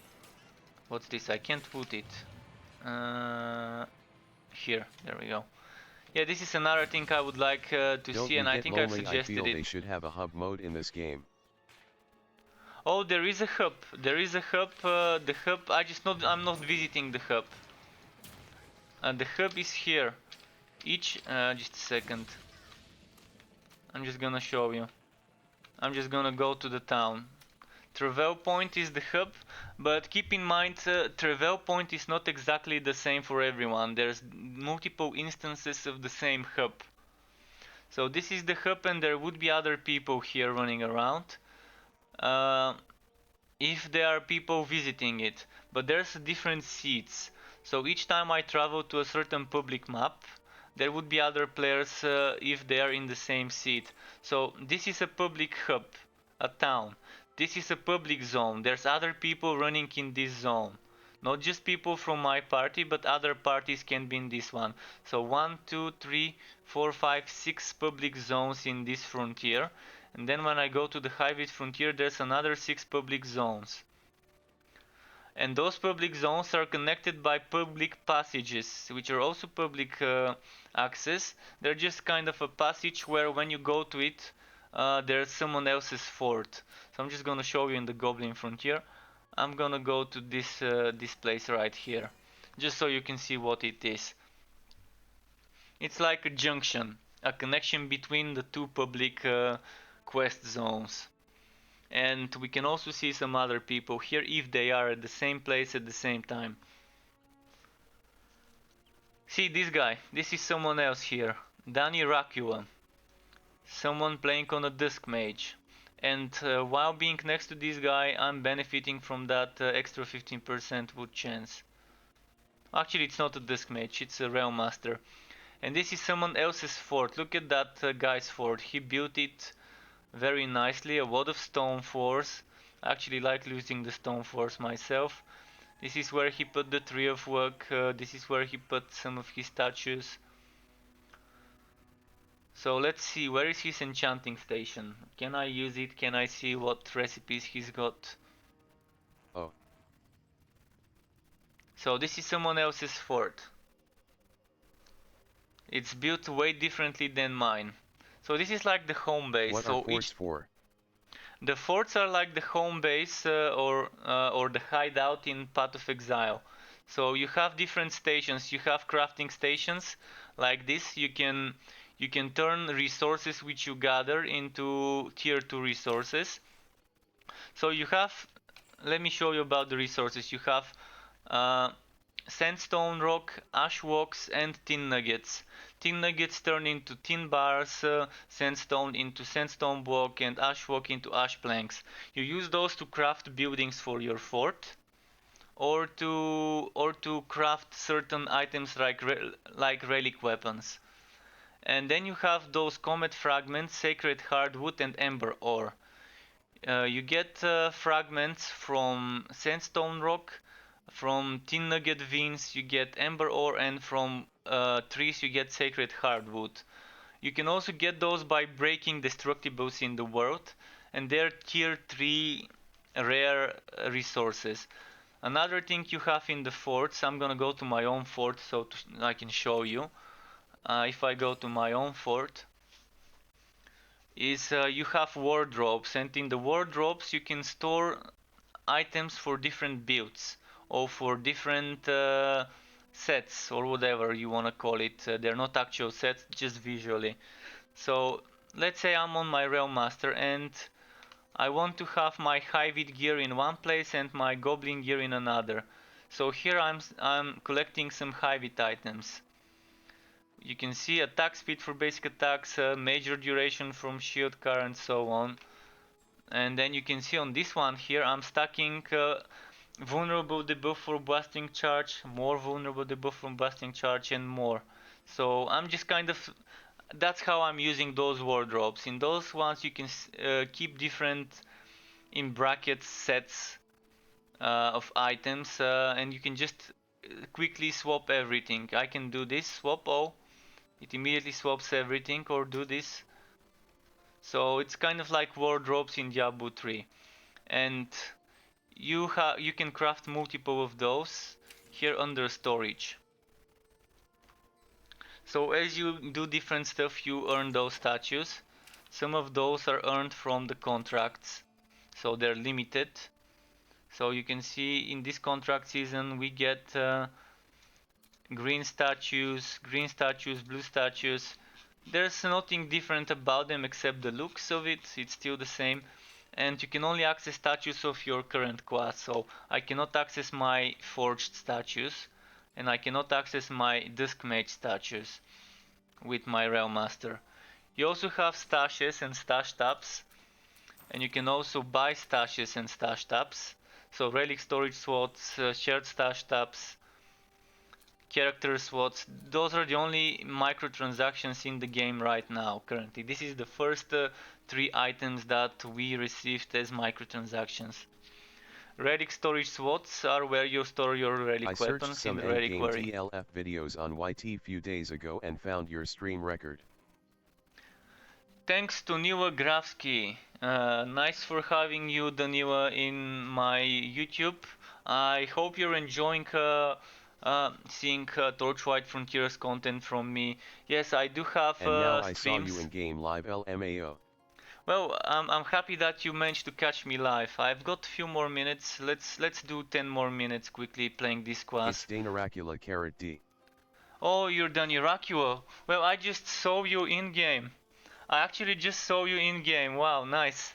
What's this? I can't put it. Here, there we go. Yeah, this is another thing I would like to
Don't
see,
you
and I
get
think I've
lonely? I
suggested
feel
it.
they should have a hub mode in this game.
Oh, there is a hub. There is a hub. The hub. I'm not visiting the hub. The hub is here. Just a second. I'm just gonna show you. I'm just gonna go to the town. Travel Point is the hub, but keep in mind, Travel Point is not exactly the same for everyone. There's multiple instances of the same hub. So this is the hub, and there would be other people here running around. If there are people visiting it, but there's different seats. So each time I travel to a certain public map, there would be other players if they are in the same seat. So this is a public hub, a town. This is a public zone. There's other people running in this zone. Not just people from my party, but other parties can be in this one. So 1, 2, 3, 4, 5, 6 public zones in this frontier. And then when I go to the hybrid frontier, there's another 6 public zones. And those public zones are connected by public passages, which are also public access. They're just kind of a passage where when you go to it, there's someone else's fort. So I'm just gonna show you in the Goblin Frontier. I'm gonna go to this place right here, just so you can see what it is. It's like a junction, a connection between the two public quest zones. And we can also see some other people here if they are at the same place at the same time. See this guy, this is someone else here, Danny Racula, someone playing on a Dusk Mage. And while being next to this guy, I'm benefiting from that extra 15% wood chance. Actually, it's not a Dusk Mage, it's a Realm Master. And this is someone else's fort. Look at that guy's fort. He built it very nicely, a lot of stone floors. I actually like using the stone floors myself. This is where he put the tree of work. This is where he put some of his statues. So let's see, where is his enchanting station? Can I use it? Can I see what recipes he's got?
Oh.
So this is someone else's fort. It's built way differently than mine. So this is like the home base.
What
so
are forts for?
The forts are like the home base or the hideout in Path of Exile. So you have different stations. You have crafting stations like this. You can turn resources which you gather into tier 2 resources. So you have, let me show you about the resources. You have sandstone rock, ash walks, and tin nuggets. Tin nuggets turn into tin bars, sandstone into sandstone block, and ash walk into ash planks. You use those to craft buildings for your fort, or to craft certain items like relic weapons. And then you have those comet fragments, sacred hardwood, and ember ore. You get fragments from sandstone rock, from tin nugget veins you get ember ore, and from trees you get sacred hardwood. You can also get those by breaking destructibles in the world, and they're tier 3 rare resources. Another thing you have in the forts, I'm gonna go to my own fort so I can show you. If I go to my own fort, is you have wardrobes, and in the wardrobes you can store items for different builds or for different sets or whatever you want to call it. They're not actual sets, just visually. So let's say I'm on my Realm Master and I want to have my Hybrid gear in one place and my Goblin gear in another. So here I'm collecting some Hybrid items. You can see attack speed for basic attacks, major duration from shield car and so on. And then you can see on this one here I'm stacking vulnerable debuff for blasting charge, more vulnerable debuff from blasting charge, and more. So I'm just kind of, that's how I'm using those wardrobes. In those ones you can keep different, in brackets, sets of items, and you can just quickly swap everything. I can do this, swap all, it immediately swaps everything, or do this. So it's kind of like wardrobes in Diablo 3. And you can craft multiple of those here under storage. So as you do different stuff, you earn those statues. Some of those are earned from the contracts, so they're limited. So you can see in this contract season we get green statues, blue statues. There's nothing different about them except the looks of it, it's still the same. And you can only access statues of your current class, so I cannot access my forged statues, and I cannot access my Dusk Mage statues with my Realm Master. You also have stashes and stash tabs, and you can also buy stashes and stash tabs. So relic storage slots, shared stash tabs, character slots, those are the only microtransactions in the game right now currently. This is the first 3 items that we received as microtransactions. Relic storage slots are where you store your relic weapons in the relic quarry.
I searched some endgame TLF videos on YT few days ago and found your stream record.
Thanks to Nila Grafsky. Nice for having you, Danila, in my YouTube. I hope you're enjoying seeing Torchlight Frontiers content from me. Yes, I do have
and now I
streams.
saw you in game live LMAO.
Well, I'm happy that you managed to catch me live. I've got a few more minutes. Let's do 10 more minutes quickly playing this class.
It's Danaracula Carrot D.
Oh, you're Daniracula. Well, I just saw you in game. I actually just saw you in game. Wow, nice.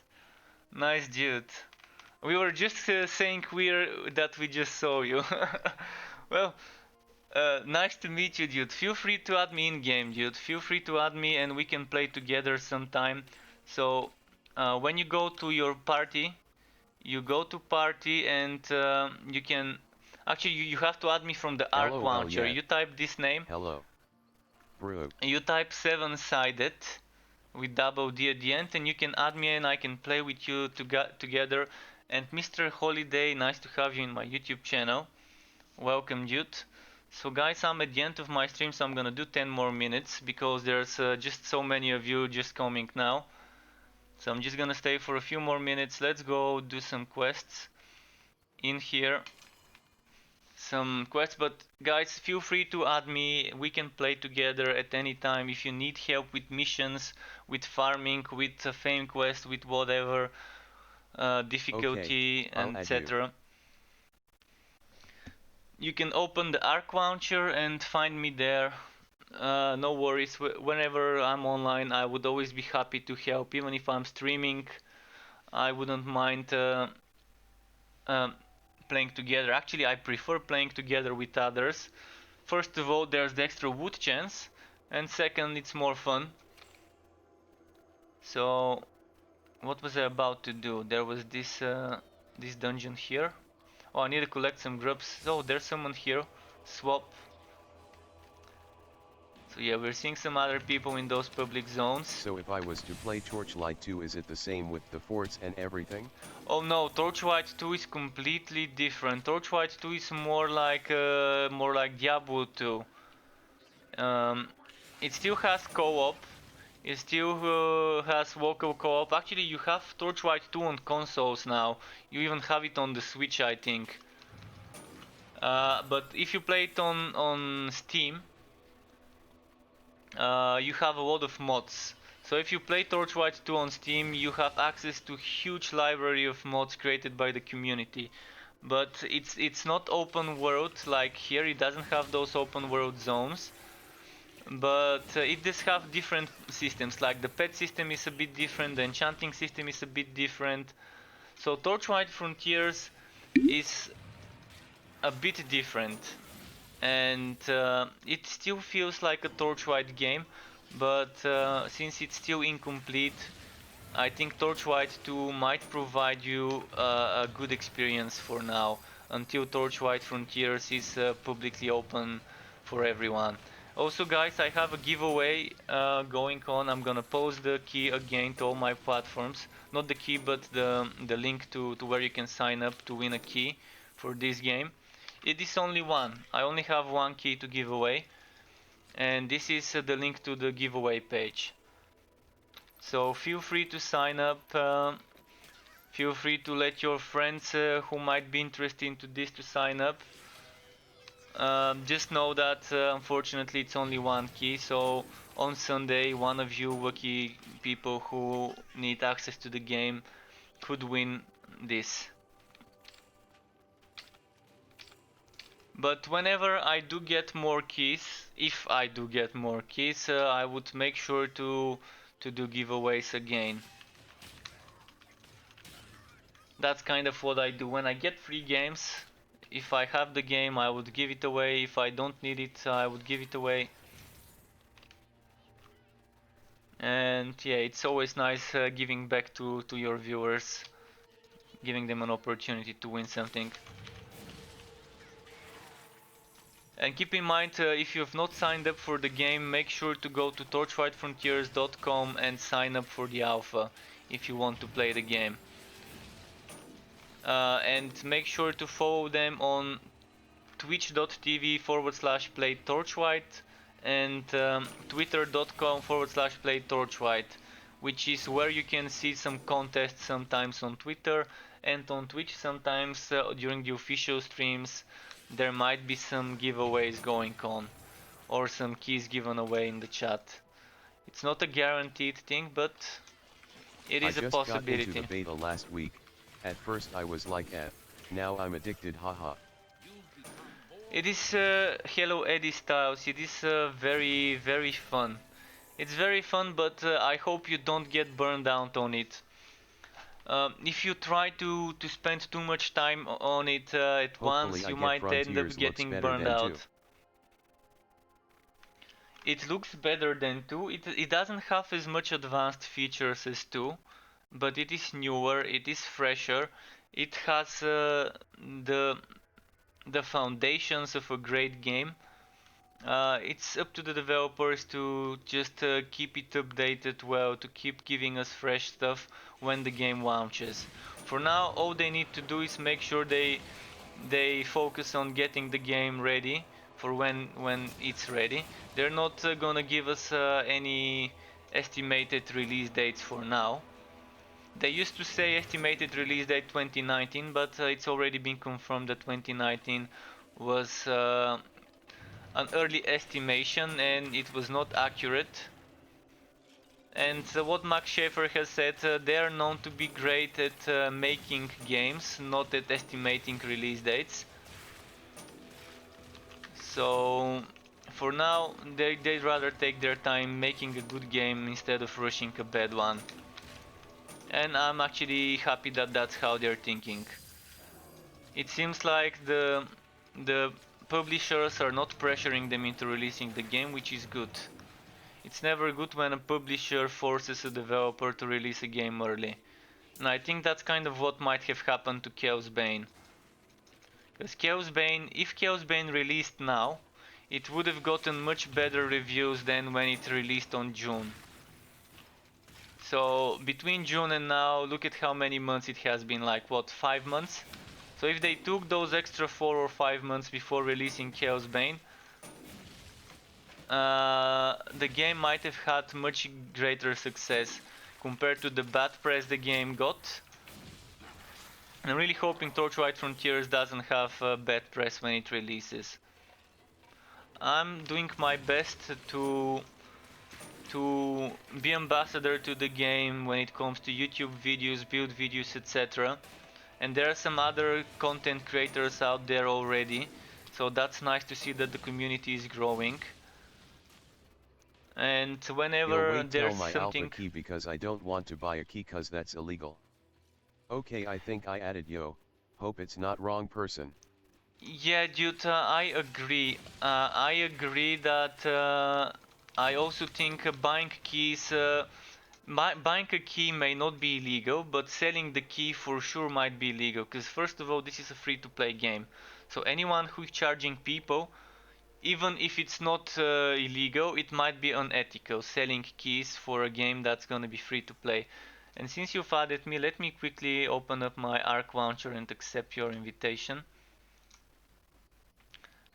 Nice, dude. We were just saying that we just saw you. Well, nice to meet you, dude. Feel free to add me in game, dude. Feel free to add me and we can play together sometime. So, when you go to your party, you go to party and you can... Actually, you have to add me from the Arc Launcher. You type this name.
Hello. Bro.
You type 7-sided with double D at the end, and you can add me and I can play with you together. And Mr. Holiday, nice to have you in my YouTube channel. Welcome, dude. So guys, I'm at the end of my stream, so I'm gonna do 10 more minutes because there's just so many of you just coming now. So I'm just gonna stay for a few more minutes. Let's go do some quests in here. Some quests, but guys, feel free to add me. We can play together at any time. If you need help with missions, with farming, with fame quest, with whatever difficulty, and etc. You can open the Arc Launcher and find me there. No worries, whenever I'm online I would always be happy to help. Even if I'm streaming, I wouldn't mind playing together. Actually, I prefer playing together with others. First of all, there's the extra wood chance, and second, it's more fun. So, what was I about to do? There was this this dungeon here. Oh, I need to collect some grubs. Oh, there's someone here. Swap. So yeah, we're seeing some other people in those public zones.
So if I was to play Torchlight 2, is it the same with the forts and everything?
Oh no, Torchlight 2 is completely different. Torchlight 2 is more like Diablo 2. It still has co-op. It still has local co-op. Actually, you have Torchlight 2 on consoles now. You even have it on the Switch, I think. But if you play it on Steam, you have a lot of mods. So if you play Torchlight 2 on Steam, you have access to huge library of mods created by the community. But it's not open world like here. It doesn't have those open world zones. But it does have different systems. Like the pet system is a bit different. The enchanting system is a bit different. So Torchlight Frontiers is a bit different. And it still feels like a Torchlight game, but since it's still incomplete, I think Torchlight 2 might provide you a good experience for now, until Torchlight Frontiers is publicly open for everyone. Also guys, I have a giveaway going on. I'm gonna post the key again to all my platforms. Not the key, but the link to where you can sign up to win a key for this game. It is only one. I only have one key to give away, and this is the link to the giveaway page. So feel free to sign up. Feel free to let your friends who might be interested into this to sign up. Just know that unfortunately it's only one key, so on Sunday one of you lucky people who need access to the game could win this. But whenever I do get more keys, if I do get more keys, I would make sure to do giveaways again. That's kind of what I do when I get free games. If I have the game, I would give it away. If I don't need it, I would give it away. And yeah, it's always nice giving back to your viewers, giving them an opportunity to win something. And keep in mind, if you have not signed up for the game, make sure to go to torchlightfrontiers.com and sign up for the alpha if you want to play the game. And make sure to follow them on twitch.tv/playtorchlight and twitter.com/playtorchlight, which is where you can see some contests sometimes on Twitter, and on Twitch sometimes during the official streams there might be some giveaways going on, or some keys given away in the chat. It's not a guaranteed thing, but it is a possibility.
I just got into the beta last week. At first I was like now I'm addicted, haha.
It is Hello Eddie Styles. It is very, very fun. It's very fun, but I hope you don't get burned out on it. If you try to spend too much time on it at once, you might end up getting burned out. It looks better than 2. It doesn't have as much advanced features as 2, but it is newer, it is fresher. It has the foundations of a great game. It's up to the developers to just keep it updated well, to keep giving us fresh stuff when the game launches. For now, all they need to do is make sure they focus on getting the game ready for when it's ready. They're not gonna give us any estimated release dates for now. They used to say estimated release date 2019, but it's already been confirmed that 2019 was an early estimation and it was not accurate. And what Max Schaefer has said, they are known to be great at making games, not at estimating release dates. So for now they'd rather take their time making a good game instead of rushing a bad one. And I'm actually happy that that's how they're thinking. It seems like the publishers are not pressuring them into releasing the game, which is good. It's never good when a publisher forces a developer to release a game early. And I think that's kind of what might have happened to Chaos Bane. Because if Chaos Bane released now, it would have gotten much better reviews than when it released on June. So between June and now, look at how many months it has been, like what, 5 months? So if they took those extra 4 or 5 months before releasing Chaos Bane, the game might have had much greater success compared to the bad press the game got. I'm really hoping Torchlight Frontiers doesn't have bad press when it releases. I'm doing my best to be ambassador to the game when it comes to YouTube videos, build videos, etc. And there are some other content creators out there already, so that's nice to see that the community is growing. And whenever
wait
there's
till my
something...
alpha key because I don't want to buy a key cause that's illegal. Okay, I think I added yo. Hope it's not wrong person.
Yeah, Juta, I agree. I agree that I also think buying keys... buying a key may not be illegal, but selling the key for sure might be illegal. Because first of all, this is a free-to-play game. So anyone who's charging people, even if it's not illegal, it might be unethical selling keys for a game that's gonna be free to play. And since you've added me, let me quickly open up my Arc launcher and accept your invitation.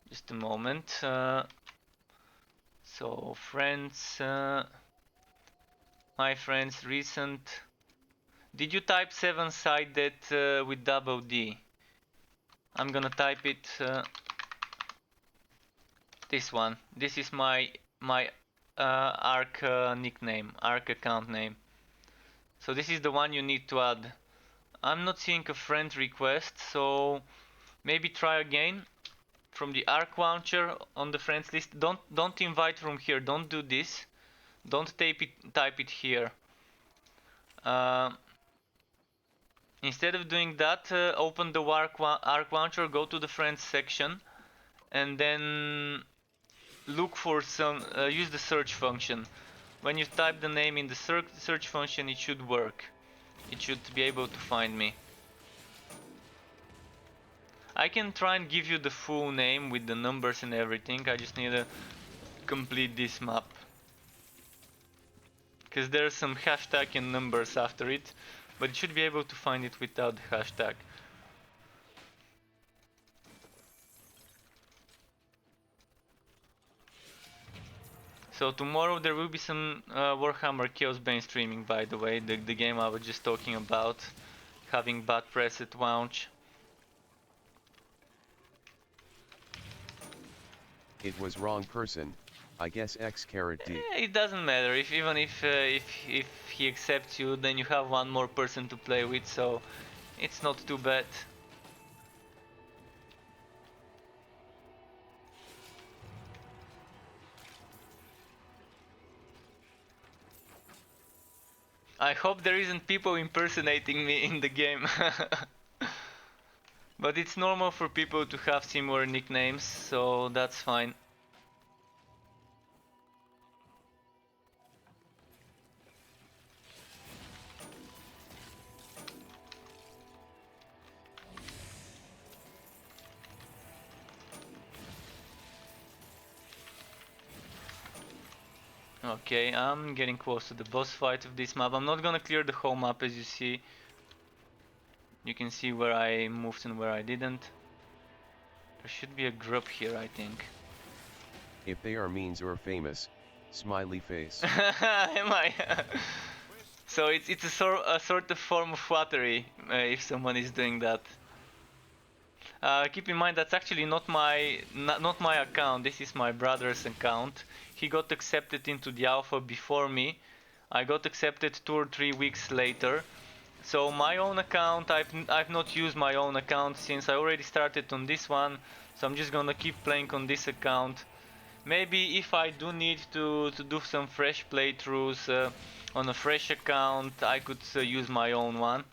Just a moment. So friends, my friends, recent. Did you type 7-sided with double D? I'm gonna type it. This one. This is my Arc nickname, Arc account name. So this is the one you need to add. I'm not seeing a friend request, so maybe try again from the Arc launcher on the friends list. Don't invite from here. Don't do this. Don't type it here. Instead of doing that, open the Arc launcher, go to the friends section, and then look for some. Use the search function. When you type the name in the search function, it should work. It should be able to find me. I can try and give you the full name with the numbers and everything. I just need to complete this map. Because there's some hashtag and numbers after it, but it should be able to find it without the hashtag. So tomorrow there will be some Warhammer Chaos Bane streaming, by the way, the game I was just talking about, having bad press at launch.
It was wrong person, I guess X caret D.
It doesn't matter, even if he accepts you, then you have one more person to play with, so it's not too bad. I hope there isn't people impersonating me in the game. But it's normal for people to have similar nicknames, so that's fine. Okay, I'm getting close to the boss fight of this map. I'm not gonna clear the whole map, as you see. You can see where I moved and where I didn't. There should be a group here, I think.
If they are means or famous, smiley face.
Am I? So it's a sort of form of flattery if someone is doing that. Keep in mind that's actually not my account. This is my brother's account. He got accepted into the alpha before me. I got accepted 2 or 3 weeks later. So my own account, I've not used my own account since I already started on this one. So I'm just gonna keep playing on this account. Maybe if I do need to do some fresh playthroughs on a fresh account, I could use my own one.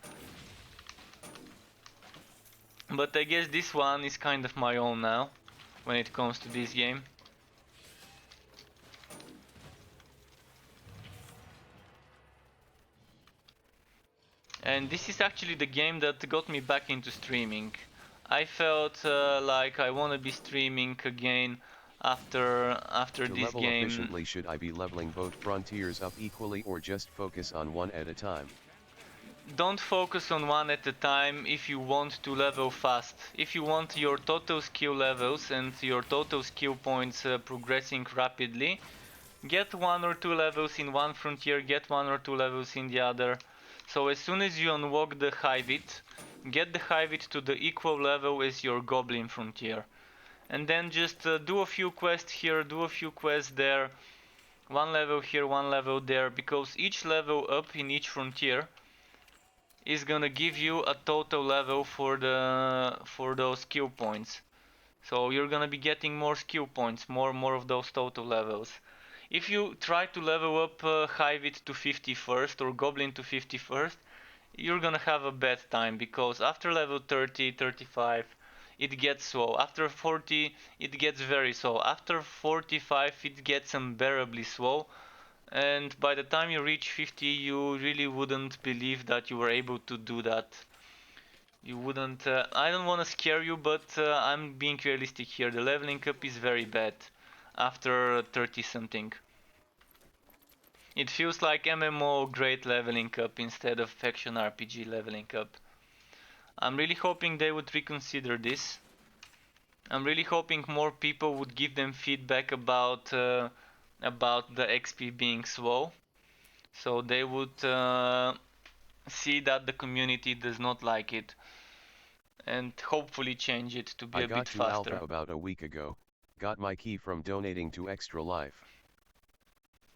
But I guess this one is kind of my own now, when it comes to this game. And this is actually the game that got me back into streaming. I felt like I want to be streaming again after
to
this
level
game.
Efficiently, should I be leveling both frontiers up equally or just focus on one at a time?
don't focus on one at a time if you want to level fast. If you want your total skill levels and your total skill points progressing rapidly, get 1 or 2 levels in one frontier, get 1 or 2 levels in the other. So as soon as you unlock the Hivit, get the Hivit to the equal level as your Goblin frontier. And then just do a few quests here, do a few quests there, 1 level here, 1 level there, because each level up in each frontier is gonna give you a total level for those skill points. So you're gonna be getting more skill points, more of those total levels. If you try to level up Hivit to 51st or Goblin to 51st, you're gonna have a bad time, because after level 30, 35, it gets slow. After 40, it gets very slow. After 45, it gets unbearably slow. And by the time you reach 50, you really wouldn't believe that you were able to do that. You wouldn't. I don't want to scare you, but I'm being realistic here. The leveling up is very bad after 30 something. It feels like MMO great leveling up instead of faction RPG leveling up. I'm really hoping they would reconsider this. I'm really hoping more people would give them feedback about the XP being slow, so they would see that the community does not like it, and hopefully change it to be
I
a bit
got to Alpha
faster.
about a week ago, got my key from donating to Extra Life.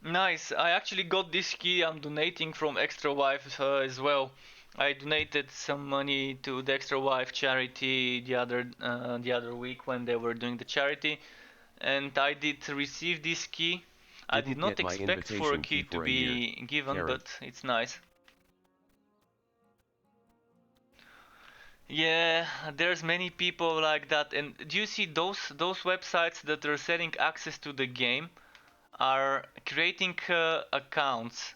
Nice, I actually got this key. I'm donating from Extra Life as well. I donated some money to the Extra Life charity the other week when they were doing the charity, and I did receive this key. I did
Didn't
not
get my
expect for a
invitation
key
key
to
for a year,
be given,
Karen.
but it's nice. Yeah, there's many people like that, and do you see those websites that are selling access to the game are creating accounts?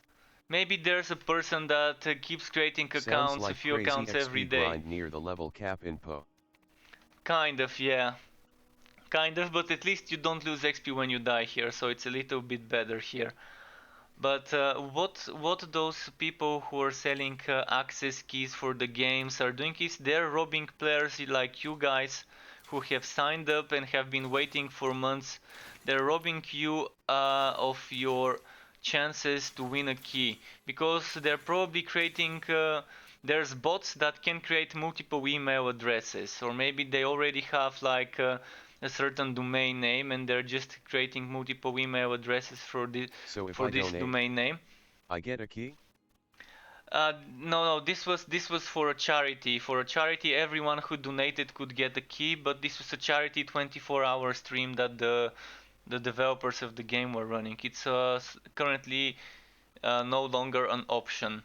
Maybe there's a person that keeps creating
Sounds
accounts, a
like
few
crazy
accounts every
XP
day.
grind near the level cap in Po.
Kind of, yeah. Kind of, but at least you don't lose XP when you die here, so it's a little bit better here. But what those people who are selling access keys for the games are doing is they're robbing players like you guys who have signed up and have been waiting for months. They're robbing you of your chances to win a key, because they're probably creating there's bots that can create multiple email addresses, or maybe they already have like a certain domain name and they're just creating multiple email addresses
So if
for
I
this
donate,
domain name.
I get a key?
No, this was for a charity. For a charity, everyone who donated could get a key, but this was a charity 24-hour stream that the developers of the game were running. It's currently no longer an option.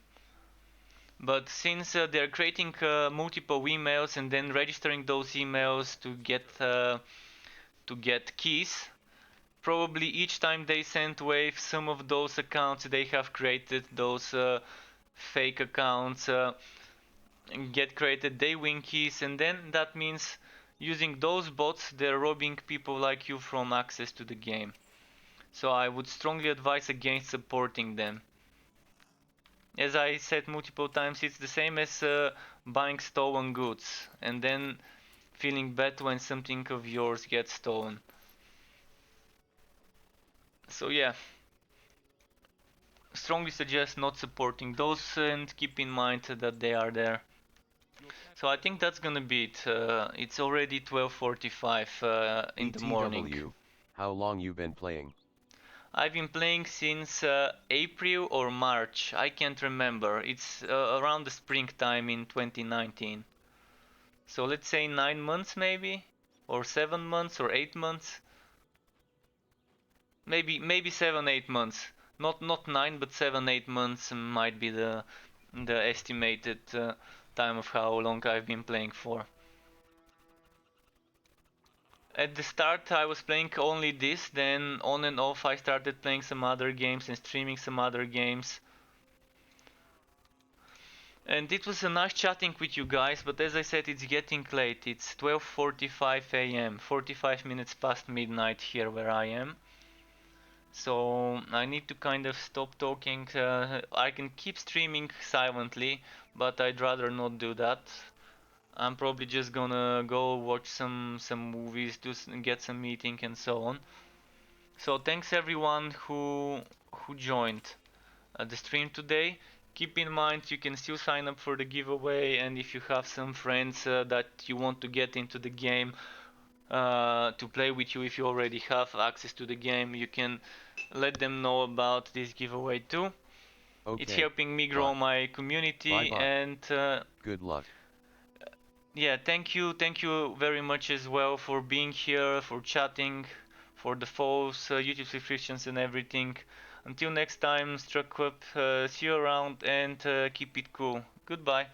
But since they're creating multiple emails and then registering those emails to get keys, probably each time they send wave, some of those accounts they have created, those fake accounts get created, they win keys, and then that means using those bots they're robbing people like you from access to the game. So I would strongly advise against supporting them. As I said multiple times, it's the same as buying stolen goods and then feeling bad when something of yours gets stolen. So yeah, strongly suggest not supporting those and keep in mind that they are there.
Your pet
So I
has
think
arrived.
that's gonna be it. It's already 12:45 in the morning.
ETW, how long you been playing?
I've been playing since April or March. I can't remember. It's around the springtime in 2019. So let's say 9 months maybe, or 7 months or 8 months. Maybe 7 8 months. Not 9, but 7 8 months might be the estimated time of how long I've been playing for. At the start I was playing only this, then on and off I started playing some other games and streaming some other games. And it was a nice chatting with you guys, but as I said, it's getting late. It's 12:45 a.m., 45 minutes past midnight here where I am. So I need to kind of stop talking. I can keep streaming silently, but I'd rather not do that. I'm probably just gonna go watch some movies, get some meeting and so on. So thanks everyone who joined the stream today. Keep in mind you can still sign up for the giveaway, and if you have some friends that you want to get into the game to play with you, if you already have access to the game, you can let them know about this giveaway too. It's
Okay.
helping me grow
Bye.
my community,
Bye-bye.
and
Good luck.
yeah, thank you very much as well for being here, for chatting, for the follows, YouTube subscriptions and everything. Until next time, Struck Up, see you around and keep it cool. Goodbye.